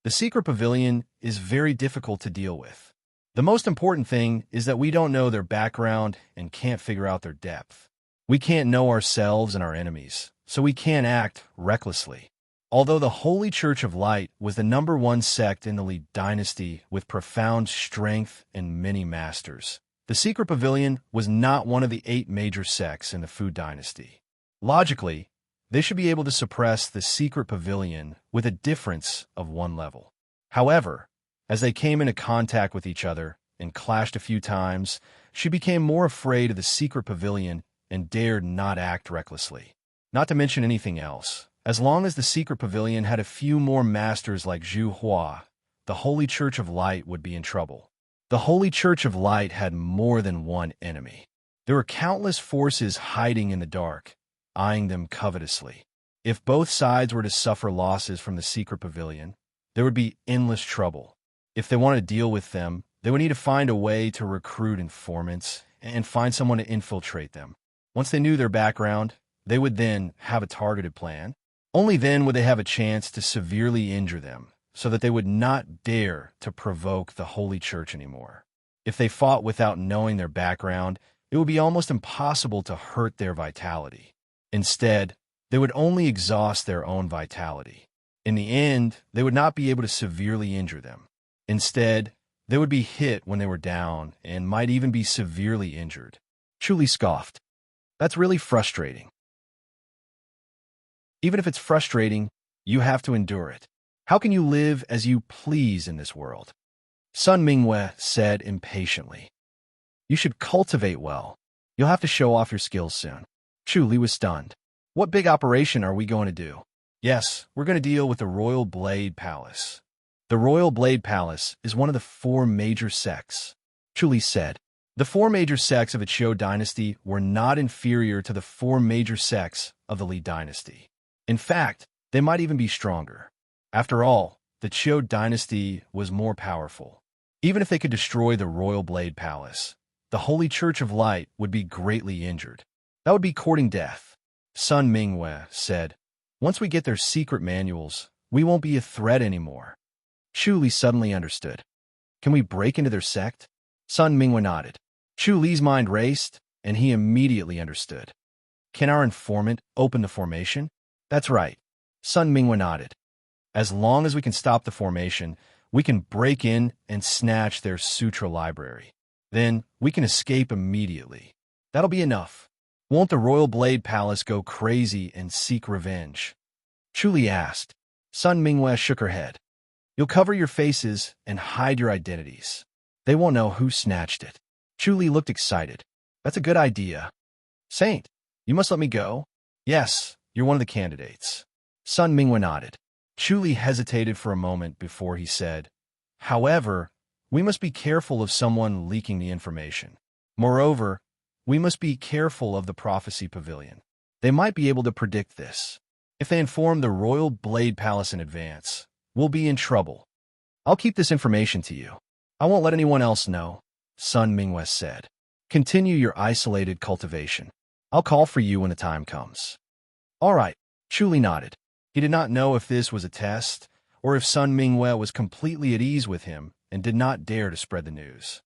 "The secret pavilion is very difficult to deal with. The most important thing is that we don't know their background and can't figure out their depth. We can't know ourselves and our enemies, so we can't act recklessly." Although the Holy Church of Light was the #1 sect in the Li dynasty with profound strength and many masters, the secret pavilion was not one of the 8 major sects in the Fu dynasty. Logically, they should be able to suppress the secret pavilion with a difference of 1 level. However, as they came into contact with each other and clashed a few times, she became more afraid of the secret pavilion and dared not act recklessly. Not to mention anything else, as long as the secret pavilion had a few more masters like Zhu Hua, the Holy Church of Light would be in trouble. The Holy Church of Light had more than one enemy. There were countless forces hiding in the dark, eyeing them covetously. If both sides were to suffer losses from the secret pavilion, there would be endless trouble. If they wanted to deal with them, they would need to find a way to recruit informants and find someone to infiltrate them. Once they knew their background, they would then have a targeted plan. Only then would they have a chance to severely injure them, so that they would not dare to provoke the Holy Church anymore. If they fought without knowing their background, it would be almost impossible to hurt their vitality. Instead, they would only exhaust their own vitality. In the end, they would not be able to severely injure them. Instead, they would be hit when they were down and might even be severely injured. Chuli scoffed. That's really frustrating. Even if it's frustrating, you have to endure it. How can you live as you please in this world? Sun Mingwe said impatiently. You should cultivate well. You'll have to show off your skills soon. Chu Li was stunned. What big operation are we going to do? Yes, we're going to deal with the Royal Blade Palace. The Royal Blade Palace is one of the 4 major sects, Chu Li said. The 4 major sects of the Zhou dynasty were not inferior to the 4 major sects of the Li dynasty. In fact, they might even be stronger. After all, the Zhou dynasty was more powerful. Even if they could destroy the Royal Blade Palace, the Holy Church of Light would be greatly injured. That would be courting death. Sun Mingwe said, once we get their secret manuals, we won't be a threat anymore. Chu Li suddenly understood. Can we break into their sect? Sun Mingwe nodded. Chu Li's mind raced, and he immediately understood. Can our informant open the formation? That's right. Sun Mingwe nodded. As long as we can stop the formation, we can break in and snatch their sutra library. Then we can escape immediately. That'll be enough. Won't the Royal Blade Palace go crazy and seek revenge? Chu Li asked. Sun Mingwe shook her head. You'll cover your faces and hide your identities. They won't know who snatched it. Chu Li looked excited. That's a good idea. Saint, you must let me go. Yes, you're one of the candidates. Sun Mingwe nodded. Chu Li hesitated for a moment before he said, however, we must be careful of someone leaking the information. Moreover, we must be careful of the Prophecy Pavilion. They might be able to predict this. If they inform the Royal Blade Palace in advance, we'll be in trouble. I'll keep this information to you. I won't let anyone else know, Sun Mingwe said. Continue your isolated cultivation. I'll call for you when the time comes. All right, Chu Li nodded. He did not know if this was a test or if Sun Mingwe was completely at ease with him and did not dare to spread the news.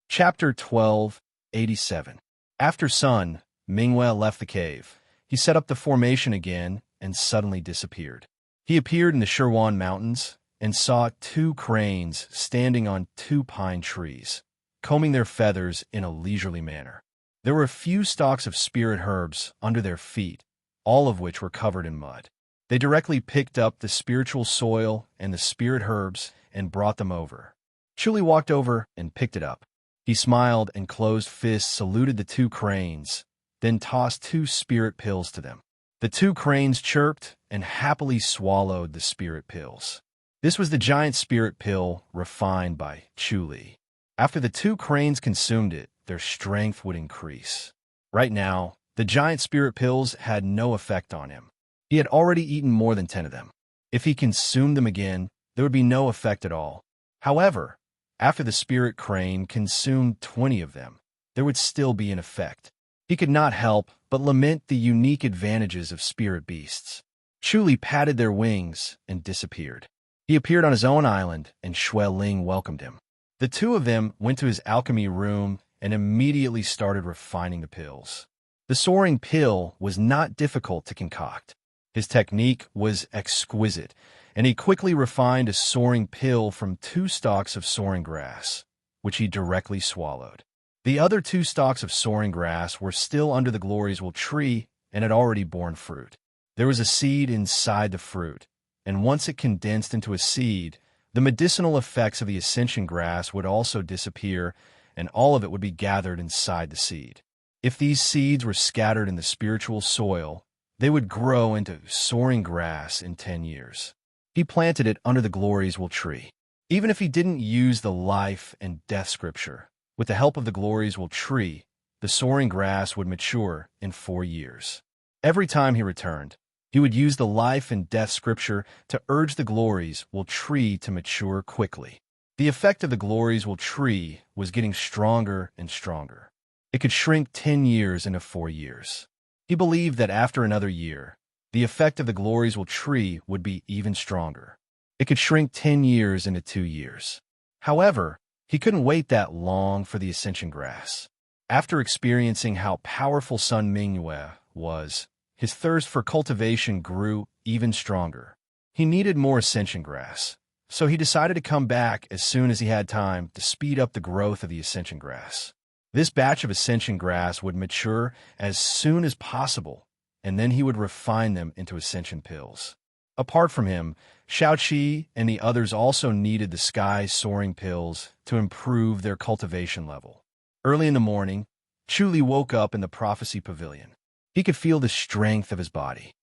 Chapter 1287. After Sun Mingwe left the cave, he set up the formation again and suddenly disappeared. He appeared in the Shirwan Mountains and saw 2 cranes standing on 2 pine trees, combing their feathers in a leisurely manner. There were a few stalks of spirit herbs under their feet, all of which were covered in mud. They directly picked up the spiritual soil and the spirit herbs and brought them over. Chu Li walked over and picked it up. He smiled and closed fists saluted the 2 cranes, then tossed 2 spirit pills to them. The 2 cranes chirped and happily swallowed the spirit pills. This was the giant spirit pill refined by Chu Li. After the 2 cranes consumed it, their strength would increase. Right now, the giant spirit pills had no effect on him. He had already eaten more than 10 of them. If he consumed them again, there would be no effect at all. However, after the spirit crane consumed 20 of them, there would still be an effect. He could not help but lament the unique advantages of spirit beasts. Chu Li patted their wings and disappeared. He appeared on his own island, and Xue Ling welcomed him. The 2 of them went to his alchemy room and immediately started refining the pills. The soaring pill was not difficult to concoct. His technique was exquisite, and he quickly refined a soaring pill from 2 stalks of soaring grass, which he directly swallowed. The other 2 stalks of soaring grass were still under the glorious tree and had already borne fruit. There was a seed inside the fruit, and once it condensed into a seed, the medicinal effects of the ascension grass would also disappear, and all of it would be gathered inside the seed. If these seeds were scattered in the spiritual soil, they would grow into soaring grass in 10 years. He planted it under the glorious tree. Even if he didn't use the life and death scripture, with the help of the glorious will tree, the soaring grass would mature in 4 years. Every time he returned, he would use the life and death scripture to urge the glories will tree to mature quickly. The effect of the glories will tree was getting stronger and stronger. It could shrink 10 years into 4 years. He believed that after another year, the effect of the glories will tree would be even stronger. It could shrink 10 years into 2 years. However, he couldn't wait that long for the ascension grass. After experiencing how powerful Sun Mingyue was, his thirst for cultivation grew even stronger. He needed more ascension grass, so he decided to come back as soon as he had time to speed up the growth of the ascension grass. This batch of ascension grass would mature as soon as possible, and then he would refine them into ascension pills. Apart from him, Shaoqi and the others also needed the sky-soaring pills to improve their cultivation level. Early in the morning, Chu Li woke up in the prophecy pavilion. He could feel the strength of his body.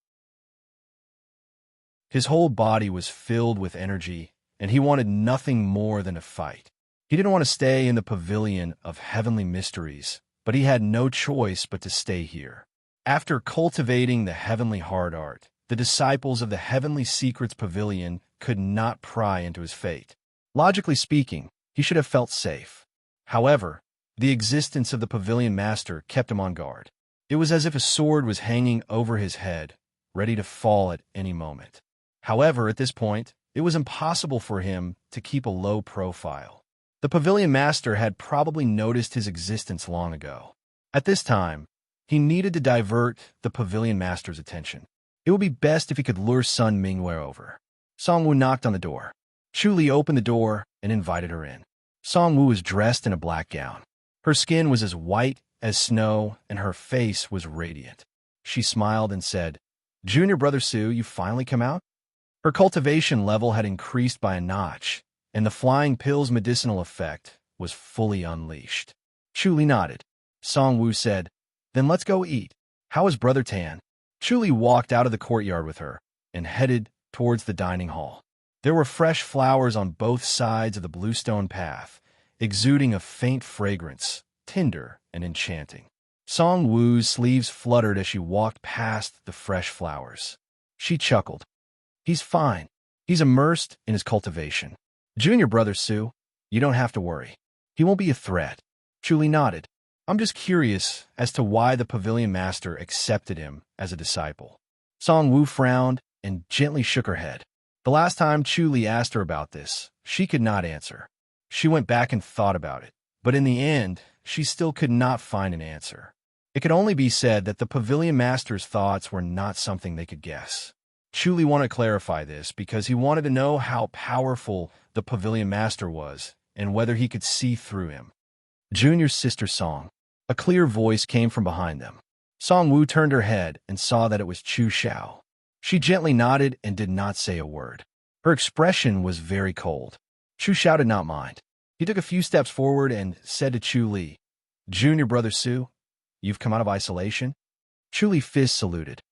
His whole body was filled with energy, and he wanted nothing more than to fight. He didn't want to stay in the pavilion of heavenly mysteries, but he had no choice but to stay here. After cultivating the heavenly hard art, the disciples of the Heavenly Secrets Pavilion could not pry into his fate. Logically speaking, he should have felt safe. However, the existence of the Pavilion Master kept him on guard. It was as if a sword was hanging over his head, ready to fall at any moment. However, at this point, it was impossible for him to keep a low profile. The Pavilion Master had probably noticed his existence long ago. At this time, he needed to divert the Pavilion Master's attention. It would be best if he could lure Sun Mingyue over. Songwu knocked on the door. Chu Li opened the door and invited her in. Songwu was dressed in a black gown. Her skin was as white as snow, and her face was radiant. She smiled and said, "Junior Brother Su, you finally come out?" Her cultivation level had increased by a notch, and the flying pill's medicinal effect was fully unleashed. Chu Li nodded. Songwu said, "Then let's go eat. How is Brother Tan?" Chu Li walked out of the courtyard with her and headed towards the dining hall. There were fresh flowers on both sides of the bluestone path, exuding a faint fragrance, tender and enchanting. Song Wu's sleeves fluttered as she walked past the fresh flowers. She chuckled. "He's fine. He's immersed in his cultivation. Junior Brother Su, you don't have to worry. He won't be a threat." Chu Li nodded. "I'm just curious as to why the Pavilion Master accepted him as a disciple." Song Wu frowned and gently shook her head. The last time Chu Li asked her about this, she could not answer. She went back and thought about it, but in the end, she still could not find an answer. It could only be said that the Pavilion Master's thoughts were not something they could guess. Chu Li wanted to clarify this because he wanted to know how powerful the Pavilion Master was and whether he could see through him. Junior's sister Song. A clear voice came from behind them. Song Wu turned her head and saw that it was Chu Xiao. She gently nodded and did not say a word. Her expression was very cold. Chu Xiao did not mind. He took a few steps forward and said to Chu Li, "Junior Brother Su, you've come out of isolation?" Chu Li fist saluted.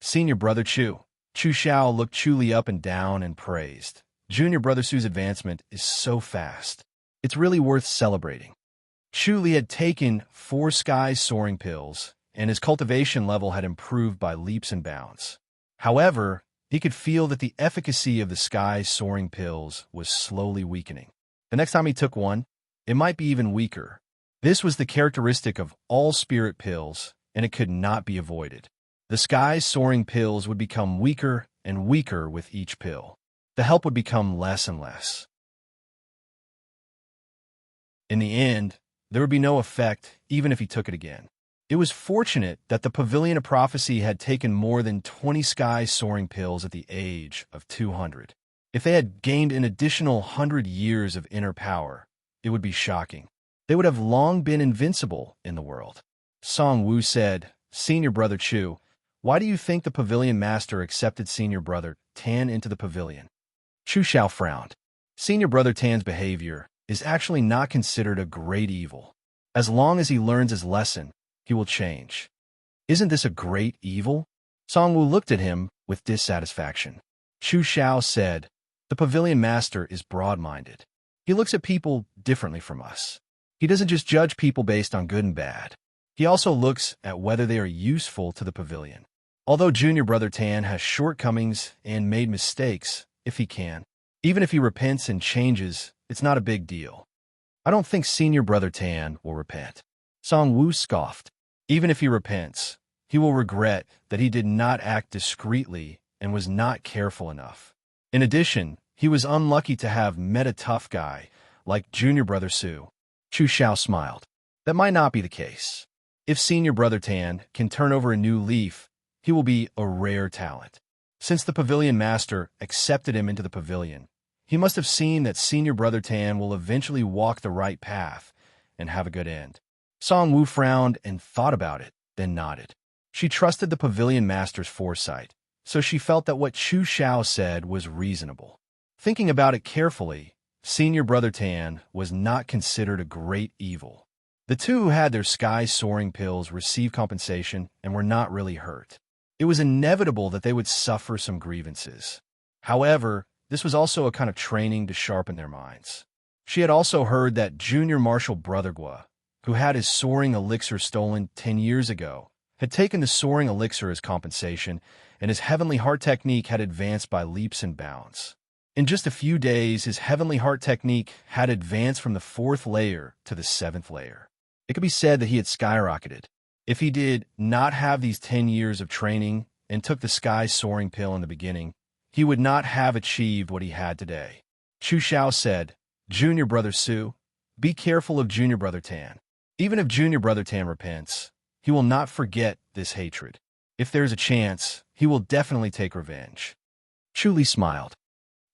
"Senior Brother Chu." Chu Xiao looked Chu Li up and down and praised. "Junior Brother Su's advancement is so fast. It's really worth celebrating." Chu Li had taken 4 sky-soaring pills, and his cultivation level had improved by leaps and bounds. However, he could feel that the efficacy of the sky-soaring pills was slowly weakening. The next time he took one, it might be even weaker. This was the characteristic of all spirit pills, and it could not be avoided. The sky-soaring pills would become weaker and weaker with each pill. The help would become less and less. In the end, there would be no effect even if he took it again. It was fortunate that the Pavilion of Prophecy had taken more than 20 sky-soaring pills at the age of 200. If they had gained an additional 100 years of inner power, it would be shocking. They would have long been invincible in the world. Song Wu said, "Senior Brother Chu, why do you think the Pavilion Master accepted Senior Brother Tan into the pavilion?" Chu Xiao frowned. Senior Brother Tan's behavior is actually not considered a great evil. As long as he learns his lesson, he will change. Isn't this a great evil? Song Wu looked at him with dissatisfaction. Chu Xiao said, The pavilion master is broad-minded. He looks at people differently from us. He doesn't just judge people based on good and bad. He also looks at whether they are useful to the pavilion. Although Junior Brother Tan has shortcomings and made mistakes, if he can, even if he repents and changes, it's not a big deal. I don't think Senior Brother Tan will repent. Song Wu scoffed. Even if he repents, he will regret that he did not act discreetly and was not careful enough. In addition, he was unlucky to have met a tough guy like Junior Brother Su. Chu Xiao smiled. That might not be the case. If Senior Brother Tan can turn over a new leaf, he will be a rare talent. Since the pavilion master accepted him into the pavilion, he must have seen that Senior Brother Tan will eventually walk the right path and have a good end. Song Wu frowned and thought about it, then nodded. She trusted the pavilion master's foresight, so she felt that what Chu Xiao said was reasonable. Thinking about it carefully, Senior Brother Tan was not considered a great evil. The two who had their sky-soaring pills receive compensation and were not really hurt. It was inevitable that they would suffer some grievances. However, this was also a kind of training to sharpen their minds. She had also heard that Junior Marshal Brother Gua, who had his soaring elixir stolen 10 years ago, had taken the soaring elixir as compensation, and his heavenly heart technique had advanced by leaps and bounds. In just a few days, his heavenly heart technique had advanced from the 4th layer to the 7th layer. It could be said that he had skyrocketed. If he did not have these 10 years of training and took the sky-soaring pill in the beginning, he would not have achieved what he had today. Chu Xiao said, Junior Brother Su, be careful of Junior Brother Tan. Even if Junior Brother Tan repents, he will not forget this hatred. If there is a chance, he will definitely take revenge. Chu Li smiled.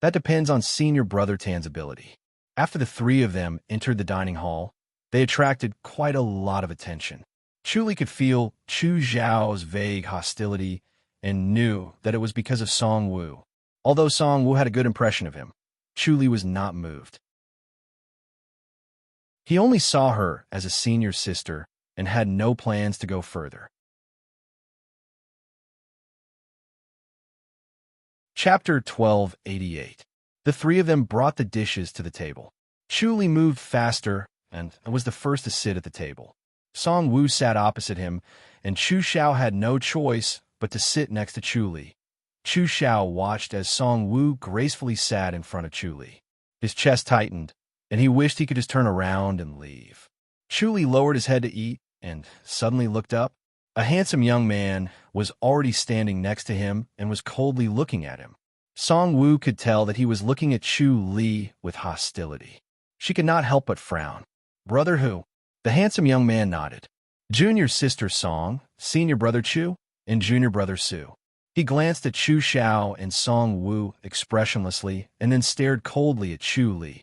That depends on Senior Brother Tan's ability. After the three of them entered the dining hall, they attracted quite a lot of attention. Chu Li could feel Chu Zhao's vague hostility and knew that it was because of Song Wu. Although Song Wu had a good impression of him, Chu Li was not moved. He only saw her as a senior sister and had no plans to go further. Chapter 1288. The three of them brought the dishes to the table. Chu Li moved faster and was the first to sit at the table. Song Wu sat opposite him, and Chu Xiao had no choice but to sit next to Chu Li. Chu Xiao watched as Song Wu gracefully sat in front of Chu Li. His chest tightened, and he wished he could just turn around and leave. Chu Li lowered his head to eat and suddenly looked up. A handsome young man was already standing next to him and was coldly looking at him. Song Wu could tell that he was looking at Chu Li with hostility. She could not help but frown. Brother who? The handsome young man nodded. Junior sister Song, Senior Brother Chu, and Junior Brother Su. He glanced at Chu Xiao and Song Wu expressionlessly and then stared coldly at Chu Li.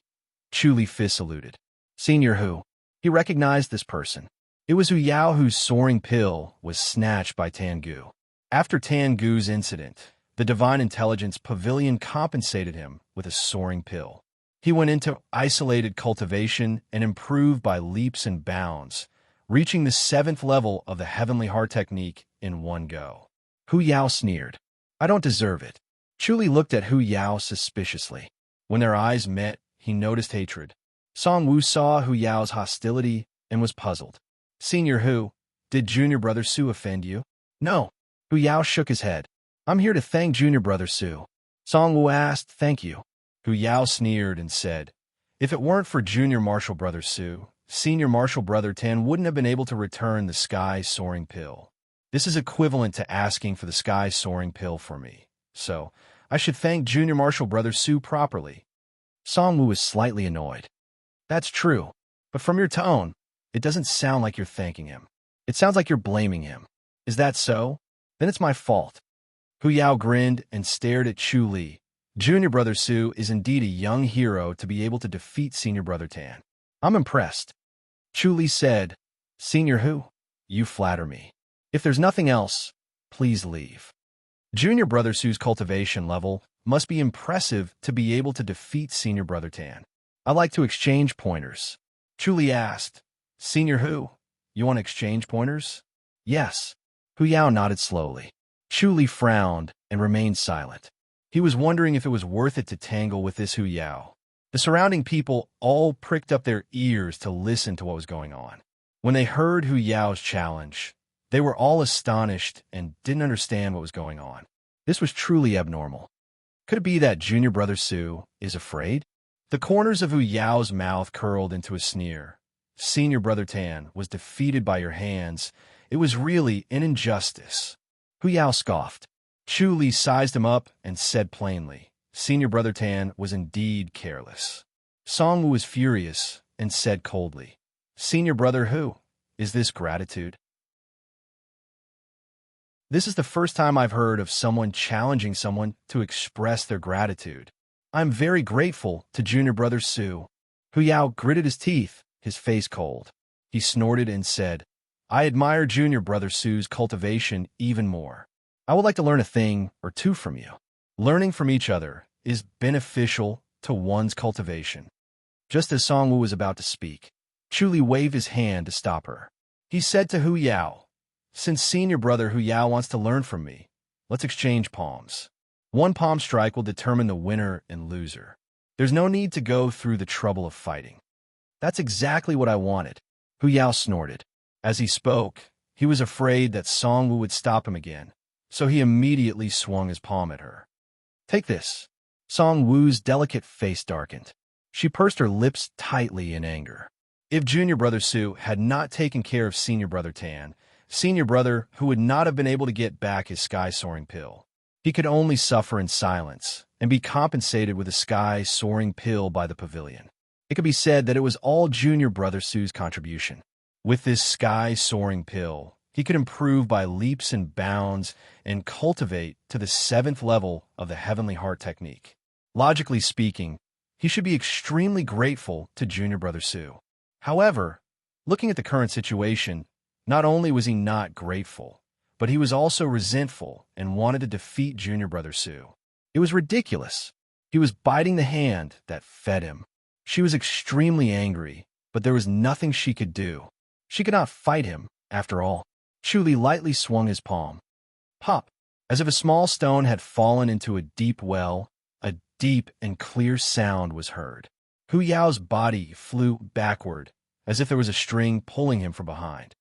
Chu Li fist saluted. Senior who? He recognized this person. It was Hu Yao, whose soaring pill was snatched by Tan Gu. After Tan Gu's incident, the Divine Intelligence Pavilion compensated him with a soaring pill. He went into isolated cultivation and improved by leaps and bounds, reaching the 7th level of the Heavenly Heart technique in one go. Hu Yao sneered. I don't deserve it. Chu Li looked at Hu Yao suspiciously. When their eyes met, he noticed hatred. Song Wu saw Hu Yao's hostility and was puzzled. Senior Hu, did Junior Brother Su offend you? No. Hu Yao shook his head. I'm here to thank Junior Brother Su. Song Wu asked, thank you. Hu Yao sneered and said, if it weren't for Junior Marshal Brother Su, Senior Marshal Brother Tan wouldn't have been able to return the sky-soaring pill. This is equivalent to asking for the sky-soaring pill for me, so I should thank Junior Marshal Brother Su properly. Song Wu was slightly annoyed. That's true, but from your tone, it doesn't sound like you're thanking him. It sounds like you're blaming him. Is that so? Then it's my fault. Hu Yao grinned and stared at Chu Li. Junior Brother Su is indeed a young hero to be able to defeat Senior Brother Tan. I'm impressed. Chu Li said, Senior Hu, you flatter me. If there's nothing else, please leave. Junior Brother Su's cultivation level must be impressive to be able to defeat Senior Brother Tan. I like to exchange pointers. Chu Li asked, Senior Hu, you want to exchange pointers? Yes. Hu Yao nodded slowly. Chu Li frowned and remained silent. He was wondering if it was worth it to tangle with this Hu Yao. The surrounding people all pricked up their ears to listen to what was going on. When they heard Hu Yao's challenge, they were all astonished and didn't understand what was going on. This was truly abnormal. Could it be that junior brother Su is afraid? The corners of Hu Yao's mouth curled into a sneer. Senior brother Tan was defeated by your hands. It was really an injustice. Hu Yao scoffed. Chu Li sized him up and said plainly, Senior brother Tan was indeed careless. Song Wu was furious and said coldly, Senior brother Hu, is this gratitude? This is the first time I've heard of someone challenging someone to express their gratitude. I'm very grateful to junior brother Su. Hu Yao gritted his teeth, his face cold. He snorted and said, I admire junior brother Su's cultivation even more. I would like to learn a thing or two from you. Learning from each other is beneficial to one's cultivation. Just as Song Wu was about to speak, Chu Li waved his hand to stop her. He said to Hu Yao, Since senior brother Hu Yao wants to learn from me, let's exchange palms. One palm strike will determine the winner and loser. There's no need to go through the trouble of fighting. That's exactly what I wanted. Hu Yao snorted. As he spoke, he was afraid that Song Wu would stop him again, so he immediately swung his palm at her. Take this. Song Wu's delicate face darkened. She pursed her lips tightly in anger. If junior brother Su had not taken care of senior brother Tan, senior brother Hu would not have been able to get back his sky-soaring pill. He could only suffer in silence and be compensated with a sky-soaring pill by the pavilion. It could be said that it was all junior brother Su's contribution. With this sky-soaring pill, he could improve by leaps and bounds and cultivate to the 7th level of the Heavenly Heart technique. Logically speaking, he should be extremely grateful to junior brother Su. However, looking at the current situation, not only was he not grateful, but he was also resentful and wanted to defeat junior brother Su. It was ridiculous. He was biting the hand that fed him. She was extremely angry, but there was nothing she could do. She could not fight him, after all. Chu Li lightly swung his palm. Pop! As if a small stone had fallen into a deep well, a deep and clear sound was heard. Hu Yao's body flew backward, as if there was a string pulling him from behind.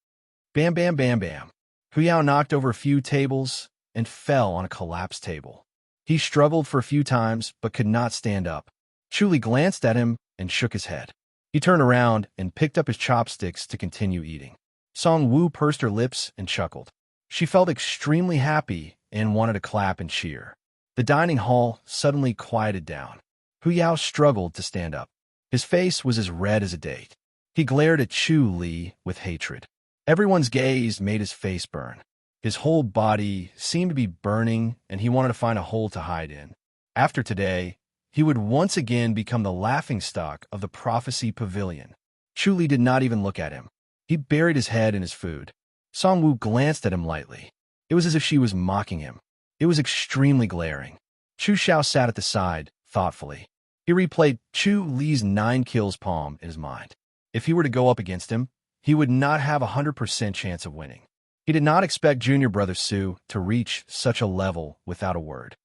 Bam, bam, bam, bam. Hu Yao knocked over a few tables and fell on a collapsed table. He struggled for a few times, but could not stand up. Chu Li glanced at him and shook his head. He turned around and picked up his chopsticks to continue eating. Song Wu pursed her lips and chuckled. She felt extremely happy and wanted to clap and cheer. The dining hall suddenly quieted down. Hu Yao struggled to stand up. His face was as red as a date. He glared at Chu Li with hatred. Everyone's gaze made his face burn. His whole body seemed to be burning, and he wanted to find a hole to hide in. After today, he would once again become the laughingstock of the Prophecy Pavilion. Chu Li did not even look at him. He buried his head in his food. Song Wu glanced at him lightly. It was as if she was mocking him. It was extremely glaring. Chu Xiao sat at the side, thoughtfully. He replayed Chu Li's 9 kills palm in his mind. If he were to go up against him, he would not have a 100% chance of winning. He did not expect junior brother Su to reach such a level without a word.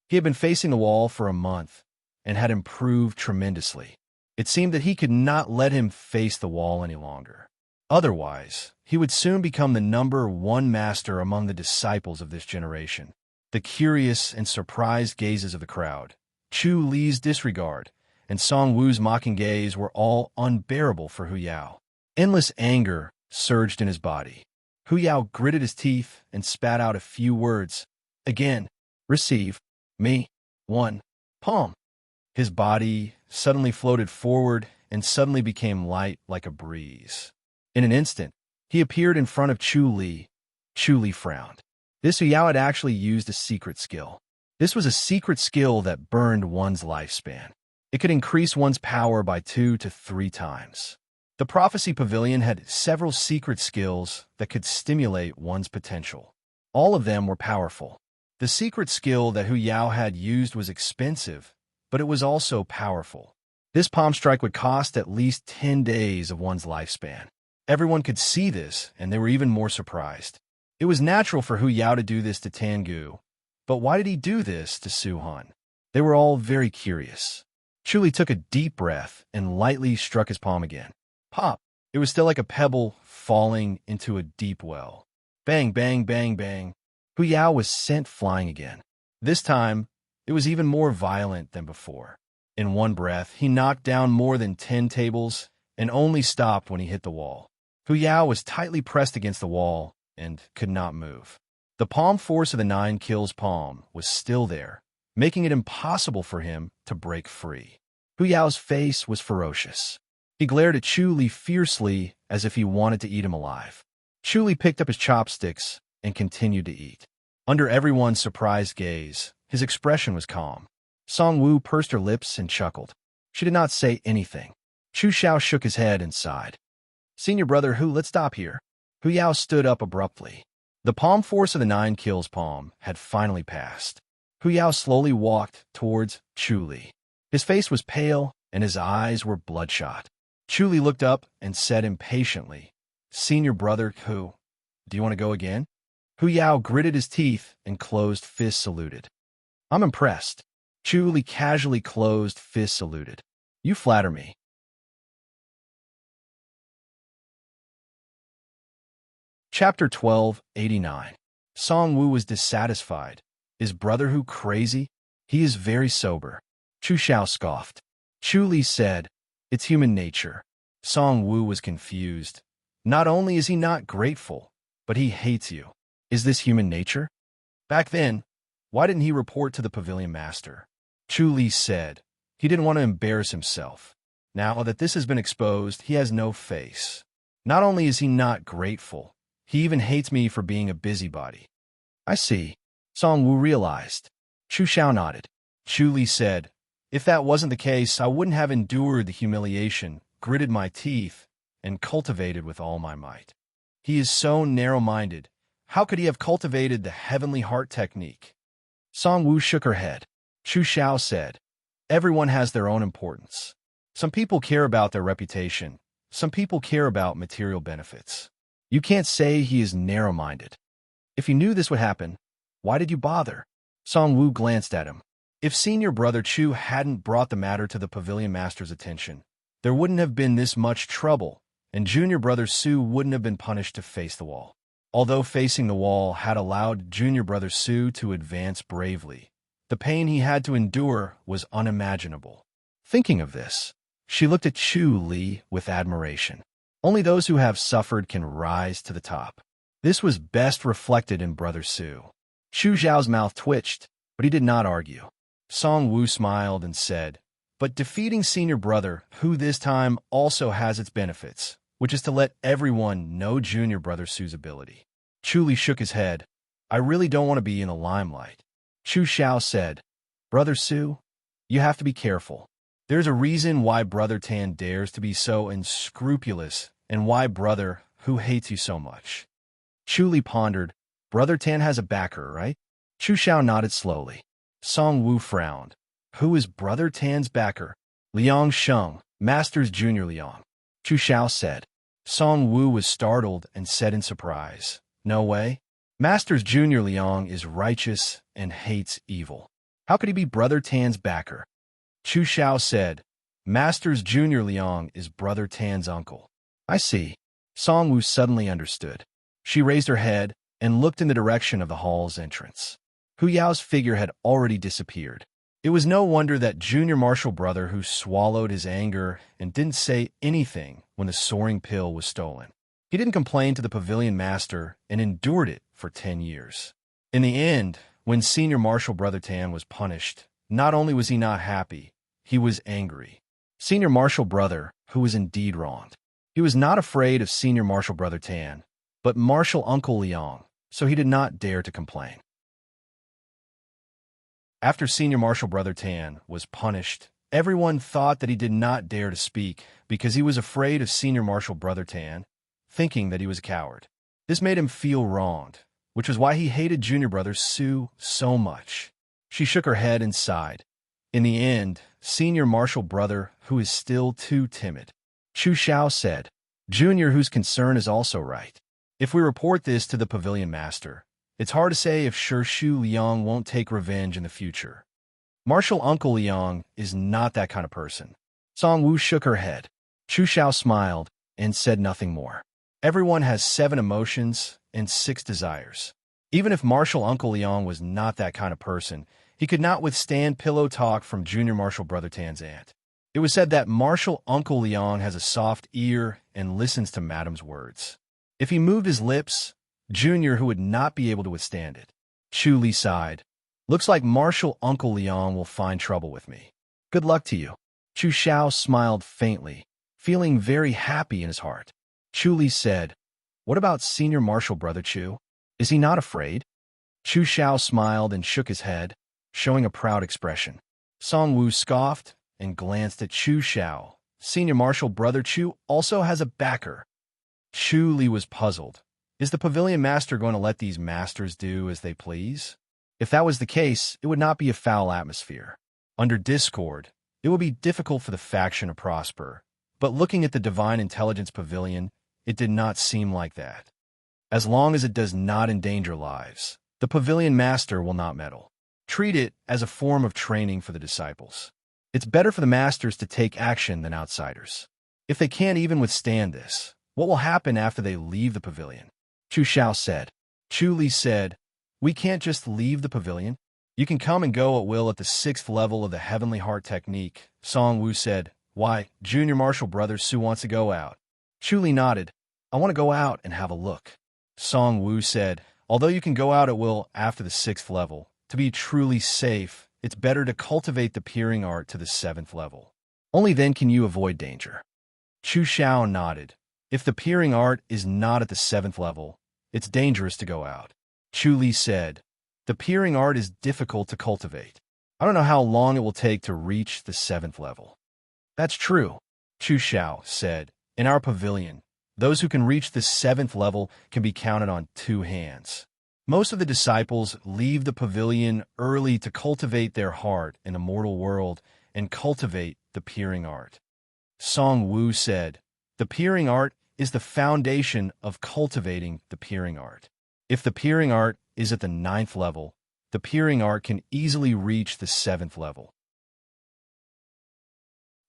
He had been facing the wall for a month and had improved tremendously. It seemed that he could not let him face the wall any longer. Otherwise, he would soon become the #1 master among the disciples of this generation. The curious and surprised gazes of the crowd, Chu Li's disregard, and Song Wu's mocking gaze were all unbearable for Hu Yao. Endless anger surged in his body. Hu Yao gritted his teeth and spat out a few words. Again, receive me 1 palm. His body suddenly floated forward and suddenly became light like a breeze. In an instant, he appeared in front of Chu Li. Chu Li frowned. This Hu Yao had actually used a secret skill. This was a secret skill that burned one's lifespan. It could increase one's power by 2 to 3 times. The Prophecy Pavilion had several secret skills that could stimulate one's potential. All of them were powerful. The secret skill that Hu Yao had used was expensive, but it was also powerful. This palm strike would cost at least 10 days of one's lifespan. Everyone could see this, and they were even more surprised. It was natural for Hu Yao to do this to Tangu, But why did he do this to Su-han? They were all very curious. Chuli took a deep breath and lightly struck his palm again. Pop! It was still like a pebble falling into a deep well. Bang, bang, bang, bang. Hu Yao was sent flying again. This time, it was even more violent than before. In one breath, he knocked down more than 10 tables and only stopped when he hit the wall. Hu Yao was tightly pressed against the wall and could not move. The palm force of the 9 kills palm was still there, making it impossible for him to break free. Hu Yao's face was ferocious. He glared at Chu Li fiercely as if he wanted to eat him alive. Chu Li picked up his chopsticks and continued to eat. Under everyone's surprised gaze, his expression was calm. Song Wu pursed her lips and chuckled. She did not say anything. Chu Xiao shook his head and sighed. Senior brother Hu, let's stop here. Hu Yao stood up abruptly. The palm force of the 9 kills palm had finally passed. Hu Yao slowly walked towards Chu Li. His face was pale and his eyes were bloodshot. Chu Li looked up and said impatiently, Senior brother Hu, do you want to go again? Hu Yao gritted his teeth and closed fist saluted. I'm impressed. Chu Li casually closed fist saluted. You flatter me. Chapter 1289. Song Wu was dissatisfied. Is brother Hu crazy? He is very sober. Chu Xiao scoffed. Chu Li said, it's human nature. Song Wu was confused. Not only is he not grateful, but he hates you. Is this human nature? Back then, why didn't he report to the pavilion master? Chu Li said. He didn't want to embarrass himself. Now that this has been exposed, he has no face. Not only is he not grateful, he even hates me for being a busybody. I see. Song Wu realized. Chu Xiao nodded. Chu Li said, if that wasn't the case, I wouldn't have endured the humiliation, gritted my teeth, and cultivated with all my might. He is so narrow-minded. How could he have cultivated the heavenly heart technique? Song Wu shook her head. Chu Xiao said, everyone has their own importance. Some people care about their reputation. Some people care about material benefits. You can't say he is narrow-minded. If you knew this would happen, why did you bother? Song Wu glanced at him. If senior brother Chu hadn't brought the matter to the pavilion master's attention, there wouldn't have been this much trouble, and junior brother Su wouldn't have been punished to face the wall. Although facing the wall had allowed junior brother Su to advance bravely, the pain he had to endure was unimaginable. Thinking of this, she looked at Chu Li with admiration. Only those who have suffered can rise to the top. This was best reflected in brother Su. Chu Xiao's mouth twitched, but he did not argue. Song Wu smiled and said, but defeating senior brother Hu this time also has its benefits, which is to let everyone know junior brother Su's ability. Chu Li shook his head. I really don't want to be in the limelight. Chu Xiao said, brother Su, you have to be careful. There's a reason why brother Tan dares to be so unscrupulous and why brother Hu hates you so much. Chu Li pondered. Brother Tan has a backer, right? Chu Xiao nodded slowly. Song Wu frowned. Who is brother Tan's backer? Liang Sheng, Master's Junior Liang. Chu Xiao said. Song Wu was startled and said in surprise, no way. Master's Junior Liang is righteous and hates evil. How could he be brother Tan's backer? Chu Xiao said, Master's Junior Liang is brother Tan's uncle. I see. Song Wu suddenly understood. She raised her head and looked in the direction of the hall's entrance. Hu Yao's figure had already disappeared. It was no wonder that junior martial brother Hu swallowed his anger and didn't say anything when the soaring pill was stolen. He didn't complain to the pavilion master and endured it for 10 years. In the end, when senior martial brother Tan was punished, not only was he not happy, he was angry. Senior martial brother Hu was indeed wronged. He was not afraid of senior martial brother Tan, but martial uncle Liang, so he did not dare to complain. After senior martial brother Tan was punished, everyone thought that he did not dare to speak because he was afraid of senior martial brother Tan, thinking that he was a coward. This made him feel wronged, which was why he hated junior brother Su so much. She shook her head and sighed. In the end, senior martial brother Hu is still too timid. Chu Xiao said, Junior Hu's concern is also right. If we report this to the pavilion master, It's hard to say if sure Shu Liang won't take revenge in the future. Martial Uncle Liang is not that kind of person. Song Wu shook her head. Chu Xiao smiled and said nothing more. Everyone has 7 emotions and 6 desires. Even if Martial Uncle Liang was not that kind of person, he could not withstand pillow talk from Junior Martial Brother Tan's aunt. It was said that Martial Uncle Liang has a soft ear and listens to Madam's words. If he moved his lips, Junior who would not be able to withstand it. Chu Li sighed. Looks like Martial Uncle Liang will find trouble with me. Good luck to you. Chu Xiao smiled faintly, feeling very happy in his heart. Chu Li said, What about Senior Martial Brother Chu? Is he not afraid? Chu Xiao smiled and shook his head, showing a proud expression. Song Wu scoffed and glanced at Chu Xiao. Senior Martial Brother Chu also has a backer. Chu Li was puzzled. Is the pavilion master going to let these masters do as they please? If that was the case, it would not be a foul atmosphere. Under discord, it would be difficult for the faction to prosper, but looking at the Divine Intelligence Pavilion, it did not seem like that. As long as it does not endanger lives, the pavilion master will not meddle. Treat it as a form of training for the disciples. It's better for the masters to take action than outsiders. If they can't even withstand this, what will happen after they leave the pavilion? Chu Xiao said. Chu Li said, We can't just leave the pavilion. You can come and go at will at the 6th level of the Heavenly Heart Technique. Song Wu said, Why, Junior Martial Brother Su wants to go out. Chu Li nodded. I want to go out and have a look. Song Wu said, Although you can go out at will after the 6th level, to be truly safe, it's better to cultivate the peering art to the 7th level. Only then can you avoid danger. Chu Xiao nodded. If the peering art is not at the 7th level, it's dangerous to go out. Chu Li said, The peering art is difficult to cultivate. I don't know how long it will take to reach the 7th level. That's true, Chu Xiao said. In our pavilion, those who can reach the 7th level can be counted on 2 hands. Most of the disciples leave the pavilion early to cultivate their heart in the mortal world and cultivate the peering art. Song Wu said, The peering art is the foundation of cultivating the peering art. If the peering art is at the 9th level, the peering art can easily reach the 7th level.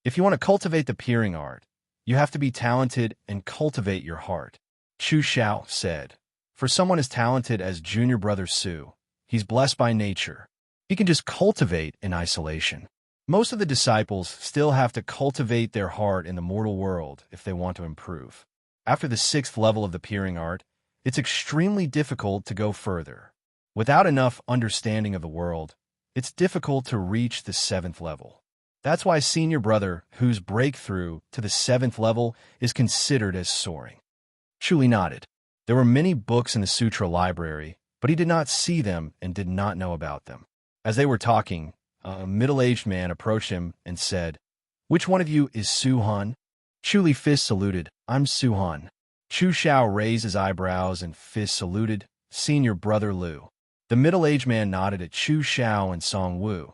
If you want to cultivate the peering art, you have to be talented and cultivate your heart. Chu Xiao said, For someone as talented as Junior Brother Su, he's blessed by nature. He can just cultivate in isolation. Most of the disciples still have to cultivate their heart in the mortal world if they want to improve. After the 6th level of the peering art, it's extremely difficult to go further. Without enough understanding of the world, it's difficult to reach the 7th level. That's why Senior Brother, whose breakthrough to the 7th level is considered as soaring. Chu Li nodded. There were many books in the Sutra library, but he did not see them and did not know about them. As they were talking, a middle-aged man approached him and said, Which one of you is Su Han? Chu Li fist saluted, I'm Su Han. Chu Xiao raised his eyebrows and fist saluted, Senior Brother Lu. The middle-aged man nodded at Chu Xiao and Song Wu,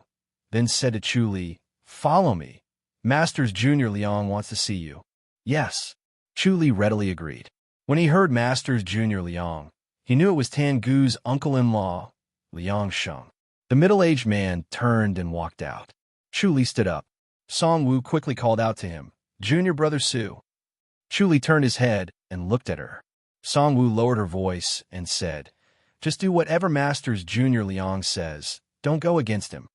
then said to Chu Li, Follow me. Masters Junior Liang wants to see you. Yes. Chu Li readily agreed. When he heard Masters Junior Liang, he knew it was Tan Gu's uncle-in-law, Liang Sheng. The middle-aged man turned and walked out. Chu Li stood up. Song Wu quickly called out to him, Junior Brother Su. Chu Li turned his head and looked at her. Song Wu lowered her voice and said, Just do whatever Masters Junior Liang says. Don't go against him.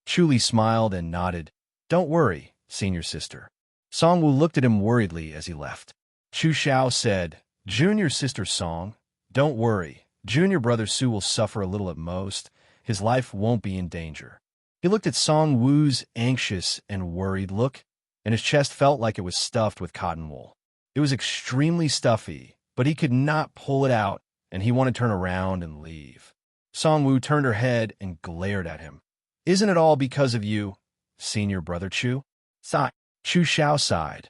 Chu Li smiled and nodded. Don't worry, senior sister. Song Wu looked at him worriedly as he left. Chu Xiao said, Junior sister Song, don't worry. Junior Brother Su will suffer a little at most. His life won't be in danger. He looked at Song Wu's anxious and worried look, and his chest felt like it was stuffed with cotton wool. It was extremely stuffy, but he could not pull it out, and he wanted to turn around and leave. Song Wu turned her head and glared at him. Isn't it all because of you, Senior Brother Chu? Sigh. Chu Xiao sighed.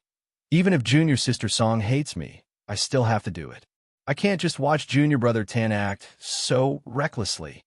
Even if Junior Sister Song hates me, I still have to do it. I can't just watch Junior Brother Tan act so recklessly.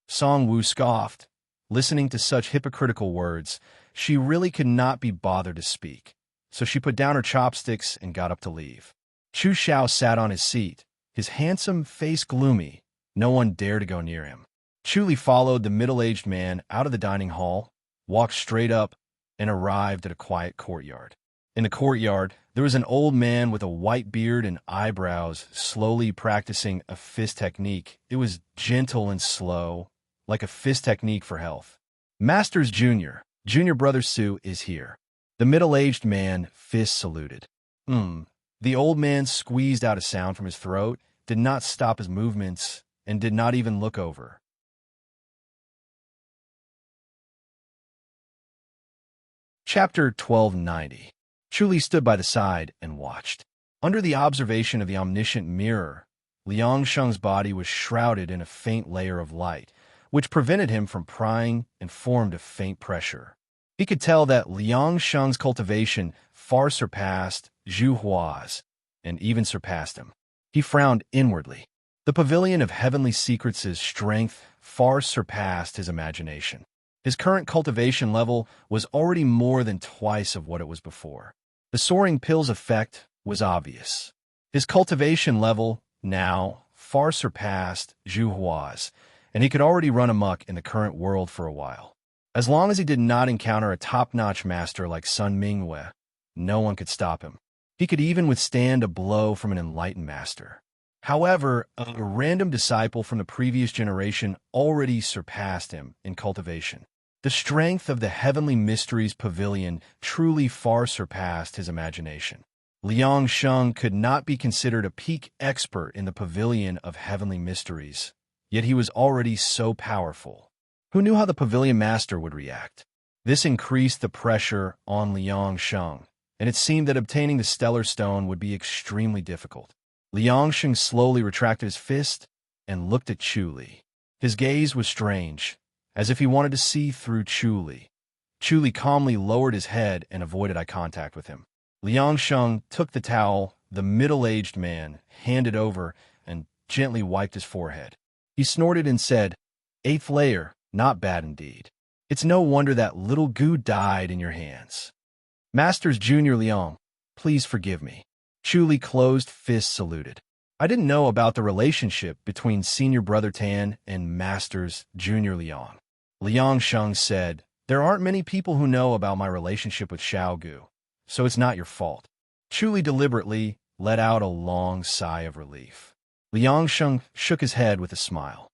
Song Wu scoffed. Listening to such hypocritical words, she really could not be bothered to speak, so she put down her chopsticks and got up to leave. Chu Xiao sat on his seat, his handsome face gloomy, No one dared to go near him. Chu followed the middle-aged man out of the dining hall, walked straight up, and arrived at a quiet courtyard. In the courtyard, there was an old man with a white beard and eyebrows slowly practicing a fist technique. It was gentle and slow, like a fist technique for health. Masters Junior Brother Sue is here. The middle-aged man fist saluted. The old man squeezed out a sound from his throat, did not stop his movements, and did not even look over. Chapter 1290. Chu stood by the side and watched. Under the observation of the omniscient mirror, Liang Sheng's body was shrouded in a faint layer of light, which prevented him from prying and formed a faint pressure. He could tell that Liang Sheng's cultivation far surpassed Zhu Hua's, and even surpassed him. He frowned inwardly. The pavilion of heavenly secrets' strength far surpassed his imagination. His current cultivation level was already more than twice of what it was before. The soaring pills effect was obvious. His cultivation level, now, far surpassed Zhu Hua's, and he could already run amok in the current world for a while. As long as he did not encounter a top-notch master like Sun Mingwei, no one could stop him. He could even withstand a blow from an enlightened master. However, a random disciple from the previous generation already surpassed him in cultivation. The strength of the Heavenly Mysteries Pavilion truly far surpassed his imagination. Liang Sheng could not be considered a peak expert in the Pavilion of Heavenly Mysteries, yet he was already so powerful. Who knew how the Pavilion Master would react? This increased the pressure on Liang Sheng, and it seemed that obtaining the Stellar Stone would be extremely difficult. Liang Sheng slowly retracted his fist and looked at Chu Li. His gaze was strange, as if he wanted to see through Chu Li. Chu Li calmly lowered his head and avoided eye contact with him. Liang Sheng took the towel the middle-aged man handed over and gently wiped his forehead. He snorted and said, "Eighth layer, not bad indeed. It's no wonder that little Gu died in your hands. Masters Junior Liang, please forgive me." Chu Li closed fist saluted. I didn't know about the relationship between Senior Brother Tan and Masters Junior Liang. Liang Sheng said, "There aren't many people who know about my relationship with Xiao Gu, so it's not your fault." Chu Li deliberately let out a long sigh of relief. Liang Sheng shook his head with a smile.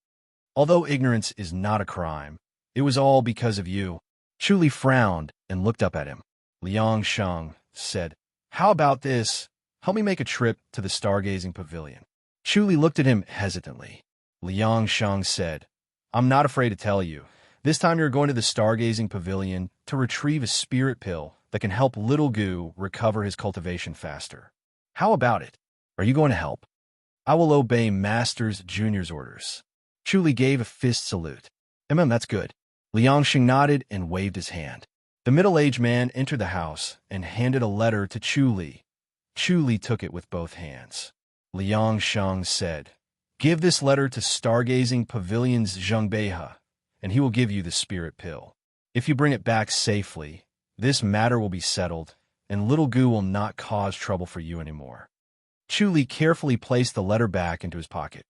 "Although ignorance is not a crime, it was all because of you." Chu Li frowned and looked up at him. Liang Sheng said, "How about this? Help me make a trip to the Stargazing Pavilion." Chu Li looked at him hesitantly. Liang Sheng said, "I'm not afraid to tell you. This time you're going to the Stargazing Pavilion to retrieve a spirit pill that can help Little Gu recover his cultivation faster. How about it? Are you going to help?" "I will obey Masters Junior's orders." Chu Li gave a fist salute. That's good." Liang Sheng nodded and waved his hand. The middle-aged man entered the house and handed a letter to Chu Li. Chu Li took it with both hands. Liang Sheng said, "Give this letter to Stargazing Pavilion's Zheng Beihe, and he will give you the spirit pill. If you bring it back safely, this matter will be settled, and Little Gu will not cause trouble for you anymore." Chu Li carefully placed the letter back into his pocket.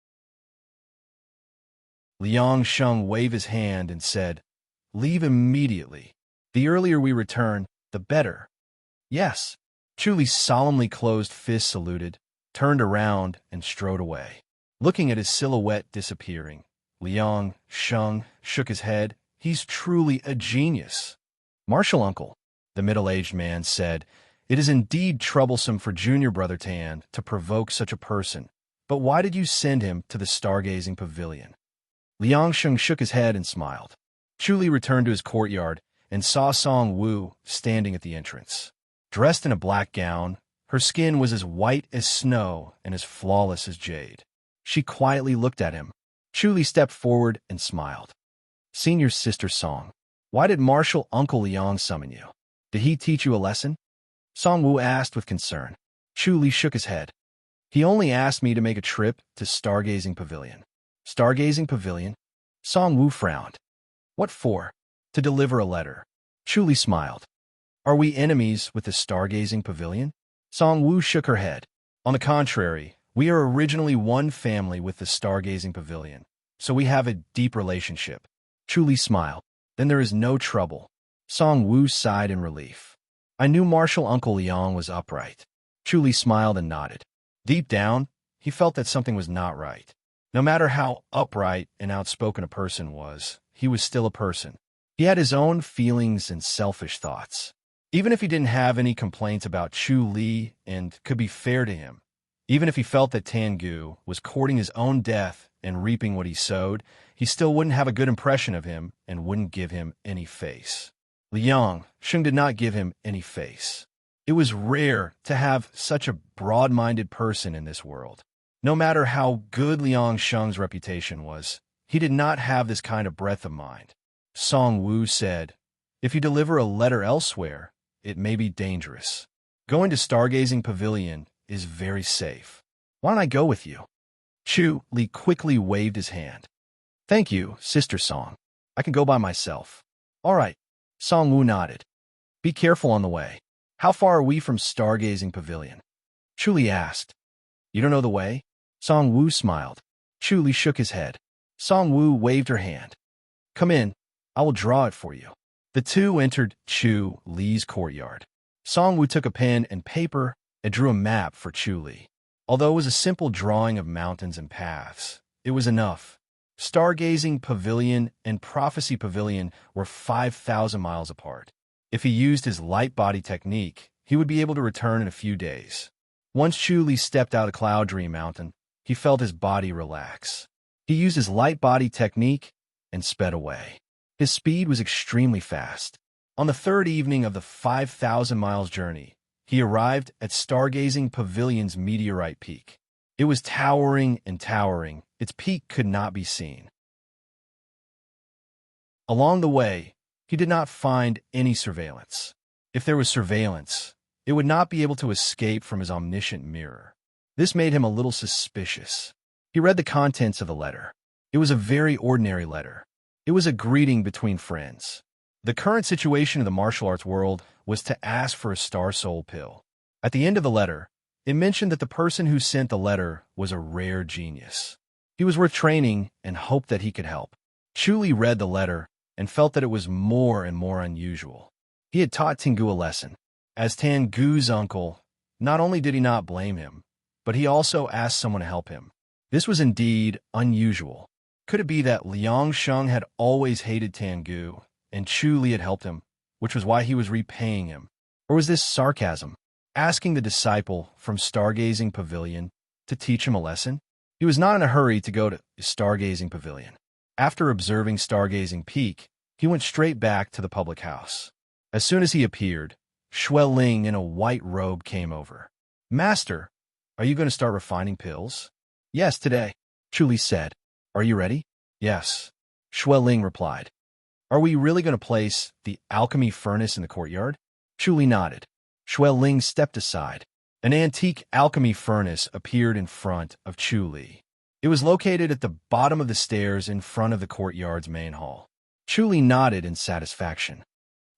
Liang Sheng waved his hand and said, "Leave immediately. The earlier we return, the better." "Yes." Chu Li solemnly closed fist saluted, turned around, and strode away. Looking at his silhouette disappearing, Liang Sheng shook his head. "He's truly a genius." "Martial uncle," the middle-aged man said, "it is indeed troublesome for Junior Brother Tan to provoke such a person, but why did you send him to the Stargazing Pavilion?" Liang Sheng shook his head and smiled. Chu Li returned to his courtyard and saw Song Wu standing at the entrance. Dressed in a black gown, her skin was as white as snow and as flawless as jade. She quietly looked at him. Chu Li stepped forward and smiled. "Senior Sister Song, why did Martial Uncle Liang summon you? Did he teach you a lesson?" Song Wu asked with concern. Chu Li shook his head. "He only asked me to make a trip to Stargazing Pavilion." "Stargazing Pavilion?" Song Wu frowned. "What for?" "To deliver a letter." Chu Li smiled. "Are we enemies with the Stargazing Pavilion?" Song Wu shook her head. "On the contrary, We are originally one family with the stargazing pavilion, so we have a deep relationship. Chu Li smiled. Then there is no trouble. Song Wu sighed in relief. I knew Martial Uncle Liang was upright. Chu Li smiled and nodded. Deep down, he felt that something was not right. No matter how upright and outspoken a person was, he was still a person. He had his own feelings and selfish thoughts. Even if he didn't have any complaints about Chu Li and could be fair to him, even if he felt that Tangu was courting his own death and reaping what he sowed, he still wouldn't have a good impression of him and wouldn't give him any face. Liang Sheng did not give him any face. It was rare to have such a broad-minded person in this world. No matter how good Liang Sheng's reputation was, he did not have this kind of breadth of mind. Song Wu said, "If you deliver a letter elsewhere, it may be dangerous. Going to Stargazing Pavilion is very safe. Why don't I go with you?" Chu Li quickly waved his hand. "Thank you, Sister Song. I can go by myself." "All right." Song Wu nodded. "Be careful on the way. How far are we from Stargazing Pavilion?" Chu Li asked. "You don't know the way?" Song Wu smiled. Chu Li shook his head. Song Wu waved her hand. "Come in. I will draw it for you." The two entered Chu Li's courtyard. Song Wu took a pen and paper and drew a map for Chu Li. Although it was a simple drawing of mountains and paths, it was enough. Stargazing Pavilion and Prophecy Pavilion were 5,000 miles apart. If he used his light body technique, he would be able to return in a few days. Once Chu Li stepped out of Cloud Dream Mountain, he felt his body relax. He used his light body technique and sped away. His speed was extremely fast. On the third evening of the 5,000 miles journey, he arrived at Stargazing Pavilion's meteorite peak. It was towering and towering. Its peak could not be seen. Along the way, he did not find any surveillance. If there was surveillance, it would not be able to escape from his omniscient mirror. This made him a little suspicious. He read the contents of the letter. It was a very ordinary letter. It was a greeting between friends. The current situation in the martial arts world was to ask for a Star Soul pill. At the end of the letter, it mentioned that the person who sent the letter was a rare genius. He was worth training and hoped that he could help. Chu Li read the letter and felt that it was more and more unusual. He had taught Tangu a lesson. As Tangu's uncle, not only did he not blame him, but he also asked someone to help him. This was indeed unusual. Could it be that Liang Sheng had always hated Tangu, and Chu Li had helped him, which was why he was repaying him? Or was this sarcasm, asking the disciple from Stargazing Pavilion to teach him a lesson? He was not in a hurry to go to Stargazing Pavilion. After observing Stargazing Peak, he went straight back to the public house. As soon as he appeared, Xue Ling in a white robe came over. "Master, are you going to start refining pills?" "Yes, today," Chu Li said. "Are you ready?" "Yes," Xue Ling replied. "Are we really going to place the alchemy furnace in the courtyard?" Chu Li nodded. Xue Ling stepped aside. An antique alchemy furnace appeared in front of Chu Li. It was located at the bottom of the stairs in front of the courtyard's main hall. Chu Li nodded in satisfaction.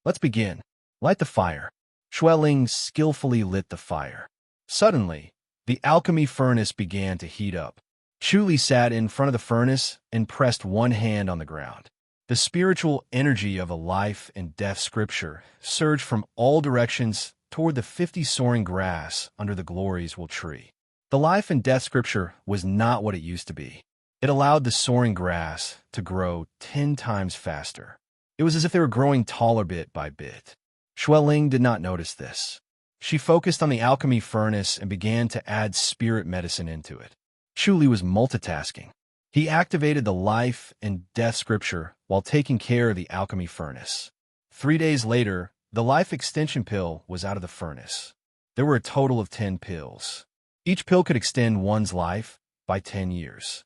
"Let's begin. Light the fire." Xue Ling skillfully lit the fire. Suddenly, the alchemy furnace began to heat up. Chu Li sat in front of the furnace and pressed one hand on the ground. The spiritual energy of a life and death scripture surged from all directions toward the 50 soaring grass under the glories will tree. The life and death scripture was not what it used to be. It allowed the soaring grass to grow 10 times faster. It was as if they were growing taller bit by bit. Xue Ling did not notice this. She focused on the alchemy furnace and began to add spirit medicine into it. Chu Li was multitasking. He activated the life and death scripture while taking care of the alchemy furnace. 3 days later, the life extension pill was out of the furnace. There were a total of 10 pills. Each pill could extend one's life by 10 years.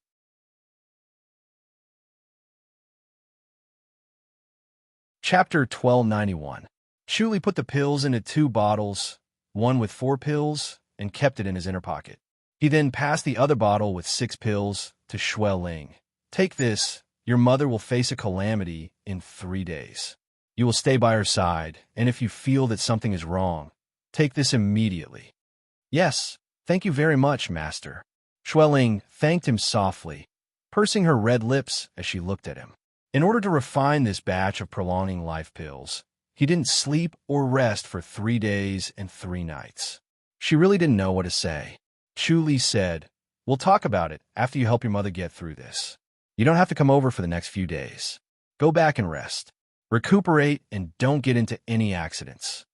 Chapter 1291. Chu Li put the pills into 2 bottles, one with 4 pills, and kept it in his inner pocket. He then passed the other bottle with 6 pills to Xue Ling. "Take this. Your mother will face a calamity in 3 days. You will stay by her side, and if you feel that something is wrong, take this immediately." "Yes, thank you very much, Master." Xueling thanked him softly, pursing her red lips as she looked at him. In order to refine this batch of prolonging life pills, he didn't sleep or rest for 3 days and 3 nights. She really didn't know what to say. Chu Li said, "We'll talk about it after you help your mother get through this. You don't have to come over for the next few days. Go back and rest. Recuperate and don't get into any accidents."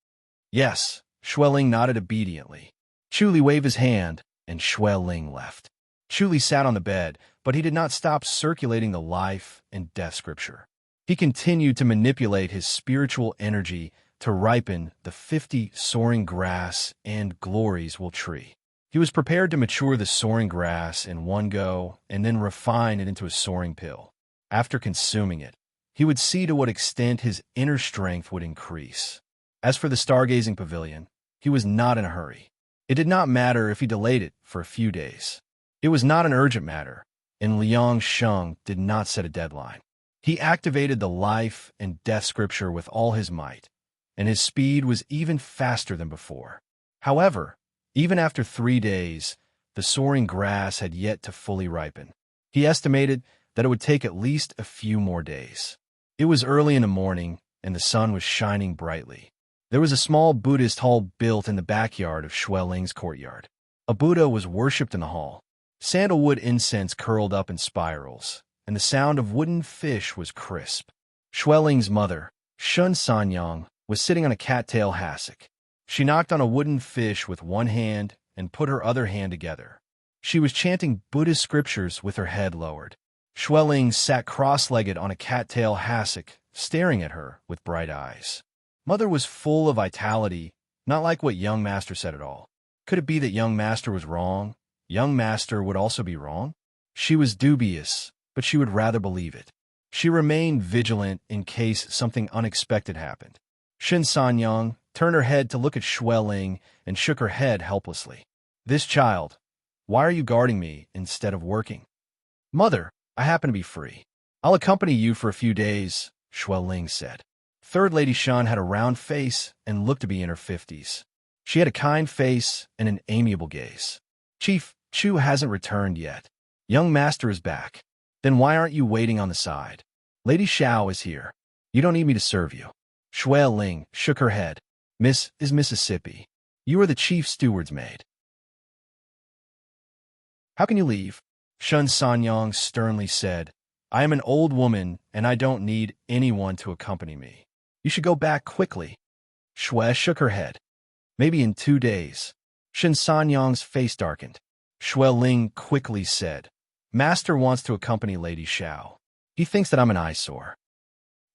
"Yes," Xueling nodded obediently. Chu Li waved his hand, and Xueling left. Chu Li sat on the bed, but he did not stop circulating the life and death scripture. He continued to manipulate his spiritual energy to ripen the 50 soaring grass and glories will tree. He was prepared to mature the soaring grass in one go and then refine it into a soaring pill. After consuming it, he would see to what extent his inner strength would increase. As for the stargazing pavilion, he was not in a hurry. It did not matter if he delayed it for a few days. It was not an urgent matter, and Liang Sheng did not set a deadline. He activated the life and death scripture with all his might, and his speed was even faster than before. However, even after 3 days, the soaring grass had yet to fully ripen. He estimated that it would take at least a few more days. It was early in the morning, and the sun was shining brightly. There was a small Buddhist hall built in the backyard of Xueling's courtyard. A Buddha was worshipped in the hall. Sandalwood incense curled up in spirals, and the sound of wooden fish was crisp. Xueling's mother, Shun Sanyang, was sitting on a cattail hassock. She knocked on a wooden fish with one hand and put her other hand together. She was chanting Buddhist scriptures with her head lowered. Xueling sat cross-legged on a cattail hassock, staring at her with bright eyes. Mother was full of vitality, not like what young master said at all. Could it be that young master was wrong? Young master would also be wrong? She was dubious, but she would rather believe it. She remained vigilant in case something unexpected happened. Shin Sanyang turned her head to look at Xueling and shook her head helplessly. "This child, why are you guarding me instead of working?" "Mother, I happen to be free. I'll accompany you for a few days," Xueling said. Third Lady Shun had a round face and looked to be in her 50s. She had a kind face and an amiable gaze. "Chief, Chu hasn't returned yet. Young master is back. Then why aren't you waiting on the side? Lady Xiao is here. You don't need me to serve you." Xueling shook her head. "Miss is Mississippi. You are the chief steward's maid." "How can you leave?" Shun Sanyang sternly said. "I am an old woman, and I don't need anyone to accompany me. You should go back quickly." Xue shook her head. "Maybe in 2 days." Shin Sanyang's face darkened. Xueling quickly said, "Master wants to accompany Lady Xiao. He thinks that I'm an eyesore."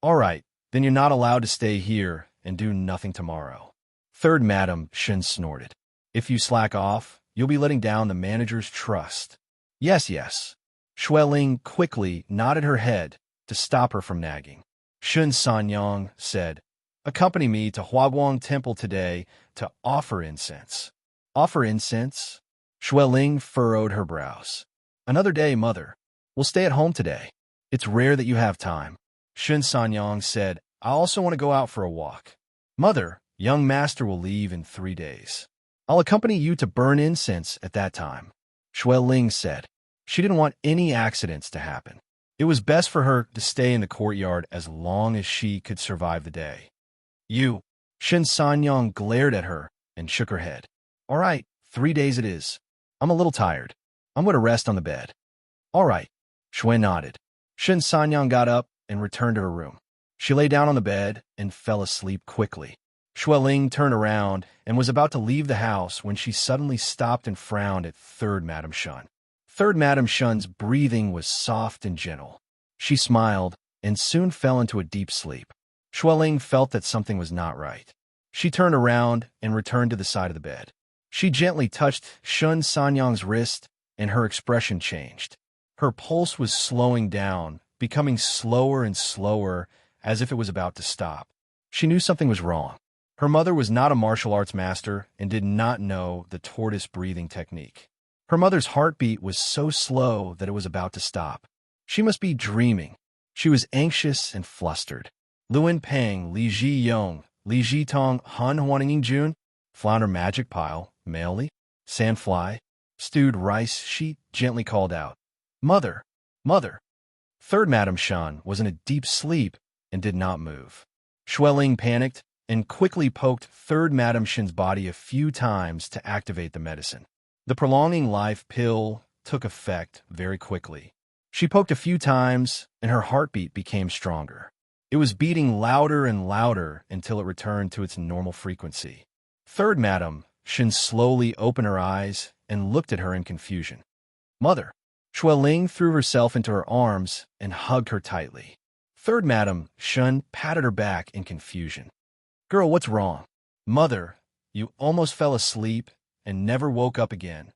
"All right, then you're not allowed to stay here and do nothing tomorrow." Third Madam Shin snorted. "If you slack off, you'll be letting down the manager's trust." Yes. Xueling quickly nodded her head to stop her from nagging. Shun Sanyang said, "Accompany me to Huaguang Temple today to offer incense." "Offer incense?" Xueling furrowed her brows. "Another day, mother. We'll stay at home today. It's rare that you have time." Shun Sanyang said, "I also want to go out for a walk." "Mother, young master will leave in 3 days. I'll accompany you to burn incense at that time." Xueling said. She didn't want any accidents to happen. It was best for her to stay in the courtyard as long as she could survive the day. "You." Shin Sanyang glared at her and shook her head. "All right, 3 days it is. I'm a little tired. I'm going to rest on the bed." "All right." Xue nodded. Shin Sanyang got up and returned to her room. She lay down on the bed and fell asleep quickly. Xueling turned around and was about to leave the house when she suddenly stopped and frowned at Third Madam Shun. Third Madam Shun's breathing was soft and gentle. She smiled and soon fell into a deep sleep. Xueling felt that something was not right. She turned around and returned to the side of the bed. She gently touched Shun Sanyang's wrist, and her expression changed. Her pulse was slowing down, becoming slower and slower, as if it was about to stop. She knew something was wrong. Her mother was not a martial arts master and did not know the tortoise breathing technique. Her mother's heartbeat was so slow that it was about to stop. She must be dreaming. She was anxious and flustered. Luan Peng, Li Ji Yong, Li Ji Tong, Han Huaning Jun, Flounder Magic Pile, Mail Li, Sandfly, stewed rice, she gently called out, "Mother, mother." Third Madam Shan was in a deep sleep and did not move. Ling panicked and quickly poked Third Madam Shan's body a few times to activate the medicine. The prolonging life pill took effect very quickly. She poked a few times, and her heartbeat became stronger. It was beating louder and louder until it returned to its normal frequency. Third Madam Shan slowly opened her eyes and looked at her in confusion. "Mother." Ling threw herself into her arms and hugged her tightly. Third Madam Shan patted her back in confusion. "Girl, what's wrong?" "Mother, you almost fell asleep and never woke up again,"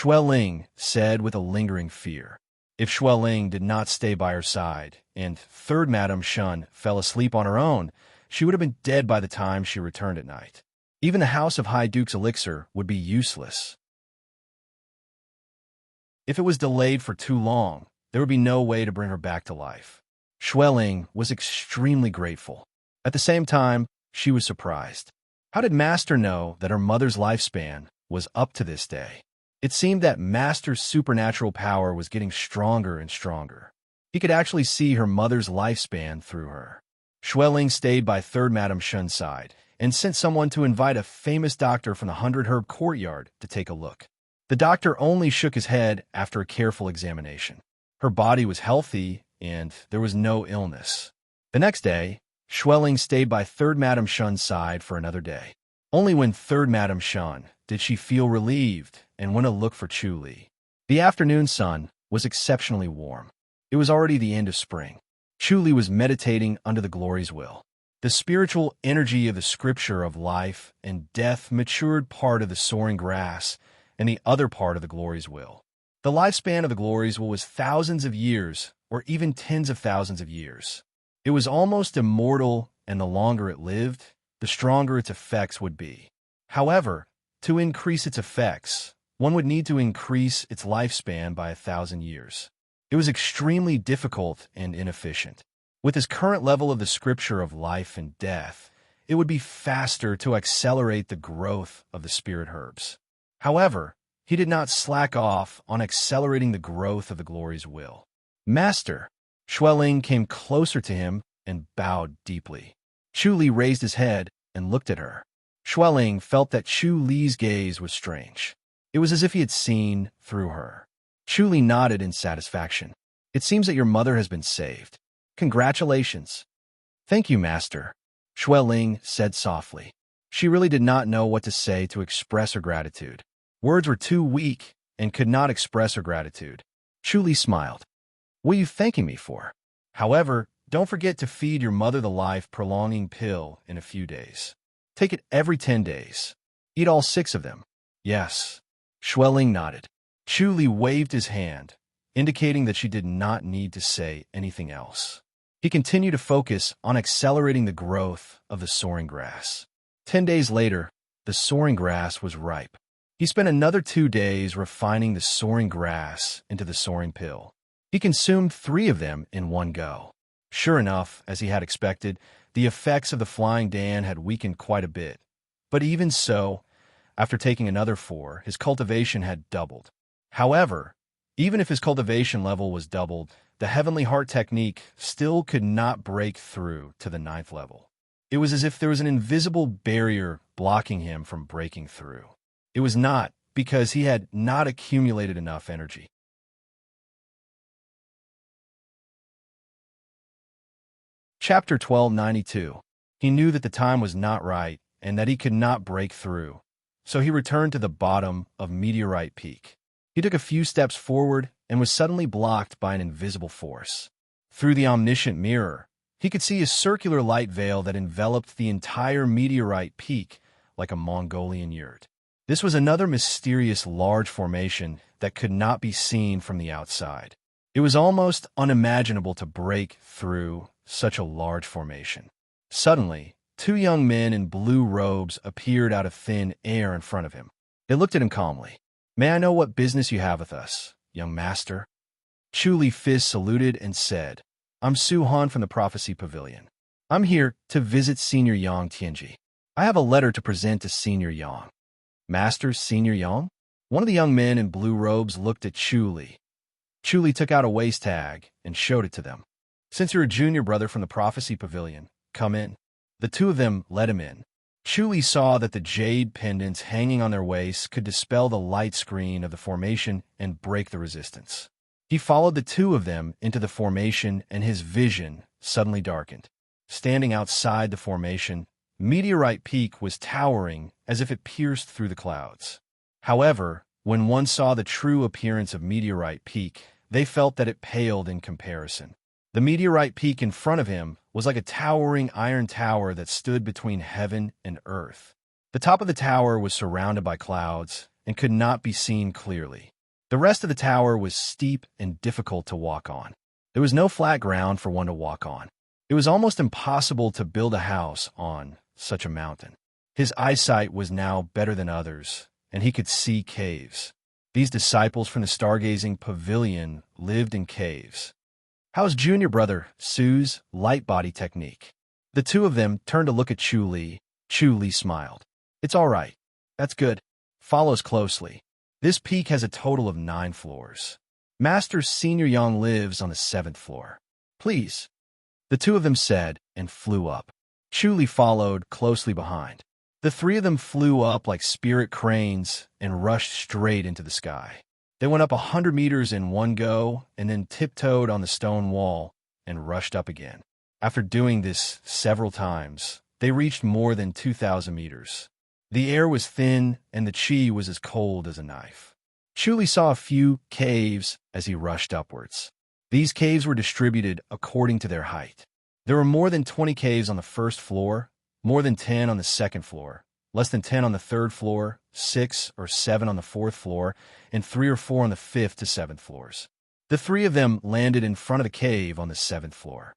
Ling said with a lingering fear. If Ling did not stay by her side, and Third Madam Shan fell asleep on her own, she would have been dead by the time she returned at night. Even the House of High Duke's elixir would be useless. If it was delayed for too long, there would be no way to bring her back to life. Ling was extremely grateful. At the same time, she was surprised. How did Master know that her mother's lifespan was up to this day? It seemed that Master's supernatural power was getting stronger and stronger. He could actually see her mother's lifespan through her. Ling stayed by Third Madam Shan's side and sent someone to invite a famous doctor from the 100 Herb Courtyard to take a look. The doctor only shook his head after a careful examination. Her body was healthy and there was no illness. The next day, Ling stayed by Third Madam Shan's side for another day. Only when Third Madam Shan did she feel relieved and went to look for Li. The afternoon sun was exceptionally warm. It was already the end of spring. Li was meditating under the glory's will. The spiritual energy of the scripture of life and death matured part of the soaring grass and the other part of the glory's will. The lifespan of the glory's will was thousands of years or even tens of thousands of years. It was almost immortal, and the longer it lived, the stronger its effects would be. However, to increase its effects, one would need to increase its lifespan by 1,000 years. It was extremely difficult and inefficient. With his current level of the scripture of life and death, it would be faster to accelerate the growth of the spirit herbs. However, he did not slack off on accelerating the growth of the glory's will. "Master." Ling came closer to him and bowed deeply. Li raised his head and looked at her. Ling felt that Li's gaze was strange. It was as if he had seen through her. Li nodded in satisfaction. "It seems that your mother has been saved. Congratulations." "Thank you, Master," Ling said softly. She really did not know what to say to express her gratitude. Words were too weak and could not express her gratitude. Li smiled. "What are you thanking me for? However, don't forget to feed your mother the life-prolonging pill in a few days. Take it every 10 days. Eat all 6 of them." "Yes." Ling nodded. Li waved his hand, indicating that she did not need to say anything else. He continued to focus on accelerating the growth of the soaring grass. 10 days later, the soaring grass was ripe. He spent another 2 days refining the soaring grass into the soaring pill. He consumed 3 of them in one go. Sure enough, as he had expected, the effects of the flying Dan had weakened quite a bit. But even so, after taking another 4, his cultivation had doubled. However, even if his cultivation level was doubled, the Heavenly Heart technique still could not break through to the 9th level. It was as if there was an invisible barrier blocking him from breaking through. It was not because he had not accumulated enough energy. Chapter 1292. He knew that the time was not right and that he could not break through, so he returned to the bottom of Meteorite Peak. He took a few steps forward and was suddenly blocked by an invisible force. Through the omniscient mirror, he could see a circular light veil that enveloped the entire Meteorite Peak like a Mongolian yurt. This was another mysterious large formation that could not be seen from the outside. It was almost unimaginable to break through such a large formation. Suddenly, 2 young men in blue robes appeared out of thin air in front of him. They looked at him calmly. "May I know what business you have with us, young master?" Li Fizz saluted and said, "I'm Su Han from the Prophecy Pavilion. I'm here to visit Senior Yang Tianji. I have a letter to present to Senior Yang." "Master Senior Yang?" One of the young men in blue robes looked at Chuli. Chuli took out a waist tag and showed it to them. "Since you're a junior brother from the Prophecy Pavilion, come in." The two of them let him in. Chuli saw that the jade pendants hanging on their waists could dispel the light screen of the formation and break the resistance. He followed the two of them into the formation, and his vision suddenly darkened. Standing outside the formation, Meteorite Peak was towering as if it pierced through the clouds. However, when one saw the true appearance of Meteorite Peak, they felt that it paled in comparison. The Meteorite Peak in front of him was like a towering iron tower that stood between heaven and earth. The top of the tower was surrounded by clouds and could not be seen clearly. The rest of the tower was steep and difficult to walk on. There was no flat ground for one to walk on. It was almost impossible to build a house on such a mountain. His eyesight was now better than others, and he could see caves. These disciples from the Stargazing Pavilion lived in caves. "How's junior brother Sue's light body technique?" The two of them turned to look at Chuli. Chuli smiled. "It's all right. That's good. Follows closely. This peak has a total of 9 floors. Master Senior Yang lives on the 7th floor. Please." The two of them said and flew up. Chuli followed closely behind. The three of them flew up like spirit cranes and rushed straight into the sky. They went up 100 meters in one go and then tiptoed on the stone wall and rushed up again. After doing this several times, they reached more than 2,000 meters. The air was thin and the chi was as cold as a knife. Chuli saw a few caves as he rushed upwards. These caves were distributed according to their height. There were more than 20 caves on the 1st floor, more than 10 on the 2nd floor, less than 10 on the 3rd floor, 6 or 7 on the 4th floor, and 3 or 4 on the 5th to 7th floors. The three of them landed in front of the cave on the 7th floor.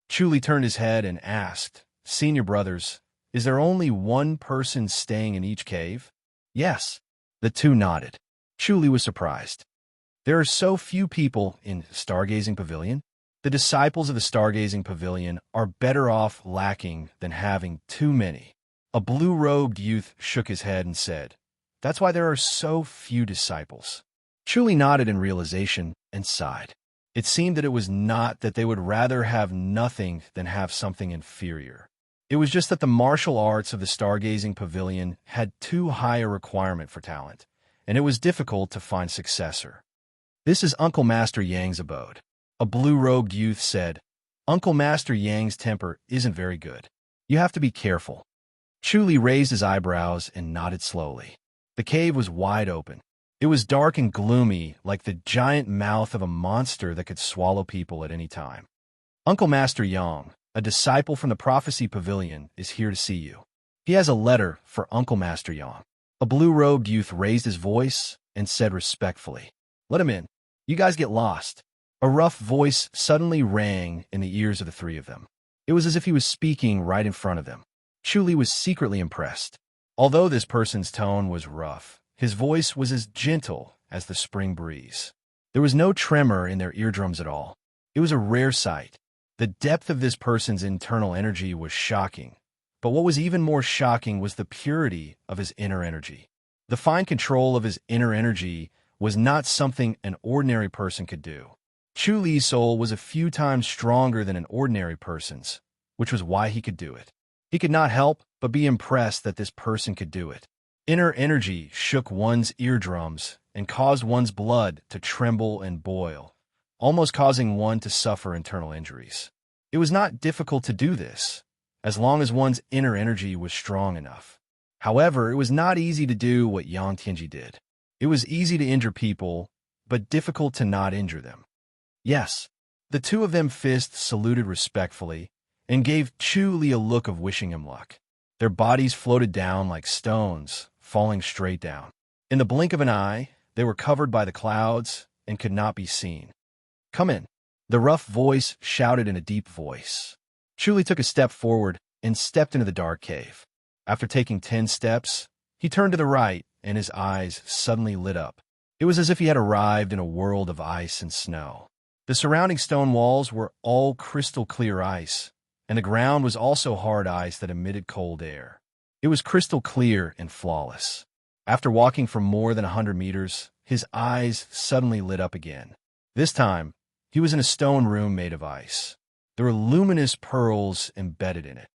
Chuli turned his head and asked, "Senior brothers, is there only one person staying in each cave?" "Yes." The two nodded. Chuli was surprised. "There are so few people in Stargazing Pavilion? The disciples of the Stargazing Pavilion are better off lacking than having too many." A blue-robed youth shook his head and said, "That's why there are so few disciples." Chuli nodded in realization and sighed. It seemed that it was not that they would rather have nothing than have something inferior. It was just that the martial arts of the Stargazing Pavilion had too high a requirement for talent, and it was difficult to find successor. "This is Uncle Master Yang's abode," a blue-robed youth said. "Uncle Master Yang's temper isn't very good. You have to be careful." Chuli raised his eyebrows and nodded slowly. The cave was wide open. It was dark and gloomy, like the giant mouth of a monster that could swallow people at any time. "Uncle Master Yang, a disciple from the Prophecy Pavilion, is here to see you. He has a letter for Uncle Master Yang." A blue-robed youth raised his voice and said respectfully, "Let him in. You guys get lost." A rough voice suddenly rang in the ears of the three of them. It was as if he was speaking right in front of them. Chuli was secretly impressed. Although this person's tone was rough, his voice was as gentle as the spring breeze. There was no tremor in their eardrums at all. It was a rare sight. The depth of this person's internal energy was shocking, but what was even more shocking was the purity of his inner energy. The fine control of his inner energy was not something an ordinary person could do. Chuli's soul was a few times stronger than an ordinary person's, which was why he could do it. He could not help but be impressed that this person could do it. Inner energy shook one's eardrums and caused one's blood to tremble and boil, almost causing one to suffer internal injuries. It was not difficult to do this, as long as one's inner energy was strong enough. However, it was not easy to do what Yang Tianji did. It was easy to injure people, but difficult to not injure them. "Yes." The two of them fists saluted respectfully and gave Chuli a look of wishing him luck. Their bodies floated down like stones, falling straight down. In the blink of an eye, they were covered by the clouds and could not be seen. "Come in." The rough voice shouted in a deep voice. Chuli took a step forward and stepped into the dark cave. After taking 10 steps, he turned to the right and his eyes suddenly lit up. It was as if he had arrived in a world of ice and snow. The surrounding stone walls were all crystal clear ice, and the ground was also hard ice that emitted cold air. It was crystal clear and flawless. After walking for more than 100 meters, his eyes suddenly lit up again. This time, he was in a stone room made of ice. There were luminous pearls embedded in it.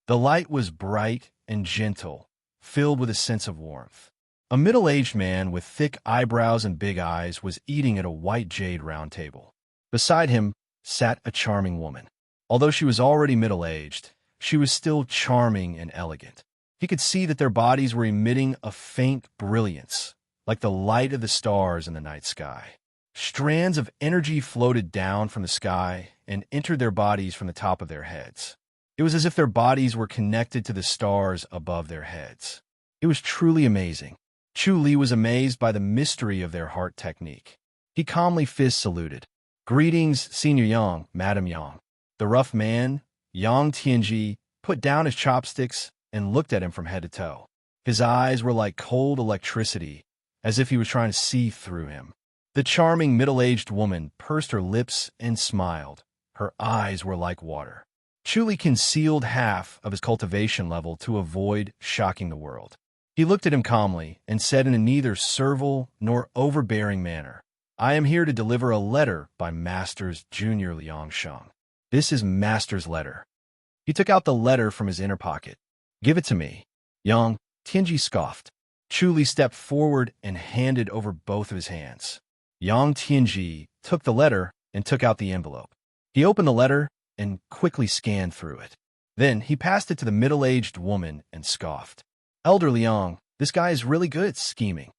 The light was bright and gentle, filled with a sense of warmth. A middle-aged man with thick eyebrows and big eyes was eating at a white jade round table. Beside him sat a charming woman. Although she was already middle-aged, she was still charming and elegant. He could see that their bodies were emitting a faint brilliance, like the light of the stars in the night sky. Strands of energy floated down from the sky and entered their bodies from the top of their heads. It was as if their bodies were connected to the stars above their heads. It was truly amazing. Chu Li was amazed by the mystery of their heart technique. He calmly fist saluted. "Greetings, Senior Yang, Madam Yang." The rough man, Yang Tianji, put down his chopsticks and looked at him from head to toe. His eyes were like cold electricity, as if he was trying to see through him. The charming middle-aged woman pursed her lips and smiled. Her eyes were like water. Chu Li concealed half of his cultivation level to avoid shocking the world. He looked at him calmly and said in a neither servile nor overbearing manner, "I am here to deliver a letter by Masters Junior Liang Sheng. This is Master's letter." He took out the letter from his inner pocket. "Give it to me." Yang Tianji scoffed. Chu Li stepped forward and handed over both of his hands. Yang Tianji took the letter and took out the envelope. He opened the letter and quickly scanned through it. Then he passed it to the middle-aged woman and scoffed. "Elder Liang, this guy is really good at scheming."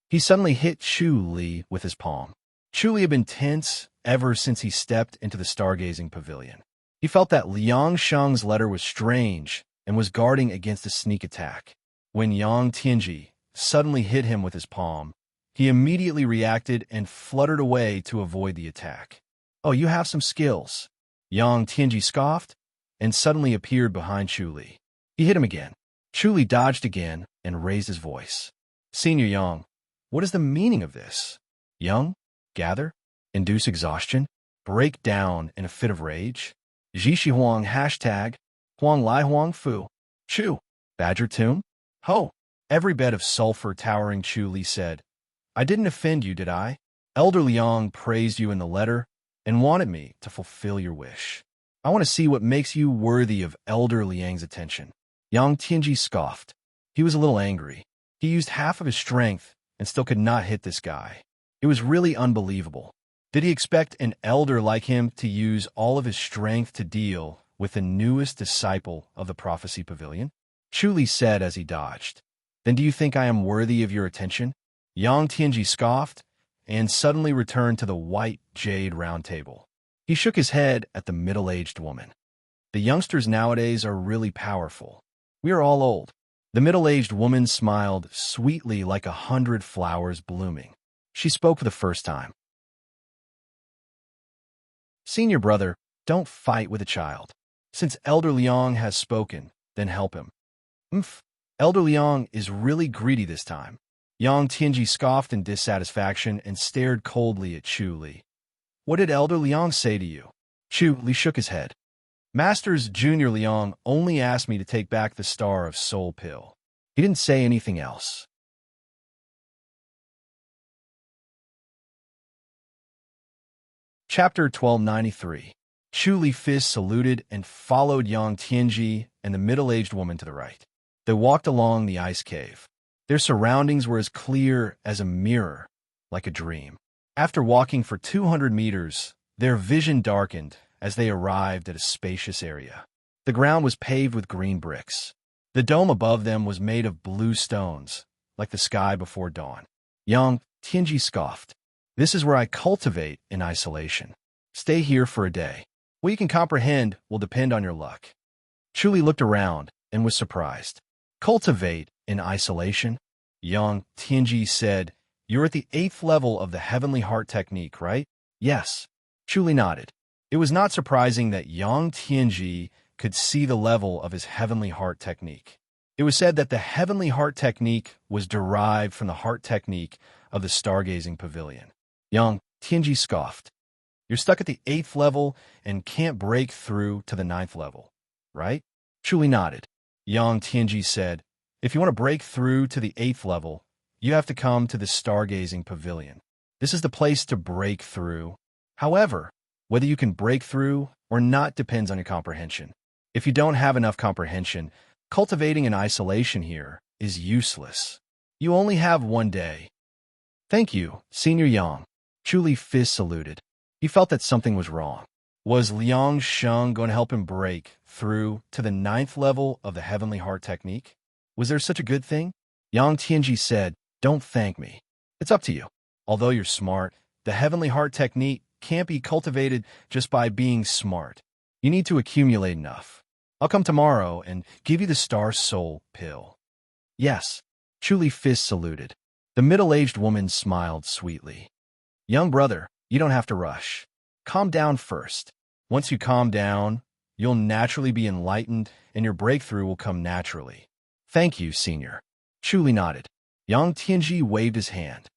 He suddenly hit Chu Li with his palm. Chu Li had been tense ever since he stepped into the stargazing pavilion. He felt that Liang Sheng's letter was strange and was guarding against a sneak attack. When Yang Tianji suddenly hit him with his palm, he immediately reacted and fluttered away to avoid the attack. "Oh, you have some skills." Yang Tianji scoffed and suddenly appeared behind Chu Li. He hit him again. Chu Li dodged again and raised his voice. "Senior Yang, what is the meaning of this?" Yang, gather, induce exhaustion, break down in a fit of rage. Zhishi Huang hashtag, Huang Lai Huang Fu. Chu, Badger Tomb? Ho! Every bed of sulfur towering, Chu Li said. "I didn't offend you, did I? Elder Liang praised you in the letter and wanted me to fulfill your wish. I want to see what makes you worthy of Elder Liang's attention." Yang Tianji scoffed. He was a little angry. He used half of his strength and still could not hit this guy. It was really unbelievable. Did he expect an elder like him to use all of his strength to deal with the newest disciple of the Prophecy Pavilion? Chu Li said as he dodged. "Then do you think I am worthy of your attention?" Yang Tianji scoffed and suddenly returned to the white jade round table. He shook his head at the middle-aged woman. "The youngsters nowadays are really powerful. We are all old." The middle-aged woman smiled sweetly like 100 flowers blooming. She spoke for the first time. "Senior brother, don't fight with a child. Since Elder Liang has spoken, then help him." "Umph, Elder Liang is really greedy this time." Yang Tianji scoffed in dissatisfaction and stared coldly at Chu Li. "What did Elder Liang say to you?" Chu Li shook his head. "Masters Junior Liang only asked me to take back the Star of Soul pill. He didn't say anything else." Chapter 1293. Chu Li fist saluted and followed Yang Tianji and the middle-aged woman to the right. They walked along the ice cave. Their surroundings were as clear as a mirror, like a dream. After walking for 200 meters, their vision darkened as they arrived at a spacious area. The ground was paved with green bricks. The dome above them was made of blue stones, like the sky before dawn. Yang Tianji scoffed. "This is where I cultivate in isolation. Stay here for a day. What you can comprehend will depend on your luck." Chu Li looked around and was surprised. "Cultivate in isolation?" Yang Tianji said, "You're at the 8th level of the Heavenly Heart Technique, right?" "Yes." Chu Li nodded. It was not surprising that Yang Tianji could see the level of his Heavenly Heart Technique. It was said that the Heavenly Heart Technique was derived from the Heart Technique of the Stargazing Pavilion. Yang Tianji scoffed. "You're stuck at the 8th level and can't break through to the 9th level, right?" Chu Li nodded. Yang Tianji said, If you want to break through to the 8th level, you have to come to the stargazing pavilion. This is the place to break through. However, whether you can break through or not depends on your comprehension. If you don't have enough comprehension, cultivating an isolation here is useless. You only have one day. Thank you, Senior Yang. Chu fist saluted. He felt that something was wrong. Was Liang Sheng going to help him break through to the 9th level of the Heavenly Heart Technique? Was there such a good thing? Yang Tianji said, "Don't thank me. It's up to you. Although you're smart, the Heavenly Heart Technique can't be cultivated just by being smart. You need to accumulate enough. I'll come tomorrow and give you the Star Soul pill." Yes, Chu fist saluted. The middle-aged woman smiled sweetly. Young brother, you don't have to rush. Calm down first. Once you calm down, you'll naturally be enlightened and your breakthrough will come naturally. Thank you, Senior. Chu nodded. Yang Tianji waved his hand.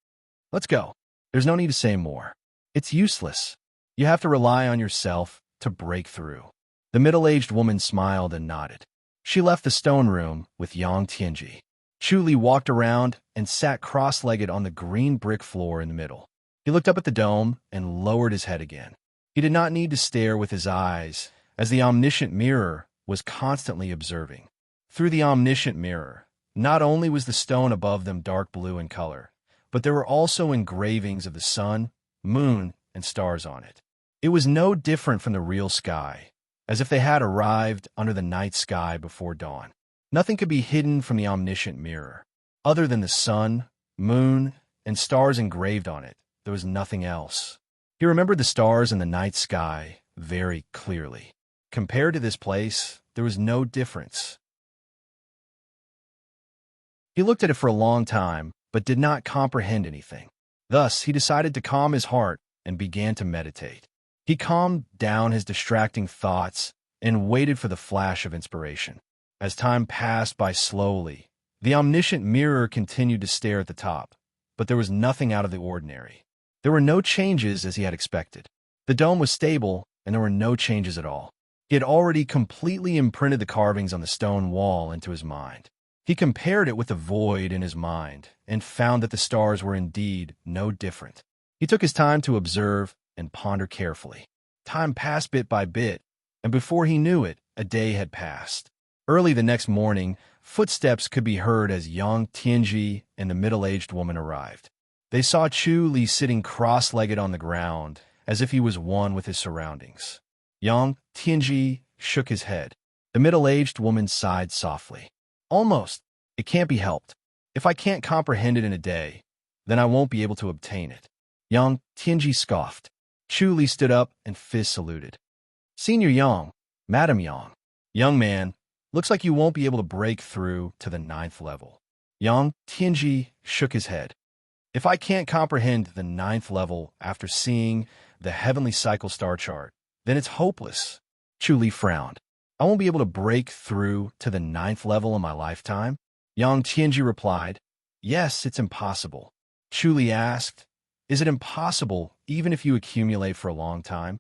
Let's go. There's no need to say more. It's useless. You have to rely on yourself to break through. The middle-aged woman smiled and nodded. She left the stone room with Yang Tianji. Chu walked around and sat cross-legged on the green brick floor in the middle. He looked up at the dome and lowered his head again. He did not need to stare with his eyes, as the omniscient mirror was constantly observing. Through the omniscient mirror, not only was the stone above them dark blue in color, but there were also engravings of the sun, moon, and stars on it. It was no different from the real sky, as if they had arrived under the night sky before dawn. Nothing could be hidden from the omniscient mirror. Other than the sun, moon, and stars engraved on it, there was nothing else. He remembered the stars in the night sky very clearly. Compared to this place, there was no difference. He looked at it for a long time, but did not comprehend anything. Thus, he decided to calm his heart and began to meditate. He calmed down his distracting thoughts and waited for the flash of inspiration. As time passed by slowly, the omniscient mirror continued to stare at the top, but there was nothing out of the ordinary. There were no changes as he had expected. The dome was stable, and there were no changes at all. He had already completely imprinted the carvings on the stone wall into his mind. He compared it with the void in his mind and found that the stars were indeed no different. He took his time to observe and ponder carefully. Time passed bit by bit, and before he knew it, a day had passed. Early the next morning, footsteps could be heard as Yang Tianji and the middle-aged woman arrived. They saw Chu sitting cross-legged on the ground, as if he was one with his surroundings. Yang Tianji shook his head. The middle-aged woman sighed softly. Almost. It can't be helped. If I can't comprehend it in a day, then I won't be able to obtain it. Yang Tianji scoffed. Chu stood up and fist saluted. Senior Yang, Madam Yang. Young man, looks like you won't be able to break through to the 9th level. Yang Tianji shook his head. If I can't comprehend the 9th level after seeing the heavenly cycle star chart, then it's hopeless. Chu frowned. I won't be able to break through to the 9th level in my lifetime? Yang Tianji replied, Yes, it's impossible. Chu asked, Is it impossible even if you accumulate for a long time?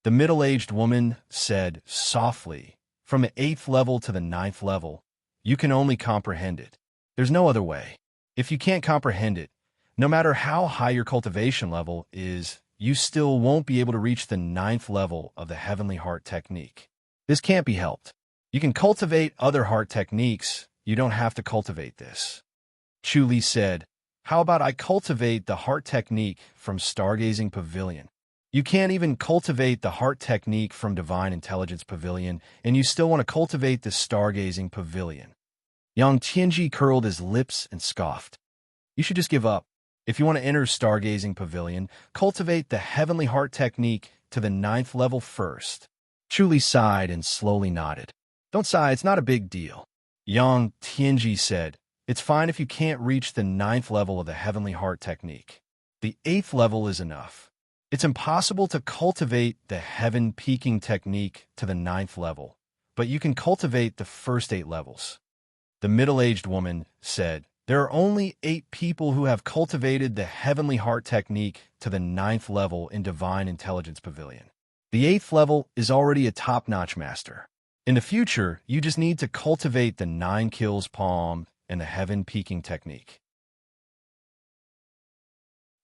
The middle-aged woman said softly, From the 8th level to the 9th level, you can only comprehend it. There's no other way. If you can't comprehend it, no matter how high your cultivation level is, you still won't be able to reach the 9th level of the Heavenly Heart Technique. This can't be helped. You can cultivate other heart techniques. You don't have to cultivate this. Chu said, How about I cultivate the heart technique from Stargazing Pavilion? You can't even cultivate the heart technique from Divine Intelligence Pavilion, and you still want to cultivate the Stargazing Pavilion. Yang Tianji curled his lips and scoffed. You should just give up. If you want to enter Stargazing Pavilion, cultivate the Heavenly Heart Technique to the 9th level first. Chu sighed and slowly nodded. Don't sigh, it's not a big deal. Yang Tianji said, It's fine if you can't reach the 9th level of the Heavenly Heart Technique. The 8th level is enough. It's impossible to cultivate the Heaven Peaking Technique to the 9th level, but you can cultivate the first 8 levels. The middle-aged woman said, There are only 8 people who have cultivated the Heavenly Heart Technique to the 9th level in Divine Intelligence Pavilion. The 8th level is already a top-notch master. In the future, you just need to cultivate the 9 kills palm and the heaven peaking technique.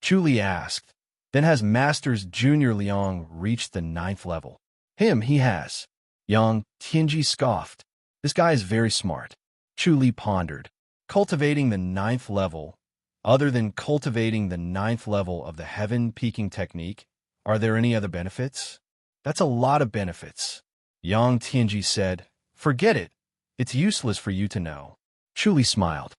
Chu asked, then has Masters Junior Liang reached the 9th level? He has. Yang Tianji scoffed. This guy is very smart. Chu pondered. Cultivating the 9th level. Other than cultivating the 9th level of the heaven peaking technique, are there any other benefits? That's a lot of benefits. Yang Tianji said, forget it. It's useless for you to know. Chu smiled.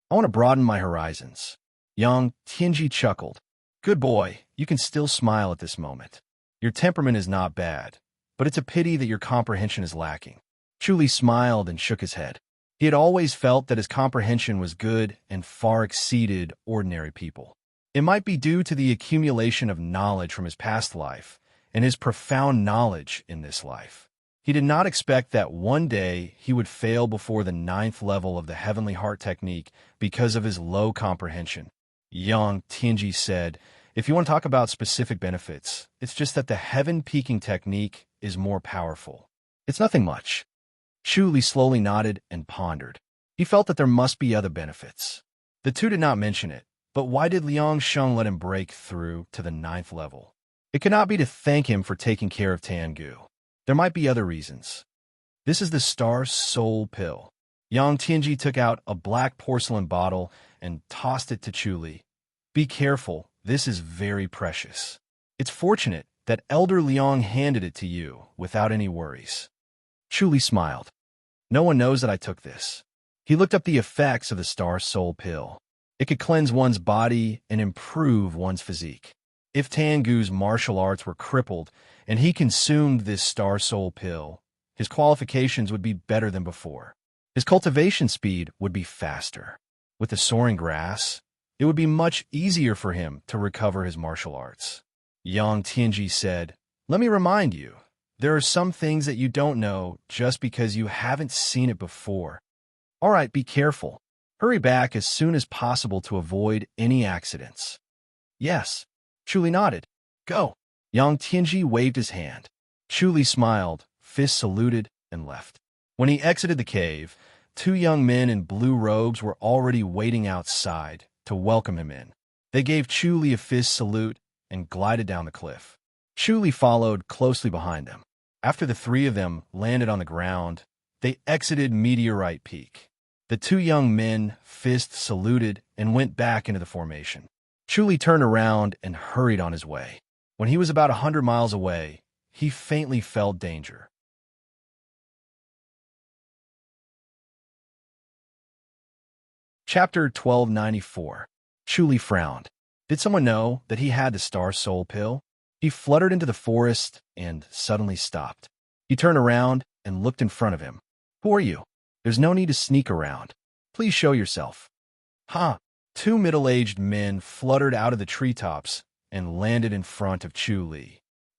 I want to broaden my horizons. Yang Tianji chuckled. Good boy, you can still smile at this moment. Your temperament is not bad, but it's a pity that your comprehension is lacking. Chu smiled and shook his head. He had always felt that his comprehension was good and far exceeded ordinary people. It might be due to the accumulation of knowledge from his past life and his profound knowledge in this life. He did not expect that one day he would fail before the 9th level of the Heavenly Heart technique because of his low comprehension. Yang Tianji said, if you want to talk about specific benefits, it's just that the heaven peaking technique is more powerful. It's nothing much. Chu slowly nodded and pondered. He felt that there must be other benefits. The two did not mention it, but why did Liang Sheng let him break through to the 9th level? It could not be to thank him for taking care of Tangu. There might be other reasons. This is the Star Soul Pill. Yang Tianji took out a black porcelain bottle and tossed it to Chu. Be careful, this is very precious. It's fortunate that Elder Liang handed it to you without any worries. Chu smiled. No one knows that I took this. He looked up the effects of the Star Soul Pill. It could cleanse one's body and improve one's physique. If Tangu's martial arts were crippled and he consumed this Star Soul Pill, his qualifications would be better than before. His cultivation speed would be faster. With the soaring grass, it would be much easier for him to recover his martial arts. Yang Tianji said, let me remind you, there are some things that you don't know just because you haven't seen it before. All right, be careful. Hurry back as soon as possible to avoid any accidents. Yes. Chu nodded. Go. Yang Tianji waved his hand. Chu smiled, fist saluted, and left. When he exited the cave, 2 young men in blue robes were already waiting outside to welcome him in. They gave Chu a fist salute and glided down the cliff. Chu followed closely behind them. After the 3 of them landed on the ground, they exited Meteorite Peak. The 2 young men fist saluted and went back into the formation. Chu turned around and hurried on his way. When he was about 100 miles away, he faintly felt danger. Chapter 1294. Chu frowned. Did someone know that he had the Star Soul Pill? He fluttered into the forest and suddenly stopped. He turned around and looked in front of him. Who are you? There's no need to sneak around. Please show yourself. Huh. 2 middle-aged men fluttered out of the treetops and landed in front of Chu.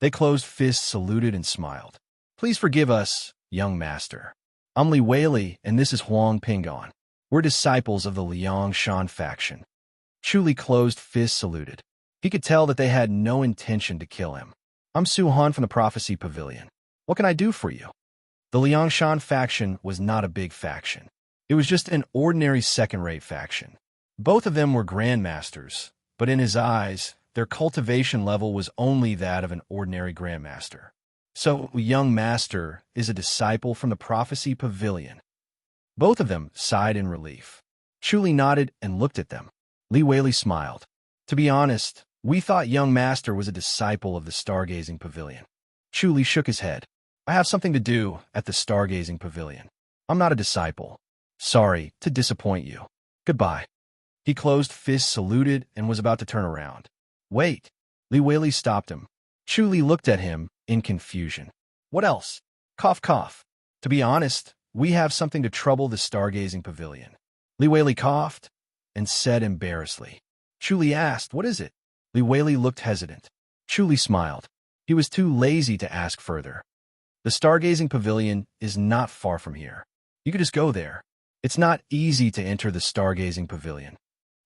They closed fists, saluted, and smiled. Please forgive us, young master. I'm Li Weili, and this is Huang Pingon. We're disciples of the Liang Shan faction. Chu closed fists, saluted. He could tell that they had no intention to kill him. I'm Su Han from the Prophecy Pavilion. What can I do for you? The Liang Shan faction was not a big faction. It was just an ordinary second-rate faction. Both of them were grandmasters, but in his eyes, their cultivation level was only that of an ordinary grandmaster. So, a young master is a disciple from the Prophecy Pavilion. Both of them sighed in relief. Chu nodded and looked at them. Li Weili smiled. To be honest, we thought young master was a disciple of the Stargazing Pavilion. Chu shook his head. I have something to do at the Stargazing Pavilion. I'm not a disciple. Sorry to disappoint you. Goodbye. He closed fists, saluted, and was about to turn around. Wait. Li Weili stopped him. Chu looked at him in confusion. What else? Cough, cough. To be honest, we have something to trouble the Stargazing Pavilion. Li Weili coughed and said embarrassedly. Chu asked, what is it? Li Weili looked hesitant. Chu smiled. He was too lazy to ask further. The Stargazing Pavilion is not far from here. You could just go there. It's not easy to enter the Stargazing Pavilion.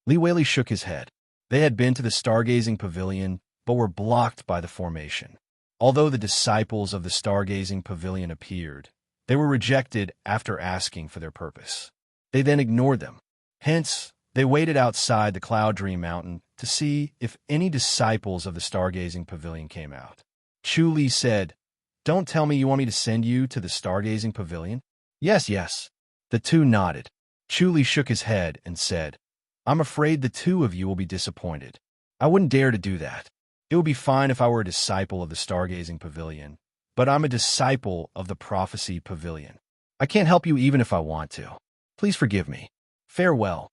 Li Weili shook his head. They had been to the Stargazing Pavilion, but were blocked by the formation. Although the disciples of the Stargazing Pavilion appeared, They were rejected after asking for their purpose. They then ignored them. Hence, they waited outside the Cloud Dream Mountain to see if any disciples of the Stargazing Pavilion came out. Chu Li said, "Don't tell me you want me to send you to the Stargazing Pavilion?" "Yes, yes." The two nodded. Chu Li shook his head and said, "I'm afraid the two of you will be disappointed. I wouldn't dare to do that. It would be fine if I were a disciple of the Stargazing Pavilion, but I'm a disciple of the Prophecy Pavilion. I can't help you even if I want to. Please forgive me. Farewell."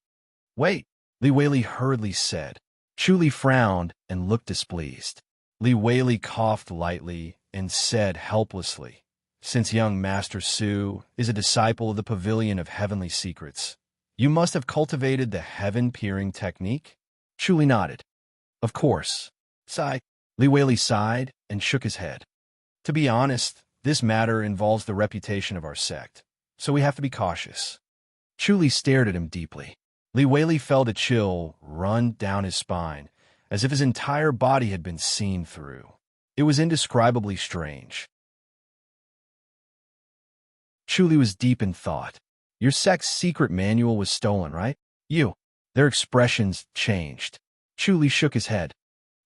"Wait," Li Weili hurriedly said. Chu Li frowned and looked displeased. Li Weili coughed lightly and said helplessly, "Since young Master Su is a disciple of the Pavilion of Heavenly Secrets, you must have cultivated the heaven-peering technique?" Chu Li nodded. "Of course." Li Weili sighed and shook his head. "To be honest, this matter involves the reputation of our sect, so we have to be cautious." Chu Li stared at him deeply. Li Weili felt a chill run down his spine, as if his entire body had been seen through. It was indescribably strange. Chu Li was deep in thought. "Your sect's secret manual was stolen, right?" Their expressions changed. Chu Li shook his head.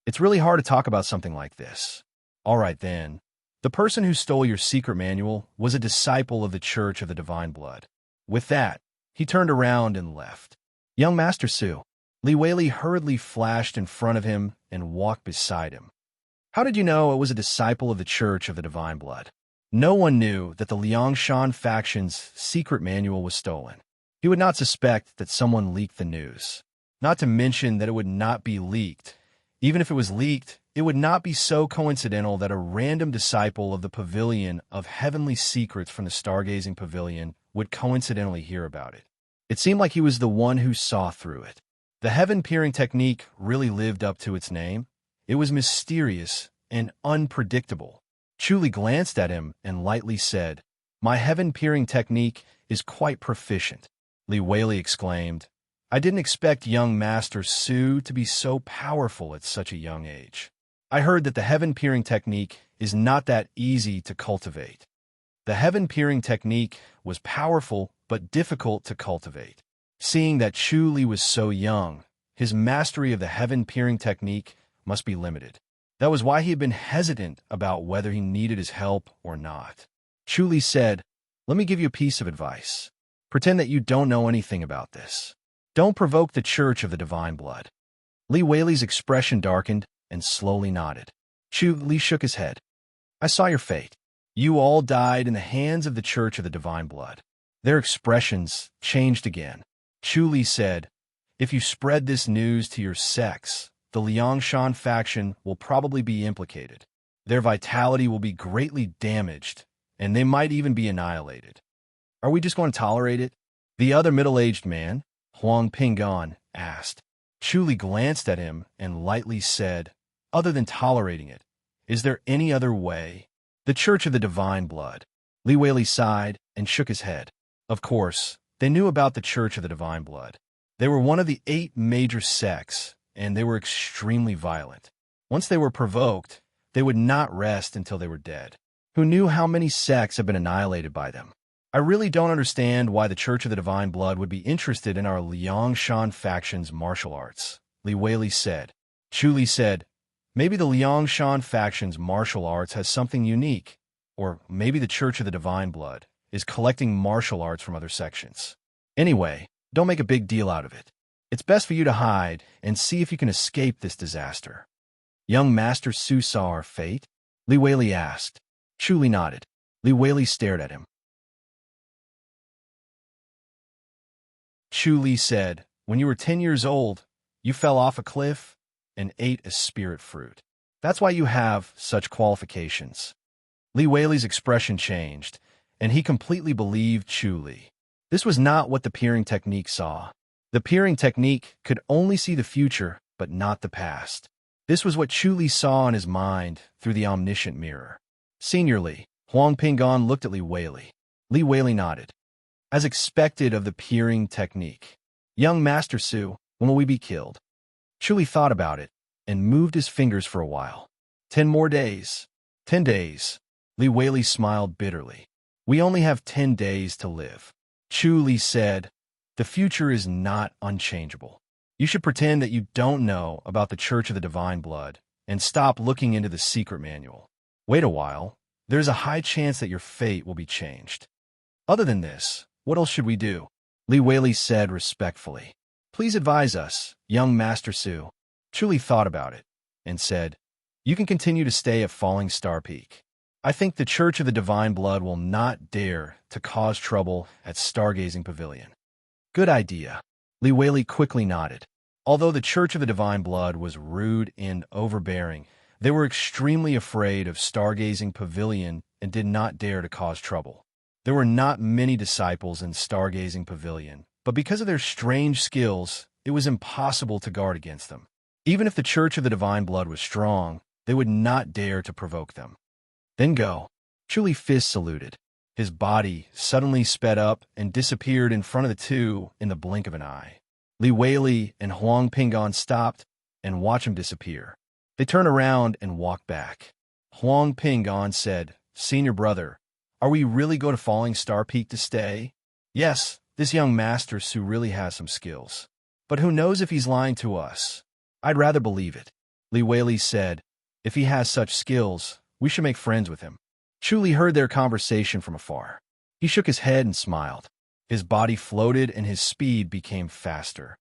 "It's really hard to talk about something like this." "All right, then. The person who stole your secret manual was a disciple of the Church of the Divine Blood." With that, he turned around and left. "Young Master Su." Li Weili hurriedly flashed in front of him and walked beside him. "How did you know it was a disciple of the Church of the Divine Blood?" No one knew that the Liangshan faction's secret manual was stolen. He would not suspect that someone leaked the news. Not to mention that it would not be leaked. Even if it was leaked, it would not be so coincidental that a random disciple of the Pavilion of Heavenly Secrets from the Stargazing Pavilion would coincidentally hear about it. It seemed like he was the one who saw through it. The heaven-peering technique really lived up to its name. It was mysterious and unpredictable. Chu Li glanced at him and lightly said, "My heaven-peering technique is quite proficient." Li Weili exclaimed, "I didn't expect young Master Su to be so powerful at such a young age. I heard that the heaven-peering technique is not that easy to cultivate." The heaven-peering technique was powerful but difficult to cultivate. Seeing that Chu Li was so young, his mastery of the heaven-peering technique must be limited. That was why he had been hesitant about whether he needed his help or not. Chu Li said, "Let me give you a piece of advice. Pretend that you don't know anything about this. Don't provoke the Church of the Divine Blood." Li Weili's expression darkened and slowly nodded. Chu Li shook his head. "I saw your fate. You all died in the hands of the Church of the Divine Blood." Their expressions changed again. Chu Li said, "If you spread this news to your sects, the Liangshan faction will probably be implicated. Their vitality will be greatly damaged, and they might even be annihilated. Are we just going to tolerate it?" The other middle-aged man, Huang Pingan, asked. Chu Li glanced at him and lightly said, "Other than tolerating it, is there any other way?" "The Church of the Divine Blood." Li Weili sighed and shook his head. Of course, they knew about the Church of the Divine Blood. They were one of the 8 major sects, and they were extremely violent. Once they were provoked, they would not rest until they were dead. Who knew how many sects have been annihilated by them? "I really don't understand why the Church of the Divine Blood would be interested in our Liangshan faction's martial arts," Li Weili said. Chu Li said, "Maybe the Liangshan faction's martial arts has something unique, or maybe the Church of the Divine Blood is collecting martial arts from other sections. Anyway, don't make a big deal out of it. It's best for you to hide and see if you can escape this disaster." "Young Master Su saw our fate?" Li Weili asked. Chu Li nodded. Li Weili stared at him. Chu Li said, "When you were 10 years old, you fell off a cliff and ate a spirit fruit. That's why you have such qualifications." Li Weili's expression changed, and he completely believed Chu Li. This was not what the peering technique saw. The peering technique could only see the future, but not the past. This was what Chu Li saw in his mind through the omniscient mirror. "Senior Li," Huang Pingan looked at Li Weili. Li Weili nodded. "As expected of the peering technique. Young Master Su, when will we be killed?" Chu Li thought about it and moved his fingers for a while. 10 more days. 10 days. Li Weili smiled bitterly. We only have 10 days to live. Chu said, the future is not unchangeable. You should pretend that you don't know about the Church of the Divine Blood and stop looking into the secret manual. Wait a while. There's a high chance that your fate will be changed. Other than this, what else should we do? Li Weili said respectfully. Please advise us, young Master Su. Chu thought about it and said, you can continue to stay at Falling Star Peak. I think the Church of the Divine Blood will not dare to cause trouble at Stargazing Pavilion. Good idea. Li Weili quickly nodded. Although the Church of the Divine Blood was rude and overbearing, they were extremely afraid of Stargazing Pavilion and did not dare to cause trouble. There were not many disciples in Stargazing Pavilion, but because of their strange skills, it was impossible to guard against them. Even if the Church of the Divine Blood was strong, they would not dare to provoke them. Then go. Chu Fist saluted. His body suddenly sped up and disappeared in front of the two in the blink of an eye. Li Weili and Huang Pingon stopped and watched him disappear. They turned around and walked back. Huang Pingon said, Senior brother, are we really going to Falling Star Peak to stay? Yes, this young Master Su really has some skills. But who knows if he's lying to us? I'd rather believe it. Li Weili said, if he has such skills, we should make friends with him. Chu heard their conversation from afar. He shook his head and smiled. His body floated and his speed became faster.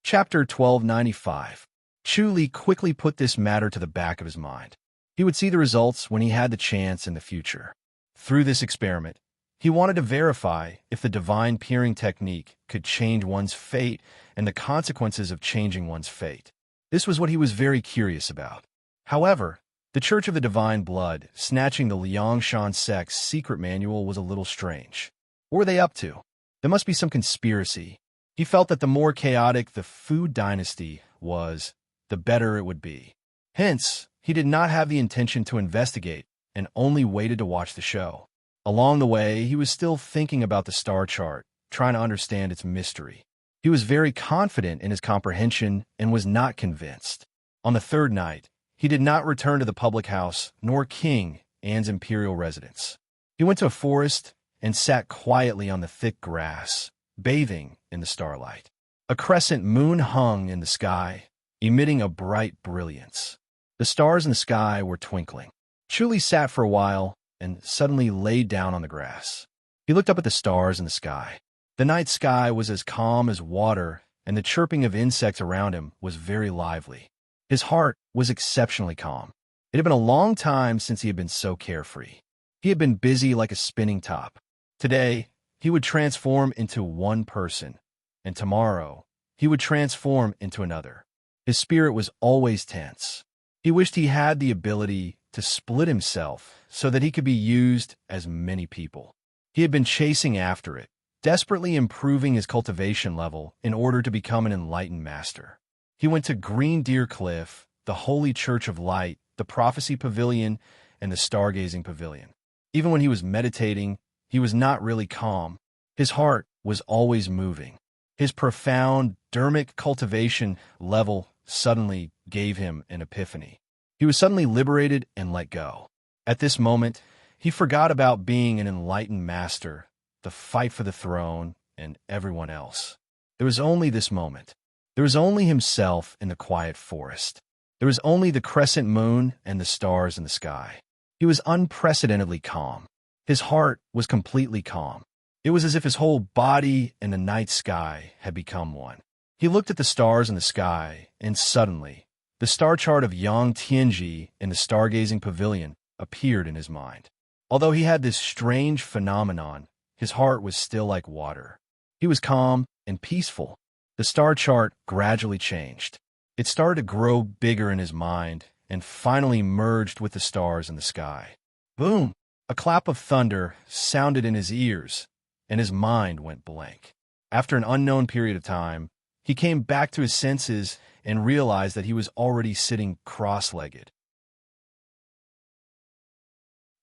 Chapter 1295. Chu quickly put this matter to the back of his mind. He would see the results when he had the chance in the future. Through this experiment, he wanted to verify if the divine peering technique could change one's fate and the consequences of changing one's fate. This was what he was very curious about. However, the Church of the Divine Blood snatching the Liangshan sect's secret manual was a little strange. What were they up to? There must be some conspiracy. He felt that the more chaotic the Fu dynasty was, the better it would be. Hence, he did not have the intention to investigate and only waited to watch the show. Along the way, he was still thinking about the star chart, trying to understand its mystery. He was very confident in his comprehension and was not convinced. On the third night, he did not return to the public house nor King Anne's imperial residence. He went to a forest and sat quietly on the thick grass, bathing in the starlight. A crescent moon hung in the sky, emitting a bright brilliance. The stars in the sky were twinkling. Chu sat for a while and suddenly laid down on the grass. He looked up at the stars in the sky. The night sky was as calm as water, and the chirping of insects around him was very lively. His heart was exceptionally calm. It had been a long time since he had been so carefree. He had been busy like a spinning top. Today, he would transform into one person, and tomorrow, he would transform into another. His spirit was always tense. He wished he had the ability to split himself so that he could be used as many people. He had been chasing after it, desperately improving his cultivation level in order to become an enlightened master. He went to Green Deer Cliff, the Holy Church of Light, the Prophecy Pavilion, and the Stargazing Pavilion. Even when he was meditating, he was not really calm. His heart was always moving. His profound dermic cultivation level suddenly gave him an epiphany. He was suddenly liberated and let go. At this moment, he forgot about being an enlightened master, the fight for the throne, and everyone else. There was only this moment. There was only himself in the quiet forest. There was only the crescent moon and the stars in the sky. He was unprecedentedly calm. His heart was completely calm. It was as if his whole body and the night sky had become one. He looked at the stars in the sky, and suddenly, the star chart of Yang Tianji in the Stargazing Pavilion appeared in his mind. Although he had this strange phenomenon, his heart was still like water. He was calm and peaceful. The star chart gradually changed. It started to grow bigger in his mind and finally merged with the stars in the sky. Boom! A clap of thunder sounded in his ears, and his mind went blank. After an unknown period of time, he came back to his senses and realized that he was already sitting cross-legged.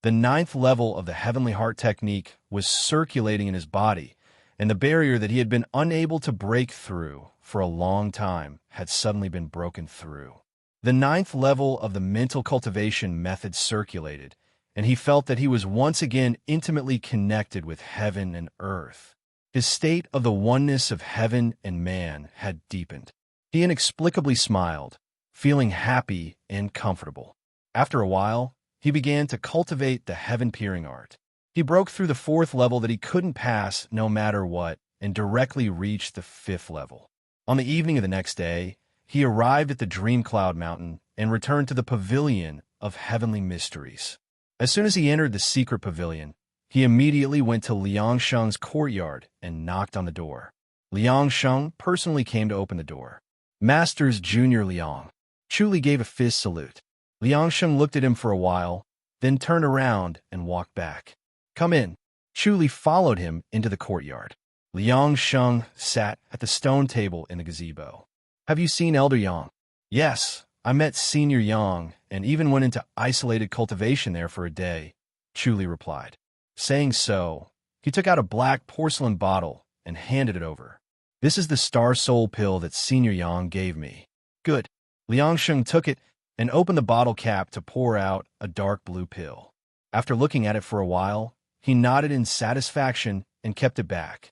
The 9th level of the Heavenly Heart technique was circulating in his body, and the barrier that he had been unable to break through for a long time had suddenly been broken through. The ninth level of the mental cultivation method circulated, and he felt that he was once again intimately connected with heaven and earth. His state of the oneness of heaven and man had deepened. He inexplicably smiled, feeling happy and comfortable. After a while, he began to cultivate the heaven-peering art. He broke through the fourth level that he couldn't pass no matter what and directly reached the fifth level. On the evening of the next day, he arrived at the Dream Cloud Mountain and returned to the Pavilion of Heavenly Mysteries. As soon as he entered the secret pavilion, he immediately went to Liang Sheng's courtyard and knocked on the door. Liang Sheng personally came to open the door. Masters Junior Liang. Chu Li gave a fist salute. Liang Sheng looked at him for a while, then turned around and walked back. Come in. Chu Li followed him into the courtyard. Liang Sheng sat at the stone table in the gazebo. Have you seen Elder Yang? Yes, I met Senior Yang and even went into isolated cultivation there for a day, Chu Li replied. Saying so, he took out a black porcelain bottle and handed it over. This is the Star Soul pill that Senior Yang gave me. Good. Liang Sheng took it and opened the bottle cap to pour out a dark blue pill. After looking at it for a while, he nodded in satisfaction and kept it back.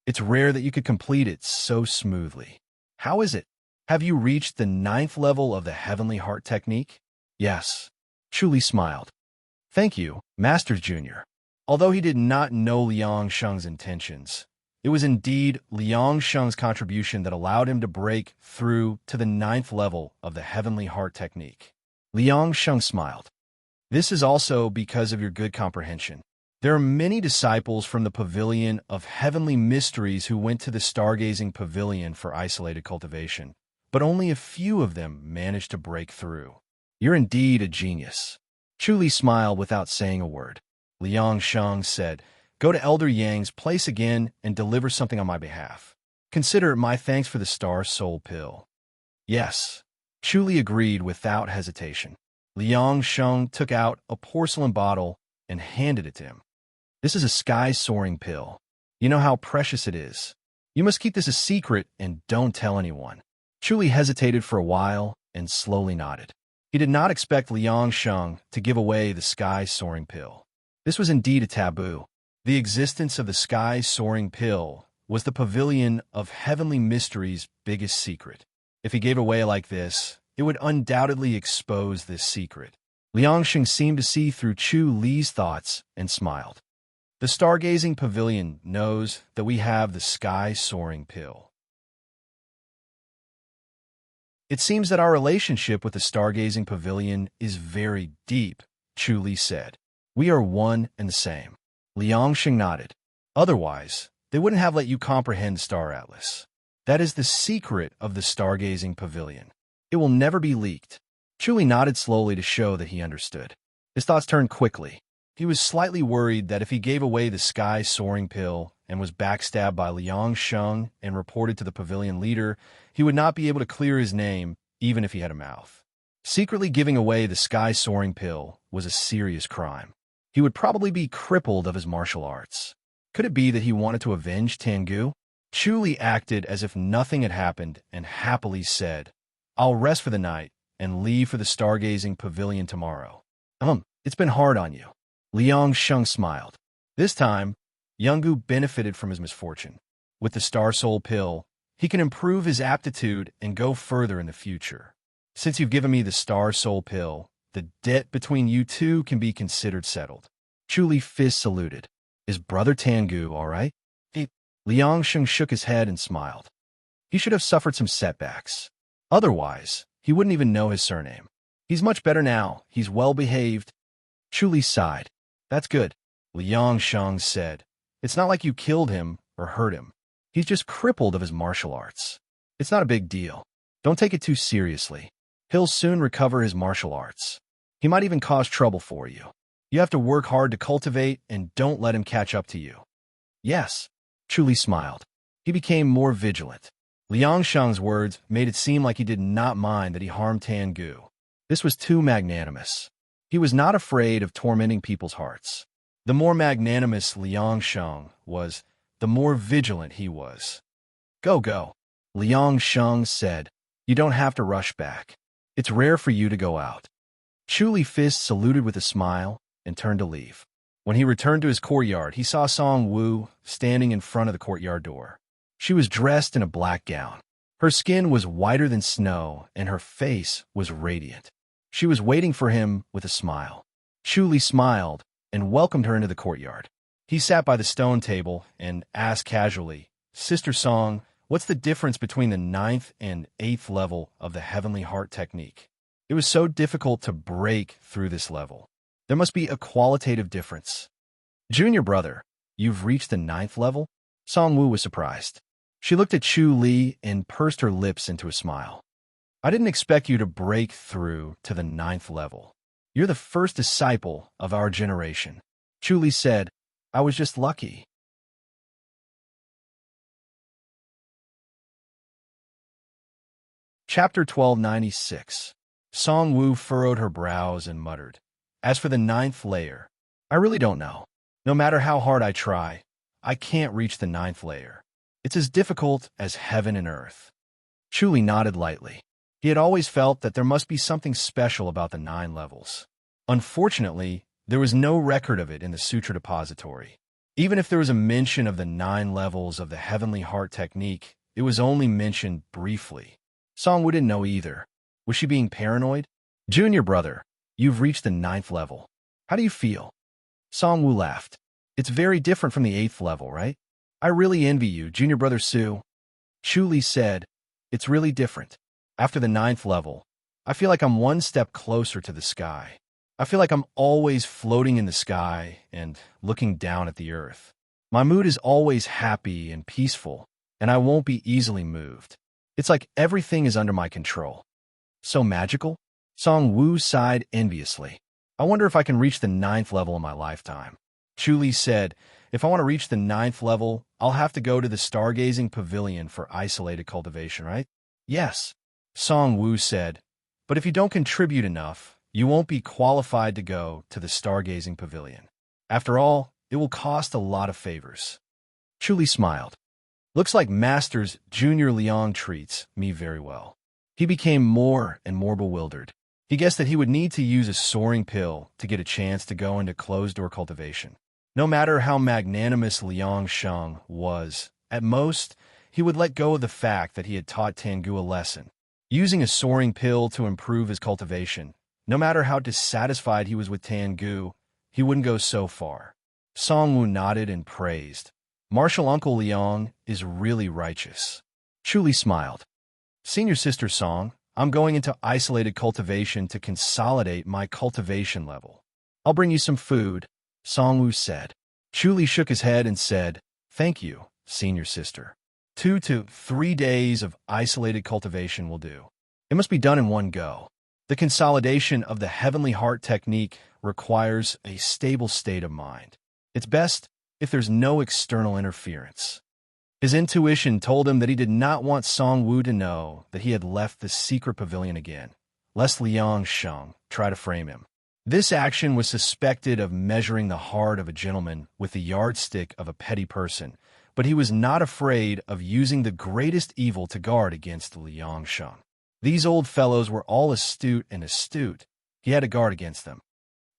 It's rare that you could complete it so smoothly. How is it? Have you reached the ninth level of the Heavenly Heart technique? Yes. Chu Li smiled. Thank you, Masters Junior. Although he did not know Liang Sheng's intentions, it was indeed Liang Sheng's contribution that allowed him to break through to the ninth level of the Heavenly Heart technique. Liang Sheng smiled. This is also because of your good comprehension. There are many disciples from the Pavilion of Heavenly Mysteries who went to the Stargazing Pavilion for isolated cultivation, but only a few of them managed to break through. You're indeed a genius. Chu Li smiled without saying a word. Liang Sheng said, Go to Elder Yang's place again and deliver something on my behalf. Consider it my thanks for the Star Soul pill. Yes. Chu Li agreed without hesitation. Liang Sheng took out a porcelain bottle and handed it to him. This is a sky-soaring pill. You know how precious it is. You must keep this a secret and don't tell anyone. Chu Li hesitated for a while and slowly nodded. He did not expect Liang Sheng to give away the sky-soaring pill. This was indeed a taboo. The existence of the sky-soaring pill was the Pavilion of Heavenly Mysteries' biggest secret. If he gave away like this, it would undoubtedly expose this secret. Liang Sheng seemed to see through Chu Li's thoughts and smiled. The Stargazing Pavilion knows that we have the sky-soaring pill. It seems that our relationship with the Stargazing Pavilion is very deep, Chu Li said. We are one and the same. Liang Sheng nodded. Otherwise, they wouldn't have let you comprehend Star Atlas. That is the secret of the Stargazing Pavilion. It will never be leaked. Chu Li nodded slowly to show that he understood. His thoughts turned quickly. He was slightly worried that if he gave away the sky-soaring pill and was backstabbed by Liang Sheng and reported to the pavilion leader, he would not be able to clear his name, even if he had a mouth. Secretly giving away the sky-soaring pill was a serious crime. He would probably be crippled of his martial arts. Could it be that he wanted to avenge Tengu? Chu Li acted as if nothing had happened and happily said, I'll rest for the night and leave for the Stargazing Pavilion tomorrow. It's been hard on you. Liang Sheng smiled. This time, Yungu benefited from his misfortune. With the Star Soul pill, he can improve his aptitude and go further in the future. Since you've given me the Star Soul pill, the debt between you two can be considered settled. Chu Li fist saluted. Is Brother Tengu all right? Liang Sheng shook his head and smiled. He should have suffered some setbacks. Otherwise, he wouldn't even know his surname. He's much better now. He's well-behaved. Chu Li sighed. That's good. Liang Sheng said. It's not like you killed him or hurt him. He's just crippled of his martial arts. It's not a big deal. Don't take it too seriously. He'll soon recover his martial arts. He might even cause trouble for you. You have to work hard to cultivate and don't let him catch up to you. Yes. Chu Li smiled. He became more vigilant. Liang Sheng's words made it seem like he did not mind that he harmed Tengu. This was too magnanimous. He was not afraid of tormenting people's hearts. The more magnanimous Liang Sheng was, the more vigilant he was. Go. Liang Sheng said. You don't have to rush back. It's rare for you to go out. Chu Li Fist saluted with a smile and turned to leave. When he returned to his courtyard, he saw Song Wu standing in front of the courtyard door. She was dressed in a black gown. Her skin was whiter than snow, and her face was radiant. She was waiting for him with a smile. Chu Li smiled and welcomed her into the courtyard. He sat by the stone table and asked casually, "Sister Song, what's the difference between the 9th and 8th level of the Heavenly Heart technique? It was so difficult to break through this level. There must be a qualitative difference." "Junior brother, you've reached the 9th level?" Song Wu was surprised. She looked at Chu Li and pursed her lips into a smile. "I didn't expect you to break through to the 9th level. You're the first disciple of our generation." Chu Li said, "I was just lucky." Chapter 1296. Song Wu furrowed her brows and muttered, "As for the 9th layer, I really don't know. No matter how hard I try, I can't reach the 9th layer. It's as difficult as heaven and earth." Chu Li nodded lightly. He had always felt that there must be something special about the 9 levels. Unfortunately, there was no record of it in the Sutra Depository. Even if there was a mention of the 9 levels of the Heavenly Heart technique, it was only mentioned briefly. Song Wu didn't know either. Was she being paranoid? "Junior brother, you've reached the 9th level. How do you feel?" Song Wu laughed. "It's very different from the 8th level, right? I really envy you, junior brother Su." Chu Li said, "It's really different. After the 9th level, I feel like I'm one step closer to the sky. I feel like I'm always floating in the sky and looking down at the earth. My mood is always happy and peaceful, and I won't be easily moved. It's like everything is under my control." "So magical?" Song Wu sighed enviously. "I wonder if I can reach the 9th level in my lifetime." Chu Li said, "If I want to reach the 9th level, I'll have to go to the Stargazing Pavilion for isolated cultivation, right?" "Yes," Song Wu said, "but if you don't contribute enough, you won't be qualified to go to the Stargazing Pavilion. After all, it will cost a lot of favors." Chu Li smiled. "Looks like Master's Junior Liang treats me very well." He became more and more bewildered. He guessed that he would need to use a soaring pill to get a chance to go into closed-door cultivation. No matter how magnanimous Liang Sheng was, at most, he would let go of the fact that he had taught Tangu a lesson. Using a soaring pill to improve his cultivation, no matter how dissatisfied he was with Tangu, he wouldn't go so far. Song Wu nodded and praised. "Martial Uncle Liang is really righteous." Chu Li smiled. "Senior Sister Song, I'm going into isolated cultivation to consolidate my cultivation level. I'll bring you some food," Song Wu said. Chu Li shook his head and said, "Thank you, Senior Sister. 2 to 3 days of isolated cultivation will do. It must be done in one go. The consolidation of the Heavenly Heart technique requires a stable state of mind. It's best if there's no external interference." His intuition told him that he did not want Song Wu to know that he had left the secret pavilion again, lest Liang Sheng try to frame him. This action was suspected of measuring the heart of a gentleman with the yardstick of a petty person, but he was not afraid of using the greatest evil to guard against Liang Sheng. These old fellows were all astute and astute. He had to guard against them.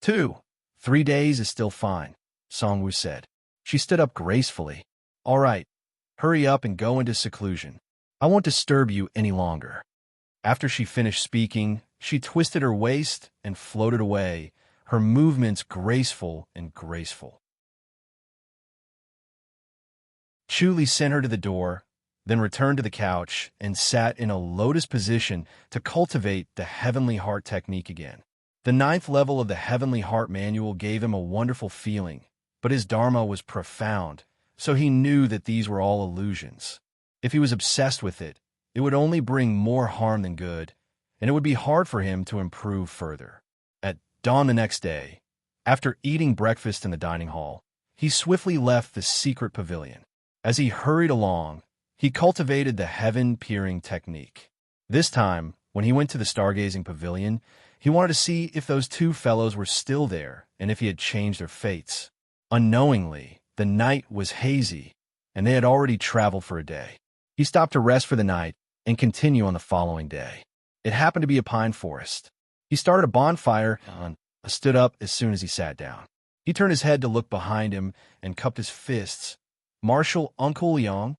2, 3 days is still fine, Song Wu said. She stood up gracefully. "All right. Hurry up and go into seclusion. I won't disturb you any longer." After she finished speaking, she twisted her waist and floated away, her movements graceful and graceful. Chu Li sent her to the door, then returned to the couch and sat in a lotus position to cultivate the Heavenly Heart technique again. The 9th level of the Heavenly Heart manual gave him a wonderful feeling, but his dharma was profound, so he knew that these were all illusions. If he was obsessed with it, it would only bring more harm than good, and it would be hard for him to improve further. At dawn the next day, after eating breakfast in the dining hall, he swiftly left the secret pavilion. As he hurried along, he cultivated the heaven-peering technique. This time, when he went to the stargazing pavilion, he wanted to see if those 2 fellows were still there and if he had changed their fates. Unknowingly, the night was hazy, and they had already traveled for a day. He stopped to rest for the night and continue on the following day. It happened to be a pine forest. He started a bonfire and stood up as soon as he sat down. He turned his head to look behind him and cupped his fists. Marshal Uncle Liang?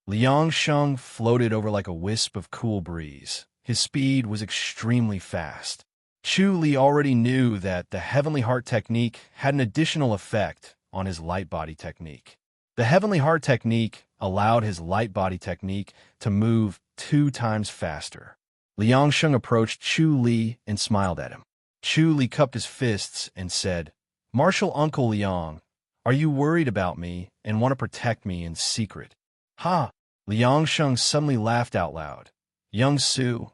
Liang Sheng floated over like a wisp of cool breeze. His speed was extremely fast. Chu Li already knew that the Heavenly Heart technique had an additional effect on his light body technique. The Heavenly Heart technique allowed his light body technique to move 2 times faster. Liang Sheng approached Chu Li and smiled at him. Chu Li cupped his fists and said, Marshal Uncle Liang, are you worried about me and want to protect me in secret? Ha! Liang Sheng suddenly laughed out loud. Young Su,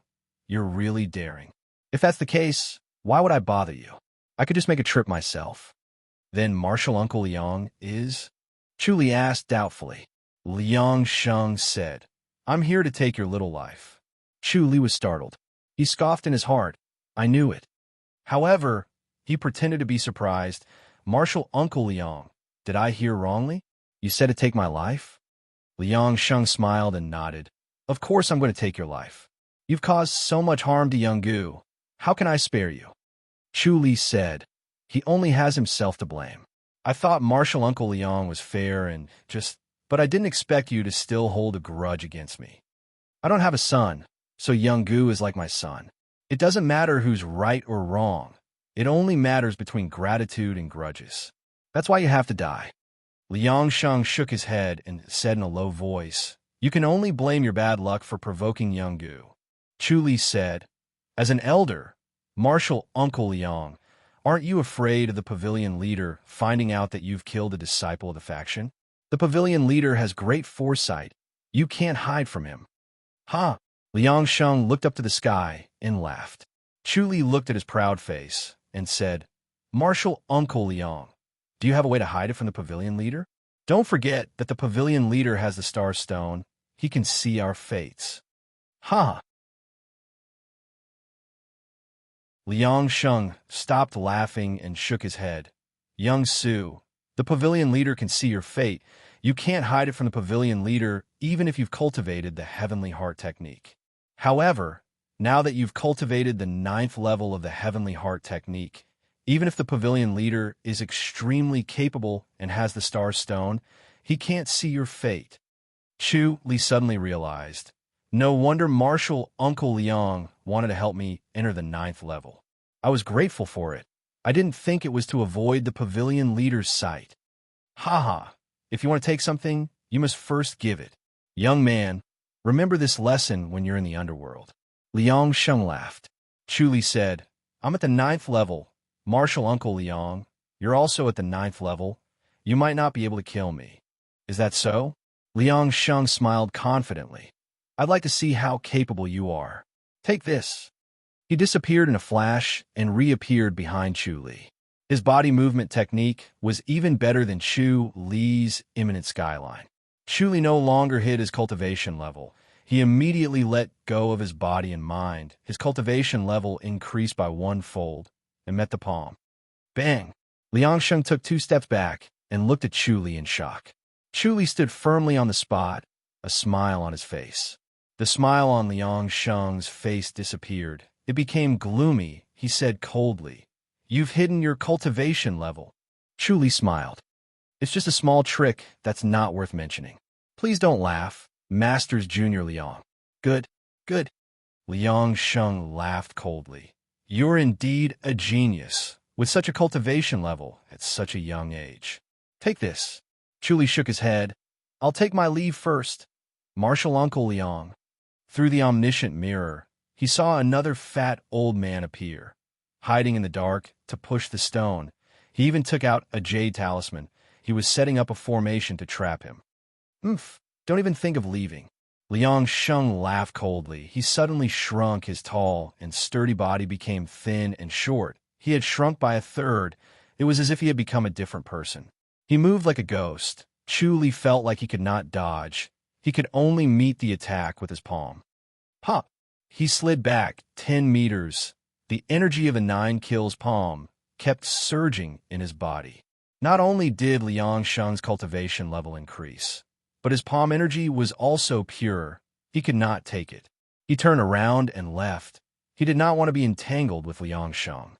you're really daring. If that's the case, why would I bother you? I could just make a trip myself. Then Marshal Uncle Liang is? Chu Li asked doubtfully. Liang Sheng said, I'm here to take your little life. Chu Li was startled. He scoffed in his heart. I knew it. However, he pretended to be surprised. Marshal Uncle Liang, did I hear wrongly? You said to take my life? Liang Sheng smiled and nodded. Of course I'm going to take your life. You've caused so much harm to young Gu. How can I spare you? Chu Li said, he only has himself to blame. I thought Marshal Uncle Liang was fair and just, but I didn't expect you to still hold a grudge against me. I don't have a son, so young Gu is like my son. It doesn't matter who's right or wrong. It only matters between gratitude and grudges. That's why you have to die. Liang Sheng shook his head and said in a low voice, you can only blame your bad luck for provoking young Gu. Chu Li said, as an elder, Marshal Uncle Liang, aren't you afraid of the pavilion leader finding out that you've killed a disciple of the faction? The pavilion leader has great foresight. You can't hide from him. Ha! Liang Sheng looked up to the sky and laughed. Chu Li looked at his proud face and said, Marshal Uncle Liang, do you have a way to hide it from the pavilion leader? Don't forget that the pavilion leader has the star stone. He can see our fates. Ha! Liang Sheng stopped laughing and shook his head. Young Su, the pavilion leader can see your fate. You can't hide it from the pavilion leader even if you've cultivated the Heavenly Heart technique. However, now that you've cultivated the 9th level of the Heavenly Heart technique, even if the pavilion leader is extremely capable and has the star stone, he can't see your fate. Chu Li suddenly realized, no wonder Marshal Uncle Liang wanted to help me enter the 9th level. I was grateful for it. I didn't think it was to avoid the pavilion leader's sight. Haha, if you want to take something, you must first give it. Young man, remember this lesson when you're in the underworld. Liang Sheng laughed. Chu Li said, I'm at the 9th level. Marshal Uncle Liang, you're also at the 9th level. You might not be able to kill me. Is that so? Liang Sheng smiled confidently. I'd like to see how capable you are. Take this. He disappeared in a flash and reappeared behind Chu Li. His body movement technique was even better than Chu Li's imminent skyline. Chu Li no longer hid his cultivation level. He immediately let go of his body and mind. His cultivation level increased by 1-fold and met the palm. Bang! Liang Sheng took 2 steps back and looked at Chu Li in shock. Chu Li stood firmly on the spot, a smile on his face. The smile on Liang Sheng's face disappeared. It became gloomy. He said coldly, You've hidden your cultivation level. Chu Li smiled. It's just a small trick that's not worth mentioning. Please don't laugh, Master's Junior Liang. Good, good. Liang Sheng laughed coldly. You're indeed a genius, with such a cultivation level at such a young age. Take this. Chu Li shook his head. I'll take my leave first. Marshal Uncle Liang. Through the omniscient mirror, he saw another fat old man appear, hiding in the dark to push the stone. He even took out a jade talisman. He was setting up a formation to trap him. Don't even think of leaving. Liang Sheng laughed coldly. He suddenly shrunk. His tall and sturdy body became thin and short. He had shrunk by 1/3. It was as if he had become a different person. He moved like a ghost. Chu Li felt like he could not dodge. He could only meet the attack with his palm. Pop! He slid back 10 meters. The energy of a 9 kills palm kept surging in his body. Not only did Liang Sheng's cultivation level increase, but his palm energy was also pure. He could not take it. He turned around and left. He did not want to be entangled with Liang Sheng.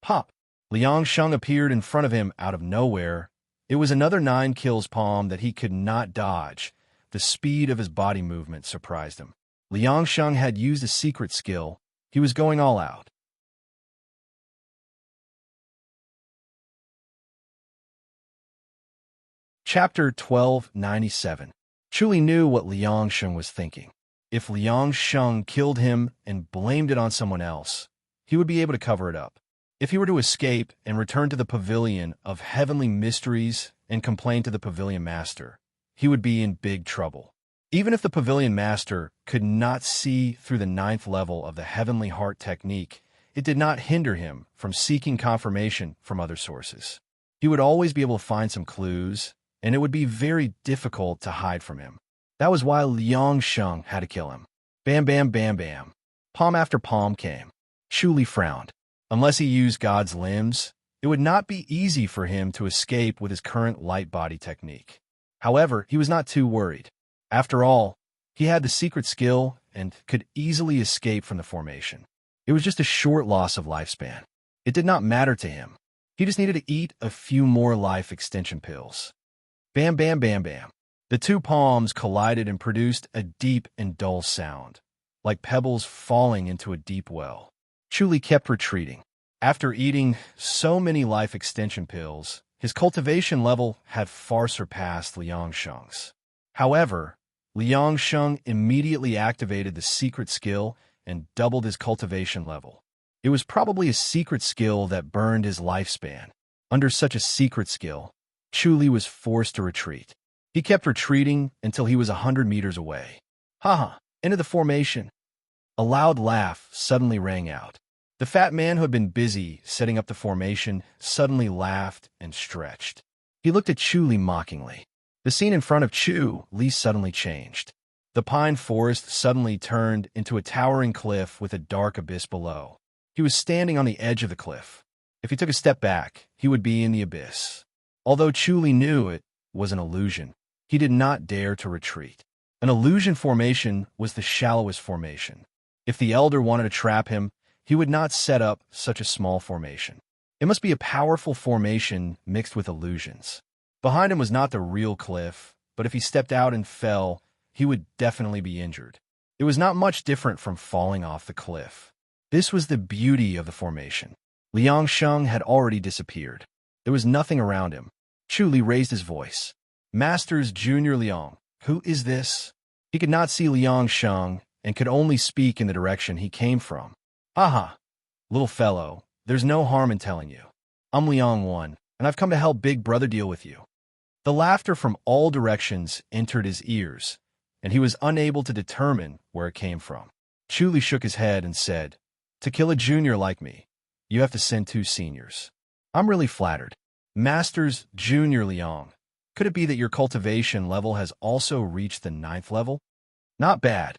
Pop! Liang Sheng appeared in front of him out of nowhere. It was another 9 kills palm that he could not dodge. The speed of his body movement surprised him. Liang Sheng had used a secret skill. He was going all out. Chapter 1297. Chuli knew what Liang Sheng was thinking. If Liang Sheng killed him and blamed it on someone else, he would be able to cover it up. If he were to escape and return to the pavilion of heavenly mysteries and complain to the pavilion master, he would be in big trouble. Even if the pavilion master could not see through the 9th level of the heavenly heart technique, it did not hinder him from seeking confirmation from other sources. He would always be able to find some clues, and it would be very difficult to hide from him. That was why Liang Sheng had to kill him. Bam, bam, bam, bam. Palm after palm came. Chuli frowned. Unless he used God's limbs, it would not be easy for him to escape with his current light body technique. However, he was not too worried. After all, he had the secret skill and could easily escape from the formation. It was just a short loss of lifespan. It did not matter to him. He just needed to eat a few more life extension pills. Bam, bam, bam, bam. The 2 palms collided and produced a deep and dull sound, like pebbles falling into a deep well. Chuli kept retreating. After eating so many life extension pills, his cultivation level had far surpassed Liang Sheng's. However, Liang Sheng immediately activated the secret skill and doubled his cultivation level. It was probably a secret skill that burned his lifespan. Under such a secret skill, Chuli was forced to retreat. He kept retreating until he was 100 meters away. Haha, into the formation. A loud laugh suddenly rang out. The fat man who had been busy setting up the formation suddenly laughed and stretched. He looked at Chuli mockingly. The scene in front of Chuli suddenly changed. The pine forest suddenly turned into a towering cliff with a dark abyss below. He was standing on the edge of the cliff. If he took a step back, he would be in the abyss. Although Chuli knew it was an illusion, he did not dare to retreat. An illusion formation was the shallowest formation. If the elder wanted to trap him, he would not set up such a small formation. It must be a powerful formation mixed with illusions. Behind him was not the real cliff, but if he stepped out and fell, he would definitely be injured. It was not much different from falling off the cliff. This was the beauty of the formation. Liang Sheng had already disappeared. There was nothing around him. Chuli raised his voice. Masters Junior Liang, who is this? He could not see Liang Sheng and could only speak in the direction he came from. Aha, little fellow, there's no harm in telling you. I'm Liang 1, and I've come to help Big Brother deal with you. The laughter from all directions entered his ears, and he was unable to determine where it came from. Chuli shook his head and said, to kill a junior like me, you have to send 2 seniors. I'm really flattered. Masters Junior Liang, could it be that your cultivation level has also reached the 9th level? Not bad.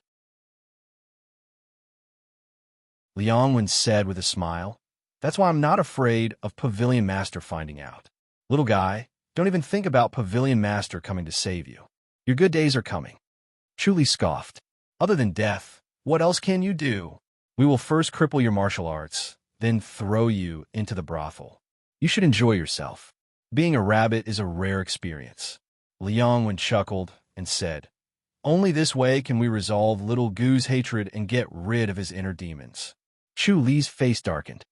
Liang Wen said with a smile. That's why I'm not afraid of Pavilion Master finding out. Little guy, don't even think about Pavilion Master coming to save you. Your good days are coming. Chuli scoffed. Other than death, what else can you do? We will first cripple your martial arts, then throw you into the brothel. You should enjoy yourself. Being a rabbit is a rare experience. Liang Wen chuckled and said, only this way can we resolve Little Goo's hatred and get rid of his inner demons. Chuli's face darkened.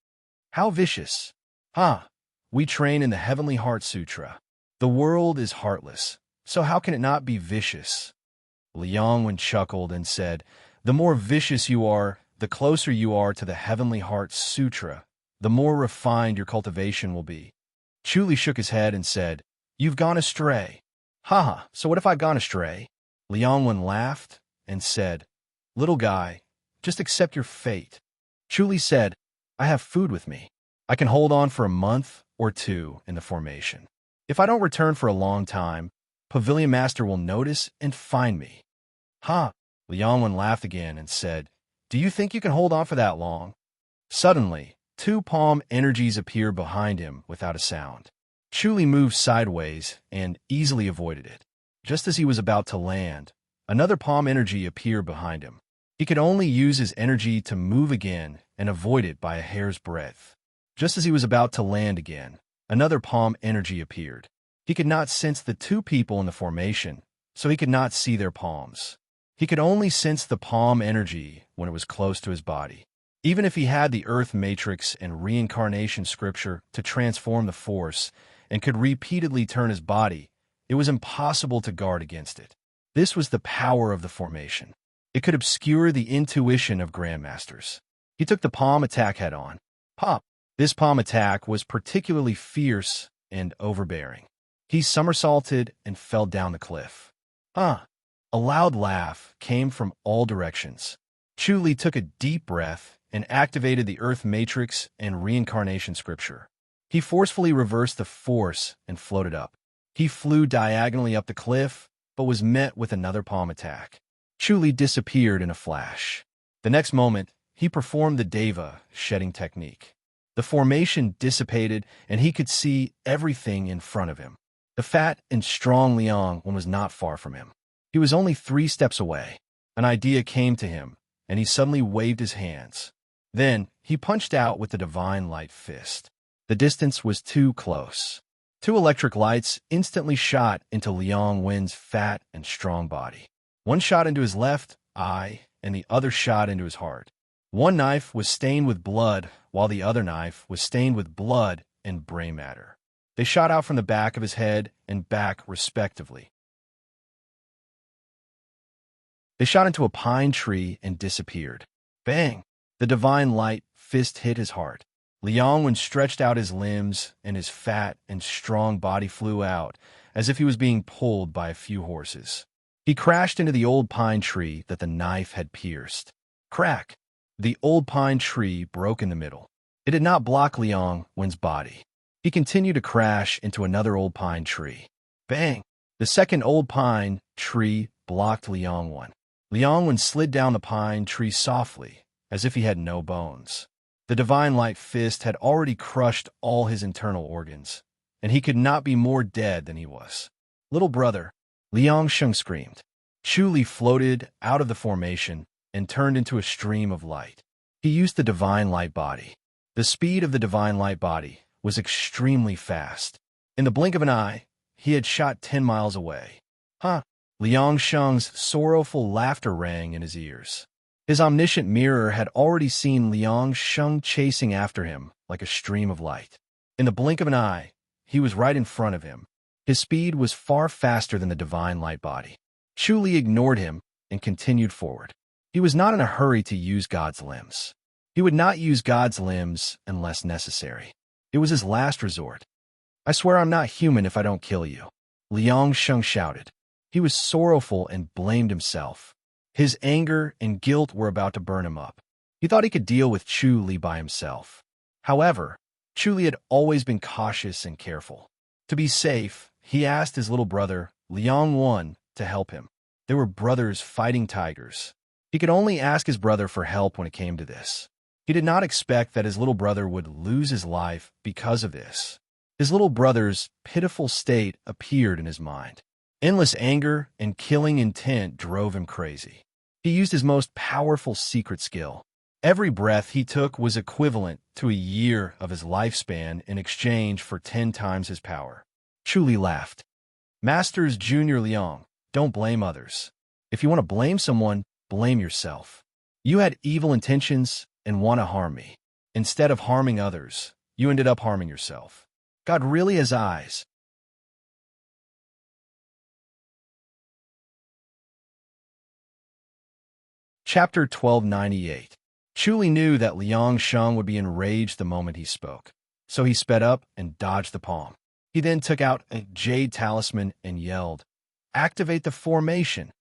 How vicious. We train in the Heavenly Heart Sutra. The world is heartless, so how can it not be vicious? Liang Wen chuckled and said, the more vicious you are, the closer you are to the Heavenly Heart Sutra, the more refined your cultivation will be. Chuli shook his head and said, you've gone astray. So what if I've gone astray? Liang Wen laughed and said, little guy, just accept your fate. Chuli said, I have food with me. I can hold on for a month or 2 in the formation. If I don't return for a long time, Pavilion Master will notice and find me. Liang Wen laughed again and said, do you think you can hold on for that long? Suddenly, 2 palm energies appeared behind him without a sound. Chuli moved sideways and easily avoided it. Just as he was about to land, another palm energy appeared behind him. He could only use his energy to move again and avoid it by a hair's breadth. Just as he was about to land again, another palm energy appeared. He could not sense the two people in the formation, so he could not see their palms. He could only sense the palm energy when it was close to his body. Even if he had the Earth Matrix and reincarnation scripture to transform the force and could repeatedly turn his body, it was impossible to guard against it. This was the power of the formation. It could obscure the intuition of grandmasters. He took the palm attack head-on. Pop! This palm attack was particularly fierce and overbearing. He somersaulted and fell down the cliff. A loud laugh came from all directions. Chu-Li took a deep breath and activated the Earth Matrix and reincarnation scripture. He forcefully reversed the force and floated up. He flew diagonally up the cliff, but was met with another palm attack. Chu-Li disappeared in a flash. The next moment, he performed the Deva shedding technique. The formation dissipated, and he could see everything in front of him. The fat and strong Liang was not far from him. He was only 3 steps away. An idea came to him, and he suddenly waved his hands. Then, he punched out with the divine light fist. The distance was too close. 2 electric lights instantly shot into Liang Wen's fat and strong body. One shot into his left eye, and the other shot into his heart. One knife was stained with blood, while the other knife was stained with blood and brain matter. They shot out from the back of his head and back, respectively. They shot into a pine tree and disappeared. Bang! The divine light fist hit his heart. Liang Wen stretched out his limbs, and his fat and strong body flew out, as if he was being pulled by a few horses. He crashed into the old pine tree that the knife had pierced. Crack! The old pine tree broke in the middle. It did not block Liang Wen's body. He continued to crash into another old pine tree. Bang! The second old pine tree blocked Liang Wen. Liang Wen slid down the pine tree softly, as if he had no bones. The divine light fist had already crushed all his internal organs, and he could not be more dead than he was. Little brother, Liang Sheng screamed. Chu-Li floated out of the formation and turned into a stream of light. He used the divine light body. The speed of the divine light body was extremely fast. In the blink of an eye, he had shot 10 miles away. Liang Sheng's sorrowful laughter rang in his ears. His omniscient mirror had already seen Liang Sheng chasing after him like a stream of light. In the blink of an eye, he was right in front of him. His speed was far faster than the divine light body. Chu-Li ignored him and continued forward. He was not in a hurry to use God's limbs. He would not use God's limbs unless necessary. It was his last resort. I swear I'm not human if I don't kill you, Liang Sheng shouted. He was sorrowful and blamed himself. His anger and guilt were about to burn him up. He thought he could deal with Chu-Li by himself. However, Chu-Li had always been cautious and careful. To be safe, he asked his little brother, Liang Wen, to help him. They were brothers fighting tigers. He could only ask his brother for help when it came to this. He did not expect that his little brother would lose his life because of this. His little brother's pitiful state appeared in his mind. Endless anger and killing intent drove him crazy. He used his most powerful secret skill. Every breath he took was equivalent to a year of his lifespan in exchange for 10 times his power. Chu-Li laughed. Masters Junior Liang, don't blame others. If you want to blame someone, blame yourself. You had evil intentions and want to harm me. Instead of harming others, you ended up harming yourself. God really has eyes. Chapter 1298. Chu-Li knew that Liang Sheng would be enraged the moment he spoke, so he sped up and dodged the palm. He then took out a jade talisman and yelled, "Activate the formation!"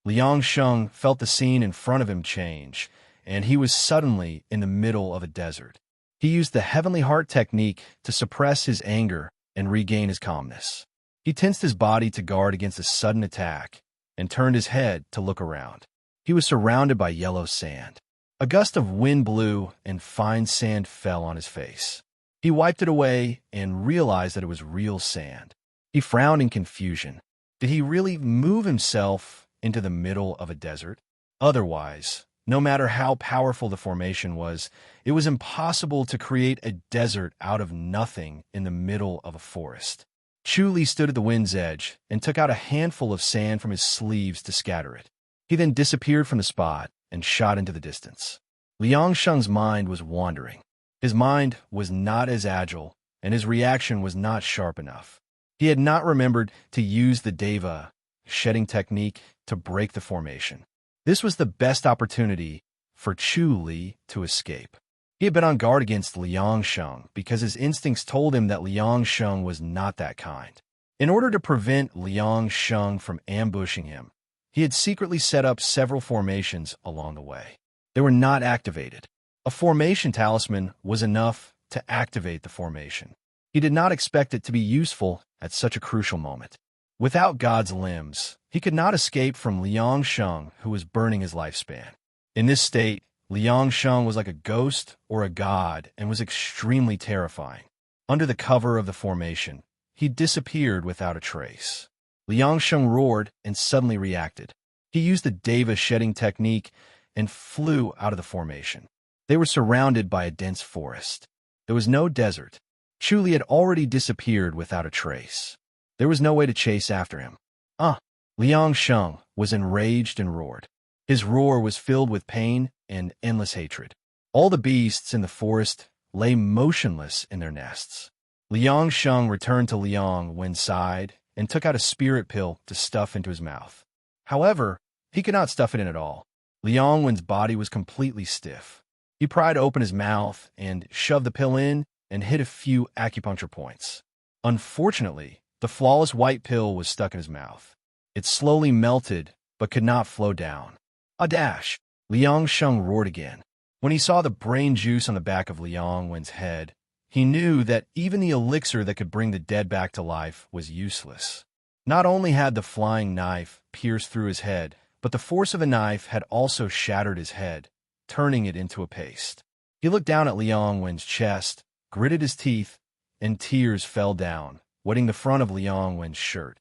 Liang Sheng felt the scene in front of him change, and he was suddenly in the middle of a desert. He used the Heavenly Heart technique to suppress his anger and regain his calmness. He tensed his body to guard against a sudden attack and turned his head to look around. He was surrounded by yellow sand. A gust of wind blew and fine sand fell on his face. He wiped it away and realized that it was real sand. He frowned in confusion. Did he really move himself into the middle of a desert? Otherwise, No matter how powerful the formation was, it was impossible to create a desert out of nothing in the middle of a forest. Chu Li stood at the wind's edge and took out a handful of sand from his sleeves to scatter it. He then disappeared from the spot and shot into the distance. Liang Sheng's mind was wandering. His mind was not as agile, and his reaction was not sharp enough. He had not remembered to use the Deva shedding technique to break the formation. This was the best opportunity for Chu Li to escape. He had been on guard against Liang Sheng because his instincts told him that Liang Sheng was not that kind. In order to prevent Liang Sheng from ambushing him, he had secretly set up several formations along the way. They were not activated. A formation talisman was enough to activate the formation. He did not expect it to be useful at such a crucial moment. Without God's limbs, he could not escape from Liang Sheng, who was burning his lifespan. In this state, Liang Sheng was like a ghost or a god and was extremely terrifying. Under the cover of the formation, he disappeared without a trace. Liang Sheng roared and suddenly reacted. He used the Deva shedding technique and flew out of the formation. They were surrounded by a dense forest. There was no desert. Chu Li had already disappeared without a trace. There was no way to chase after him. Liang Sheng was enraged and roared. His roar was filled with pain and endless hatred. All the beasts in the forest lay motionless in their nests. Liang Sheng returned to Liang Wen's side and took out a spirit pill to stuff into his mouth. However, he could not stuff it in at all. Liang Wen's body was completely stiff. He pried open his mouth and shoved the pill in and hit a few acupuncture points. Unfortunately, the flawless white pill was stuck in his mouth. It slowly melted, but could not flow down. A dash! Liang Sheng roared again. When he saw the brain juice on the back of Liang Wen's head, he knew that even the elixir that could bring the dead back to life was useless. Not only had the flying knife pierced through his head, but the force of the knife had also shattered his head, turning it into a paste. He looked down at Liang Wen's chest, gritted his teeth, and tears fell down, wetting the front of Liang Wen's shirt.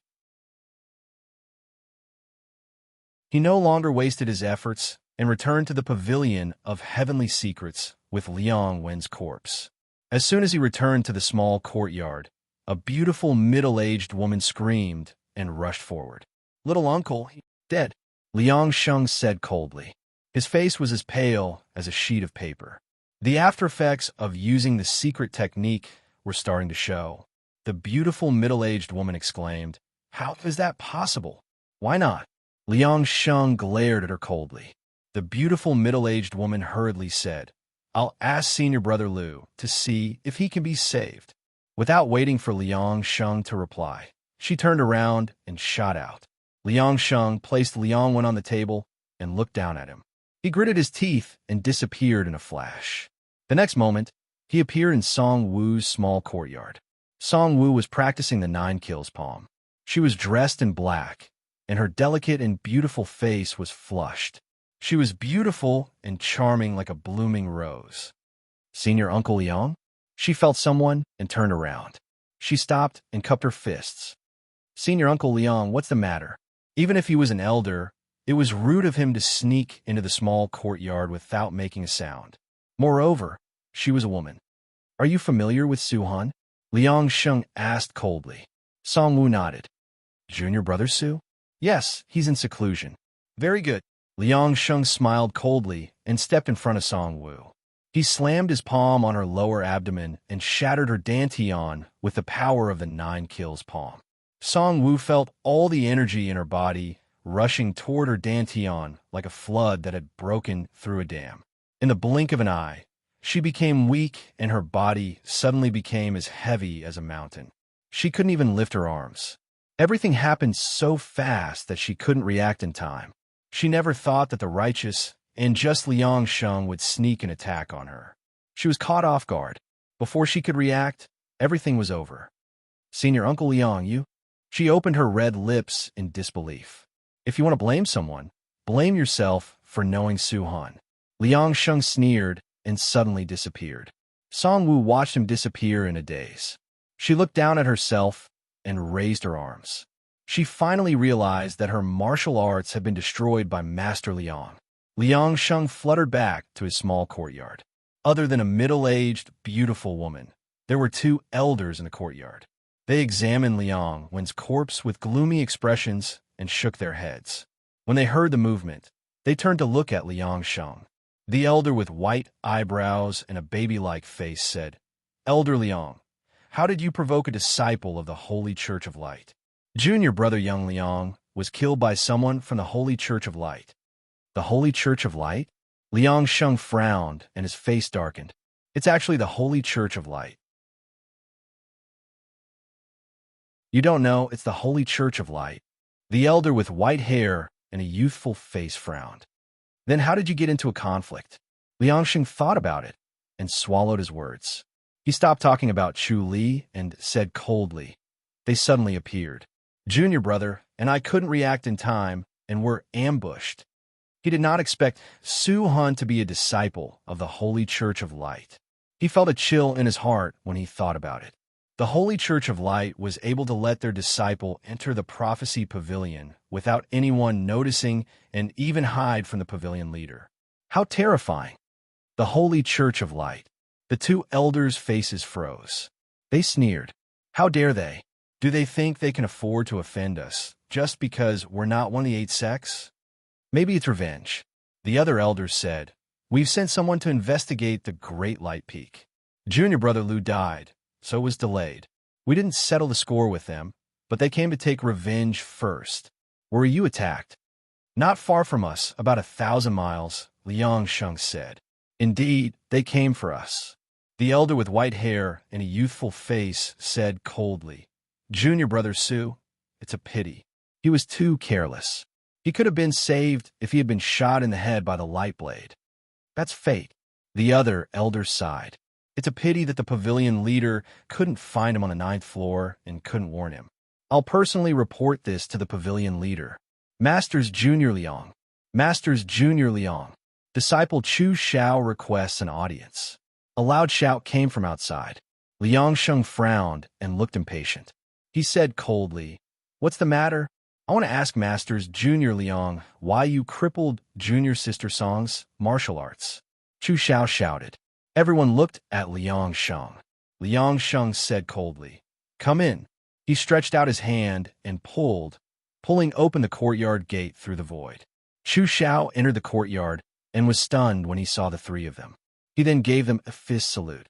He no longer wasted his efforts and returned to the pavilion of heavenly secrets with Liang Wen's corpse. As soon as he returned to the small courtyard, a beautiful middle-aged woman screamed and rushed forward. "Little uncle, he's dead," Liang Sheng said coldly. His face was as pale as a sheet of paper. The after-effects of using the secret technique were starting to show. The beautiful middle-aged woman exclaimed, "How is that possible? Why not?" Liang Sheng glared at her coldly. The beautiful middle-aged woman hurriedly said, "I'll ask Senior Brother Liu to see if he can be saved." Without waiting for Liang Sheng to reply, she turned around and shot out. Liang Sheng placed Liang Wen on the table and looked down at him. He gritted his teeth and disappeared in a flash. The next moment, he appeared in Song Wu's small courtyard. Song Wu was practicing the 9 kills palm. She was dressed in black, and her delicate and beautiful face was flushed. She was beautiful and charming like a blooming rose. "Senior Uncle Liang?" She felt someone and turned around. She stopped and cupped her fists. "Senior Uncle Liang, what's the matter?" Even if he was an elder, it was rude of him to sneak into the small courtyard without making a sound. Moreover, she was a woman. "Are you familiar with Su Han?" Liang Sheng asked coldly. Song Wu nodded. "Junior brother Su?" "Yes, he's in seclusion." "Very good." Liang Sheng smiled coldly and stepped in front of Song Wu. He slammed his palm on her lower abdomen and shattered her dantian with the power of the 9 kills palm. Song Wu felt all the energy in her body rushing toward her dantian like a flood that had broken through a dam. In the blink of an eye, she became weak and her body suddenly became as heavy as a mountain. She couldn't even lift her arms. Everything happened so fast that she couldn't react in time. She never thought that the righteous and just Liang Sheng would sneak an attack on her. She was caught off guard. Before she could react, everything was over. "Senior Uncle Liang, you?" She opened her red lips in disbelief. "If you want to blame someone, blame yourself for knowing Su Han." Liang Sheng sneered and suddenly disappeared. Song Wu watched him disappear in a daze. She looked down at herself and raised her arms. She finally realized that her martial arts had been destroyed by Master Liang. Liang Sheng fluttered back to his small courtyard. Other than a middle-aged, beautiful woman, there were two elders in the courtyard. They examined Liang Wen's corpse with gloomy expressions and shook their heads. When they heard the movement, they turned to look at Liang Sheng. The elder with white eyebrows and a baby-like face said, "Elder Liang, how did you provoke a disciple of the Holy Church of Light?" Junior brother young Liang was killed by someone from the Holy Church of Light. The Holy Church of Light? Liang Sheng frowned and his face darkened. It's actually the Holy Church of Light. You don't know, it's the Holy Church of Light. The elder with white hair and a youthful face frowned. Then how did you get into a conflict? Liang Sheng thought about it and swallowed his words. He stopped talking about Chu Li and said coldly, "They suddenly appeared. Junior brother and I couldn't react in time and were ambushed." He did not expect Su Han to be a disciple of the Holy Church of Light. He felt a chill in his heart when he thought about it. The Holy Church of Light was able to let their disciple enter the prophecy pavilion without anyone noticing and even hide from the pavilion leader. How terrifying! The Holy Church of Light. The two elders' faces froze. They sneered. How dare they? Do they think they can afford to offend us just because we're not one of the 8 sects? Maybe it's revenge. The other elders said, "We've sent someone to investigate the Great Light Peak. Junior brother Lu died, so it was delayed. We didn't settle the score with them, but they came to take revenge first." "Where were you attacked?" "Not far from us, about 1,000 miles, Liang Sheng said. "Indeed, they came for us." The elder with white hair and a youthful face said coldly, "Junior brother Su, it's a pity. He was too careless. He could have been saved if he had been shot in the head by the light blade. That's fate." The other elder sighed. "It's a pity that the pavilion leader couldn't find him on the 9th floor and couldn't warn him. I'll personally report this to the pavilion leader." Masters Junior Liang. Masters Junior Liang. Disciple Chu Xiao requests an audience. A loud shout came from outside. Liang Sheng frowned and looked impatient. He said coldly, "What's the matter? I want to ask Masters Junior Liang why you crippled Junior Sister Song's martial arts." Chu Xiao shouted. Everyone looked at Liang Sheng. Liang Sheng said coldly, "Come in." He stretched out his hand and pulling open the courtyard gate through the void. Chu Xiao entered the courtyard and was stunned when he saw the 3 of them. He then gave them a fist salute.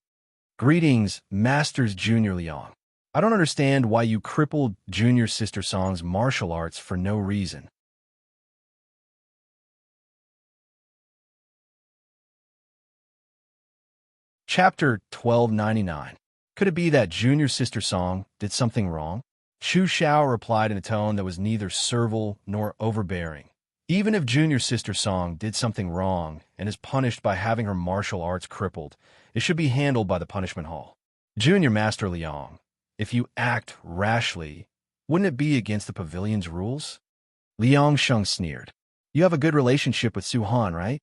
"Greetings, Masters Junior Liang. I don't understand why you crippled Junior Sister Song's martial arts for no reason." Chapter 1299. Could it be that Junior Sister Song did something wrong? Chu Xiao replied in a tone that was neither servile nor overbearing. Even if Junior Sister Song did something wrong and is punished by having her martial arts crippled, it should be handled by the punishment hall. Junior Master Liang, if you act rashly, wouldn't it be against the pavilion's rules? Liang Sheng sneered. You have a good relationship with Su Han, right?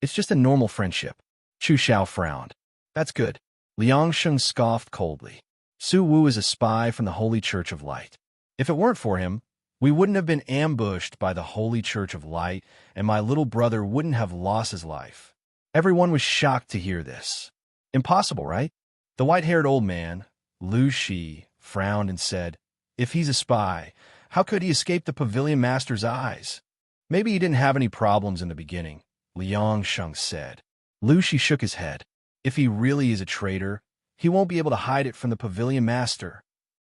It's just a normal friendship. Chu Xiao frowned. That's good. Liang Sheng scoffed coldly. Su Wu is a spy from the Holy Church of Light. If it weren't for him, we wouldn't have been ambushed by the Holy Church of Light, and my little brother wouldn't have lost his life. Everyone was shocked to hear this. Impossible, right? The white-haired old man, Lu Shi, frowned and said, "If he's a spy, how could he escape the pavilion master's eyes?" "Maybe he didn't have any problems in the beginning," Liang Sheng said. Lu Shi shook his head. "If he really is a traitor, he won't be able to hide it from the pavilion master."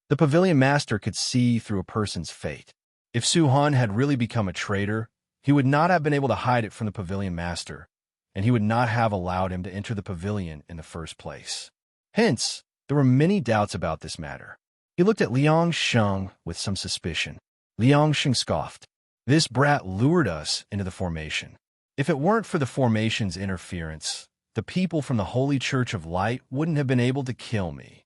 The pavilion master could see through a person's fate. If Su Han had really become a traitor, he would not have been able to hide it from the pavilion master, and he would not have allowed him to enter the pavilion in the first place. Hence, there were many doubts about this matter. He looked at Liang Sheng with some suspicion. Liang Sheng scoffed. "This brat lured us into the formation. If it weren't for the formation's interference, the people from the Holy Church of Light wouldn't have been able to kill me."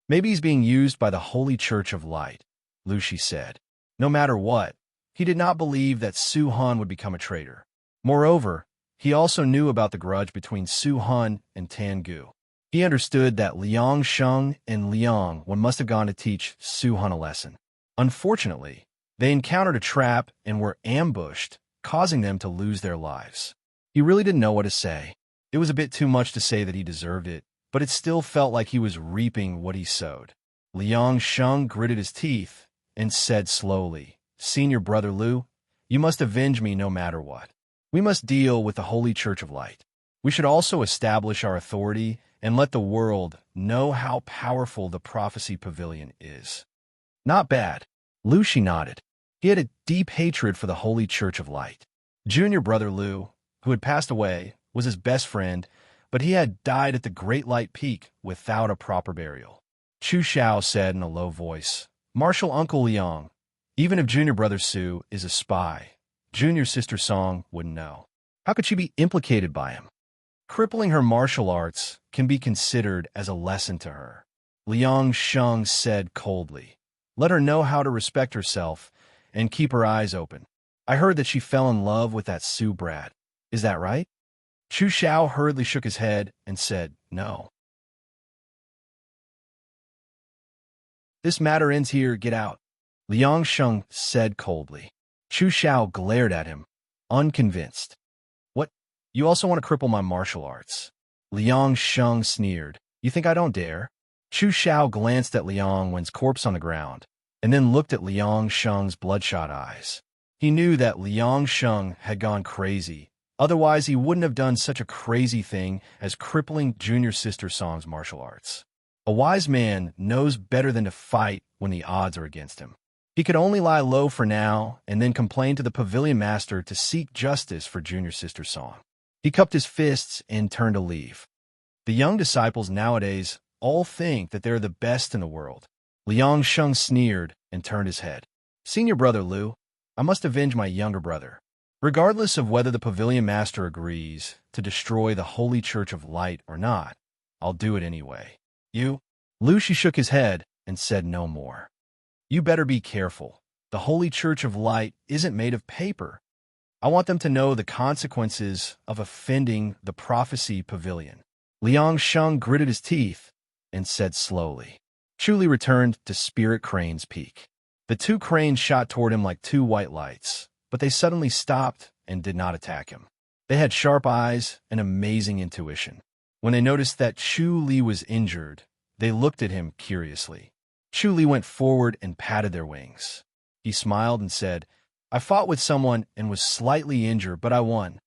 "Maybe he's being used by the Holy Church of Light," Lu Shi said. No matter what, he did not believe that Su Han would become a traitor. Moreover, he also knew about the grudge between Su Han and Tan Gu. He understood that Liang Sheng and Liang must have gone to teach Su Han a lesson. Unfortunately, they encountered a trap and were ambushed, causing them to lose their lives. He really didn't know what to say. It was a bit too much to say that he deserved it, but it still felt like he was reaping what he sowed. Liang Sheng gritted his teeth and said slowly, "Senior brother Liu, you must avenge me no matter what. We must deal with the Holy Church of Light. We should also establish our authority and let the world know how powerful the Prophecy Pavilion is." Not bad. Liu Shi nodded. He had a deep hatred for the Holy Church of Light. Junior brother Liu, who had passed away, was his best friend, but he had died at the Great Light Peak without a proper burial. Chu Xiao said in a low voice, "Martial Uncle Liang, even if junior brother Su is a spy, junior sister Song wouldn't know. How could she be implicated by him? Crippling her martial arts can be considered as a lesson to her." Liang Sheng said coldly, "Let her know how to respect herself and keep her eyes open. I heard that she fell in love with that Su brat. Is that right?" Chu Xiao hurriedly shook his head and said, "No." "This matter ends here. Get out," Liang Sheng said coldly. Chu Xiao glared at him, unconvinced. "What? You also want to cripple my martial arts?" Liang Sheng sneered. "You think I don't dare?" Chu Xiao glanced at Liang Wen's corpse on the ground, and then looked at Liang Sheng's bloodshot eyes. He knew that Liang Sheng had gone crazy. Otherwise, he wouldn't have done such a crazy thing as crippling junior sister Song's martial arts. A wise man knows better than to fight when the odds are against him. He could only lie low for now and then complain to the pavilion master to seek justice for junior sister Song. He cupped his fists and turned to leave. The young disciples nowadays all think that they're the best in the world. Liang Sheng sneered and turned his head. "Senior brother Liu, I must avenge my younger brother. Regardless of whether the pavilion master agrees to destroy the Holy Church of Light or not, I'll do it anyway. You?" Liu Shi shook his head and said no more. "You better be careful. The Holy Church of Light isn't made of paper. I want them to know the consequences of offending the Prophecy Pavilion." Liang Sheng gritted his teeth and said slowly. Chuli returned to Spirit Crane's peak. The two cranes shot toward him like two white lights, but they suddenly stopped and did not attack him. They had sharp eyes and amazing intuition. When they noticed that Chu Li was injured, they looked at him curiously. Chu Li went forward and patted their wings. He smiled and said, "I fought with someone and was slightly injured, but I won."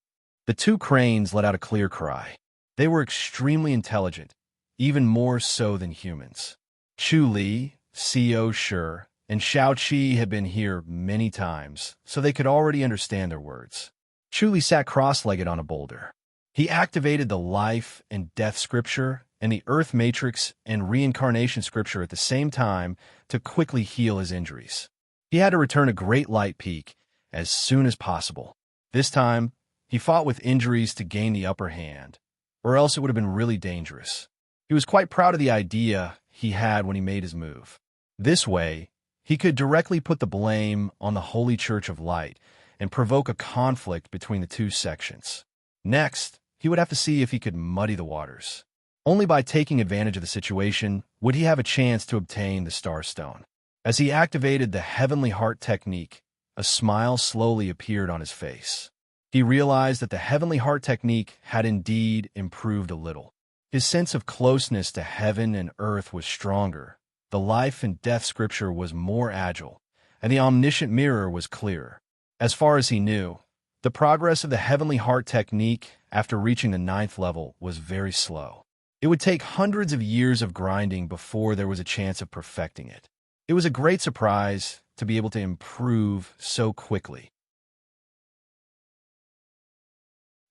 The two cranes let out a clear cry. They were extremely intelligent, even more so than humans. Chu Li, Co Shi, and Xiao Qi had been here many times, so they could already understand their words. Chu Li sat cross-legged on a boulder. He activated the life and death scripture and the earth matrix and reincarnation scripture at the same time to quickly heal his injuries. He had to return to Great Light Peak as soon as possible. This time, he fought with injuries to gain the upper hand, or else it would have been really dangerous. He was quite proud of the idea he had when he made his move. This way, he could directly put the blame on the Holy Church of Light and provoke a conflict between the two sections. Next, he would have to see if he could muddy the waters. Only by taking advantage of the situation would he have a chance to obtain the Star Stone. As he activated the Heavenly Heart technique, a smile slowly appeared on his face. He realized that the Heavenly Heart technique had indeed improved a little. His sense of closeness to heaven and earth was stronger, the life and death scripture was more agile, and the omniscient mirror was clearer. As far as he knew, the progress of the Heavenly Heart technique after reaching the 9th level was very slow. It would take hundreds of years of grinding before there was a chance of perfecting it. It was a great surprise to be able to improve so quickly.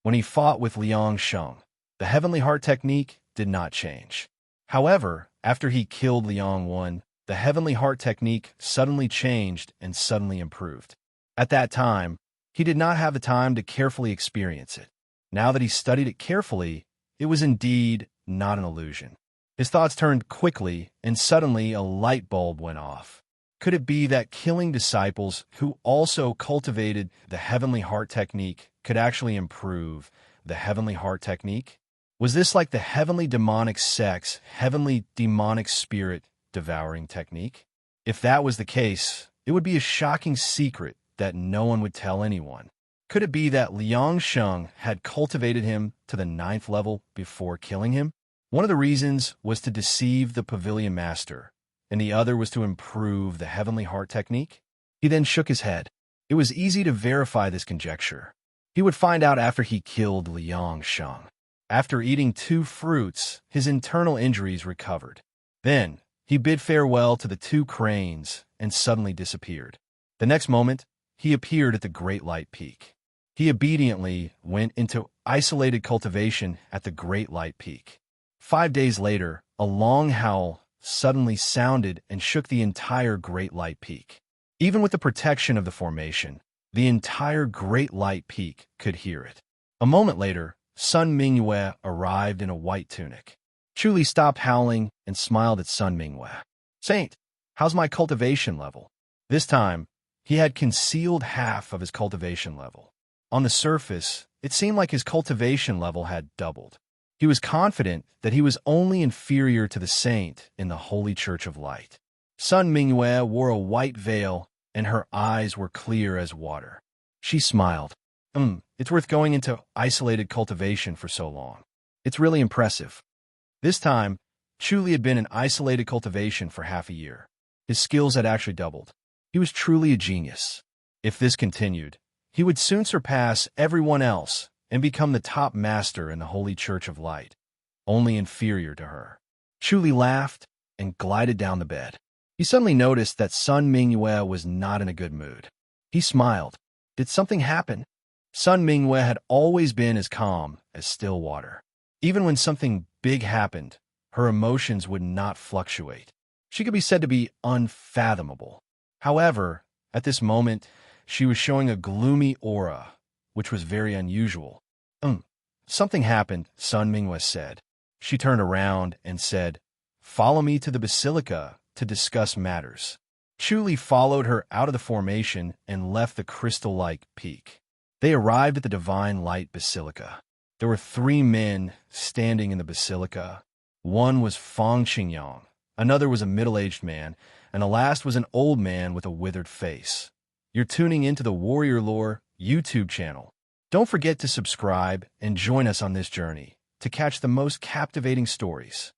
When he fought with Liang Sheng, the Heavenly Heart technique did not change. However, after he killed Liang Wen, the Heavenly Heart technique suddenly changed and suddenly improved. At that time, he did not have the time to carefully experience it. Now that he studied it carefully, it was indeed not an illusion. His thoughts turned quickly, and suddenly a light bulb went off. Could it be that killing disciples who also cultivated the Heavenly Heart technique could actually improve the Heavenly Heart technique? Was this like the Heavenly Demonic Sex, Heavenly Demonic Spirit devouring technique? If that was the case, it would be a shocking secret that no one would tell anyone. Could it be that Liang Sheng had cultivated him to the 9th level before killing him? One of the reasons was to deceive the pavilion master, and the other was to improve the heavenly heart technique. He then shook his head. It was easy to verify this conjecture. He would find out after he killed Liang Sheng. After eating 2 fruits, his internal injuries recovered. Then, he bid farewell to the 2 cranes and suddenly disappeared. The next moment, he appeared at the Great Light Peak. He obediently went into isolated cultivation at the Great Light Peak. 5 days later, a long howl suddenly sounded and shook the entire Great Light Peak. Even with the protection of the formation, the entire Great Light Peak could hear it. A moment later, Sun Mingyue arrived in a white tunic. Chu Li stopped howling and smiled at Sun Mingyue. "Saint, how's my cultivation level?" This time, he had concealed half of his cultivation level. On the surface, it seemed like his cultivation level had doubled. He was confident that he was only inferior to the saint in the Holy Church of Light. Sun Mingyue wore a white veil, and her eyes were clear as water. She smiled. It's worth going into isolated cultivation for so long. It's really impressive." This time, Chu Li had been in isolated cultivation for half a year. His skills had actually doubled. He was truly a genius. If this continued, he would soon surpass everyone else and become the top master in the Holy Church of Light, only inferior to her. Chu Li laughed and glided down the bed. He suddenly noticed that Sun Mingyue was not in a good mood. He smiled. Did something happen? Sun Mingyue had always been as calm as still water. Even when something big happened, her emotions would not fluctuate. She could be said to be unfathomable. However, at this moment, she was showing a gloomy aura, which was very unusual. Something happened," Sun Mingyue said. She turned around and said, "Follow me to the basilica to discuss matters." Chu Li followed her out of the formation and left the crystal-like peak. They arrived at the Divine Light Basilica. There were 3 men standing in the basilica. One was Feng Qingyang, another was a middle-aged man, and the last was an old man with a withered face. You're tuning into the Warrior Lore YouTube channel. Don't forget to subscribe and join us on this journey to catch the most captivating stories.